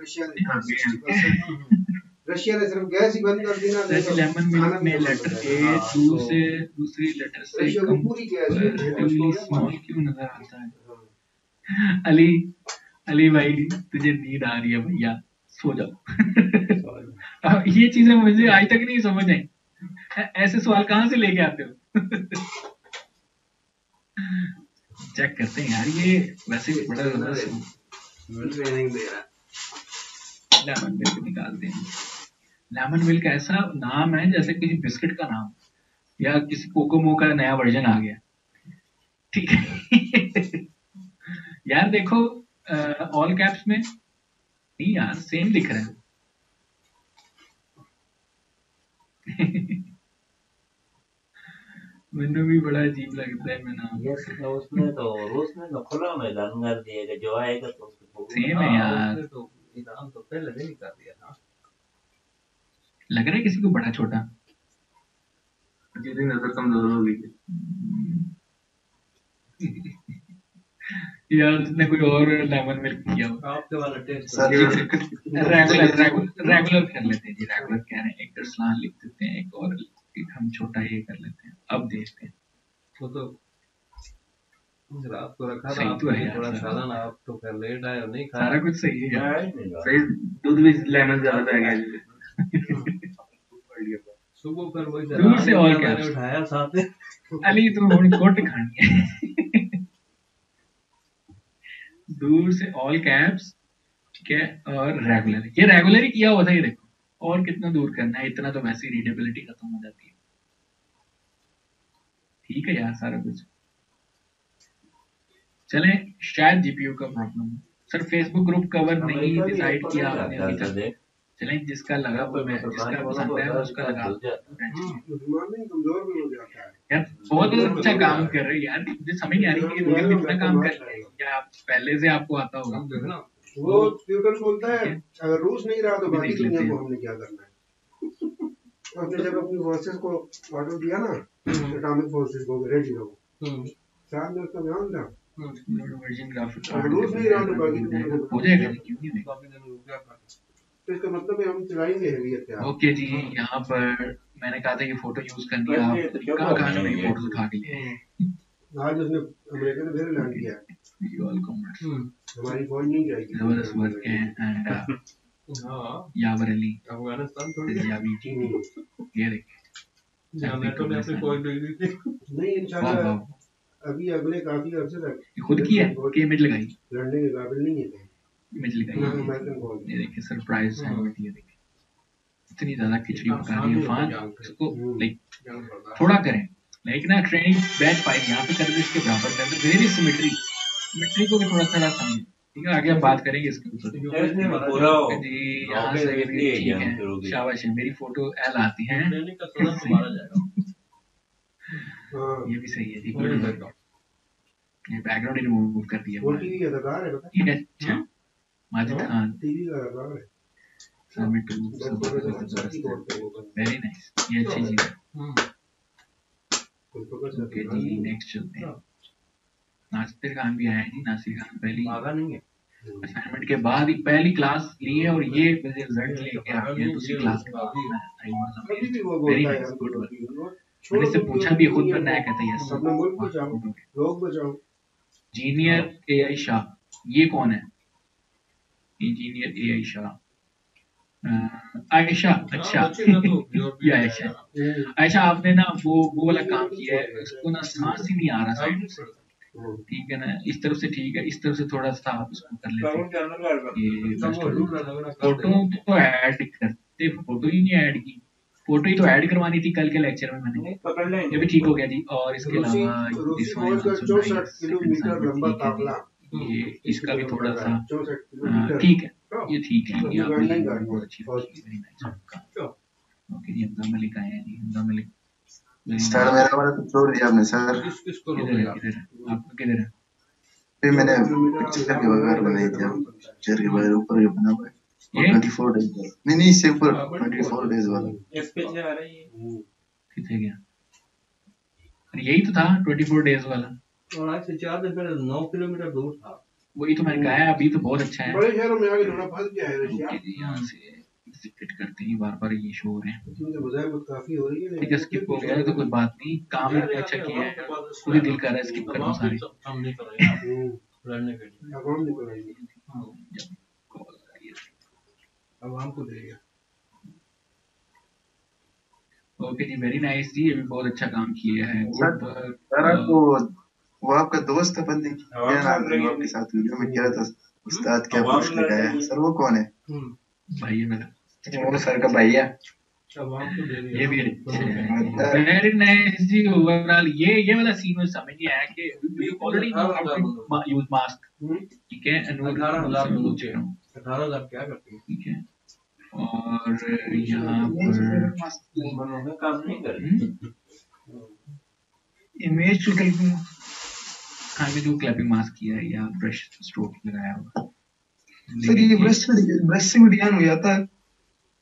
रशिया ने 60%। रशिया ने सिर्फ गैस ही बंद कर दी ना, नहीं जैसे तो लेमन खाना मिल्क भी में बंद लेटर कर ए देगा। टू से दूसरी लेटर से रशिया को पूरी गैस कंपैरेटिवली स्मॉल क्यों नजर आता है? अली अली भाई तुझे नींद आ रही है भैया, सो जाओ। अब ये चीजें मुझे आज तक नहीं समझ आई, ऐसे सवाल कहाँ से लेके आते हो? चेक करते हैं यार, ये वैसे भी बड़ा जबरदस्त ट्रेनिंग दे रहा है। लेमन मिल्क निकालते हैं। लेमन मिल्क ऐसा नाम है जैसे किसी बिस्किट का नाम या किसी कोकोमो का नया वर्जन आ गया, ठीक है। यार देखो ऑल कैप्स में नहीं यार, सेम दिख रहा है। मैंने भी बड़ा अजीब लगता है मैं नाम। यस, उसने तो खुला मैदान कर दिया कि जो आएगा तो उसको सेम है यार, उसने तो ऐलान तो पहले दिन ही कर दिया था। लग रहा है किसी को बड़ा छोटा। मेरी नजर कमजोर हो गई है। यार तुमने कोई और लेमन मिल्क किया हो? आपके वाला टेस्ट सर ये रेगुलर कर लेते हैं जी, रेगुलर कह रहे हैं, एक अरसलान लिख देते हैं, एक और एक हम छोटा ये कर लेते हैं। अब देखते हैं, वो तो रात को रखा था सही तो है यार, थोड़ा सारा सालन, आप तो फिर लेट आए और नहीं खाया। सारा कुछ सही है यार। सही, दूध भी लेमन ज्यादा आ गया। सुबह फिर वही दूर से और क्या मैंने उठाया साथ में। अली तू हुण गुट खानी है। दूर से ऑल कैप्स, ठीक है, और रेगुलर, ये रेगुलर ही किया हुआ था, ये देखो, और कितना दूर करना है, इतना तो वैसे ही रीडेबिलिटी खत्म हो जाती है। ठीक है यार सारा कुछ। चलें, शायद जीपीयू का प्रॉब्लम है सर, फेसबुक ग्रुप कवर नहीं डिसाइड किया आपने अभी तक। चलें, जिसका लगा वो मैं, जिसका पसंद है उसका लगा। मुसलमान नहीं कमजोर भी हो जाता है यार बहुत अच्छा काम कर रहे हैं यार, मुझे समझ नहीं आ रही कि ये कितना काम कर रहे हैं, या पहले से आपको आता होगा। हम देखना वो ट्विटर खोलता है, अगर रूस नहीं रहा तो बाकी दुनिया को हमने क्या करना है। उसने जब अपनी फोर्सेस को ऑर्डर दिया ना, एटॉमिक फोर्सेस को रेडी रहो, साथ में उसका ध्यान था। वर्जिन ग्राफिक अगर रूस नहीं रहा तो बाकी दुनिया को हो जाएगा, क्यों नहीं होगा। काफी दिन रुक गया था। तो इसका मतलब है हम चलाएंगे हेवी हथियार। ओके जी, यहाँ पर मैंने कहा था ये फोटो यूज करनी है, आप कहाँ से मेरी फोटोज उठा के लिए। आज उसने अमेरिका ने फिर लैंड किया है, You all comrades, हमारी फौज नहीं जाएगी। जबरदस्त वर्क है, एंड हाँ, यावर अली, अफगानिस्तान थोड़ी यावी जी, ये देखिए जहाँ नेटो ने अपनी फौज भेज दी थी। नहीं वाह इंशाल्लाह वाह, अभी अगले काफी अर्से तक ये खुद की है कि इमेज लगाई, लड़ने के काबिल नहीं है। इमेज लगाई है। अमेरिकन फौज ये देखिए सरप्राइज सैंडविच, ये देखिए इतनी ज्यादा खिचड़ी पका रही है फान, इसको लाइक जंग बर्दाश्त। थोड़ा करें, लाइक ना ट्रेनिंग बैच पाएगी यहाँ पे कर दे, इसके बराबर कर दे, वेरी सिमेट्री को भी थोड़ा थोड़ा समझे, ठीक है। आगे हम बात करेंगे इसके ऊपर पूरा जी। यहाँ से भी ठीक है, शाबाश है, मेरी फोटो एल आती है, ट्रेनिंग का सदन तुम्हारा जाएगा। ये भी सही है जी, गुड। ये बैकग्राउंड ही रिमूव कर दिया वो टीवी का अदाकार है, पता ठीक है। अच्छा, माजिद खान, टीवी का अदाकार है। सबमिट टू, वेरी नाइस, ये अच्छी चीज है। ओके जी, नेक्स्ट चलते हैं। नासिर खान भी आया है जी, नासिर खान पहली भागा नहीं है। असाइनमेंट के बाद ही पहली क्लास ली है, और ये रिजल्ट लेके आ गया दूसरी क्लास के बाद। कभी भी वो वेरी बोलता है नाइस, हम गुड लोग वर्क। की, वो मैंने इससे पूछा भी, खुद बनना है, कहता है यस। अपने मुल्क बचाओ, लोग बचाओ। इंजीनियर एआई शाह, ये कौन है? इंजीनियर एआई शाह, आयशा, अच्छा ये आयशा। आयशा आपने ना वो वाला काम किया है, उसको ना सांस ही नहीं आ रहा साइड से, ठीक है ना, इस तरफ से ठीक है, इस तरफ से थोड़ा सा आप इसको कर लेते हैं। ये फोटो तो ऐड करते, फोटो ही नहीं ऐड की, फोटो ही तो ऐड करवानी थी कल के लेक्चर में मैंने, ये भी ठीक हो गया जी। और इसके अलावा रूसी फौज का 64 किलोमीटर लंबा काफिला, ये इसका भी थोड़ा सा 64 किलोमीटर, ठीक है, ये ठीक है, ये आपने गाड़ी लगाया, बहुत अच्छी बात की, वेरी नाइस आपका। ओके जी, हमजा मलिक आए हैं जी, हमजा मलिक सर मेरा वाला तो छोड़ दिया आपने सर, किसको किधर है, किधर है आपका, किधर है? फिर मैंने पिक्चर के बगैर बनाई थी, पिक्चर के बगैर ऊपर के बना हुआ है। ये 24 डेज वाला नहीं नहीं इससे ऊपर 24 डेज वाला इस पे से आ रही है कितने गया? अरे यही तो था 24 डेज वाला, और आज से 4 दिन पहले 9 किलोमीटर दूर था। वही तो मैंने कहा है, अभी तो बहुत अच्छा है। बड़े शहरों में आगे थोड़ा फंस गया है रशिया। ओके जी, यहाँ से स्किप करते हैं, बार बार ये शो हो रहे हैं। इसमें तो बजाय काफी हो रही है। ठीक है, स्किप हो गया तो कोई बात नहीं, काम इतना अच्छा किया है, खुद ही दिल कर रहा है स्किप करना सारे। हम नहीं कर रहे हैं लड़ने के लिए। आवाम निकल आएगी, कॉल आ रही है। आवाम को देगा। ओके जी, वेरी नाइस जी, ये भी बहुत अच्छा काम किया है। सर आपको वो आपका दोस्त है बंदी क्या नाम है आपके साथ वीडियो में कह रहा था उस्ताद क्या पुश लगाया है, सर वो कौन है? भाई है मेरा, वो सर का भाई है। आवाम को दे ये भी वेरी नाइस जी। ओवरऑल ये वाला सीन में समझ नहीं आया कि you already know how to use mask, ठीक है। 18,000 18,000 क्या करते हैं? ठीक है, और यहाँ पर बनोगे काम नहीं कर रही। इमेज टू क्लिपिंग, हाँ में जो क्लैपिंग मास्क किया है या ब्रश स्ट्रोक लगाया हुआ। सर ये ब्रश से भी डिजाइन हो जाता है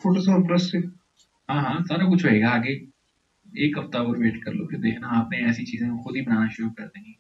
फोटोशॉप ब्रश से? हाँ हाँ, सारा कुछ होएगा आगे, एक हफ्ता और वेट कर लो, फिर देखना आपने ऐसी चीजें खुद ही बनाना शुरू कर देंगी।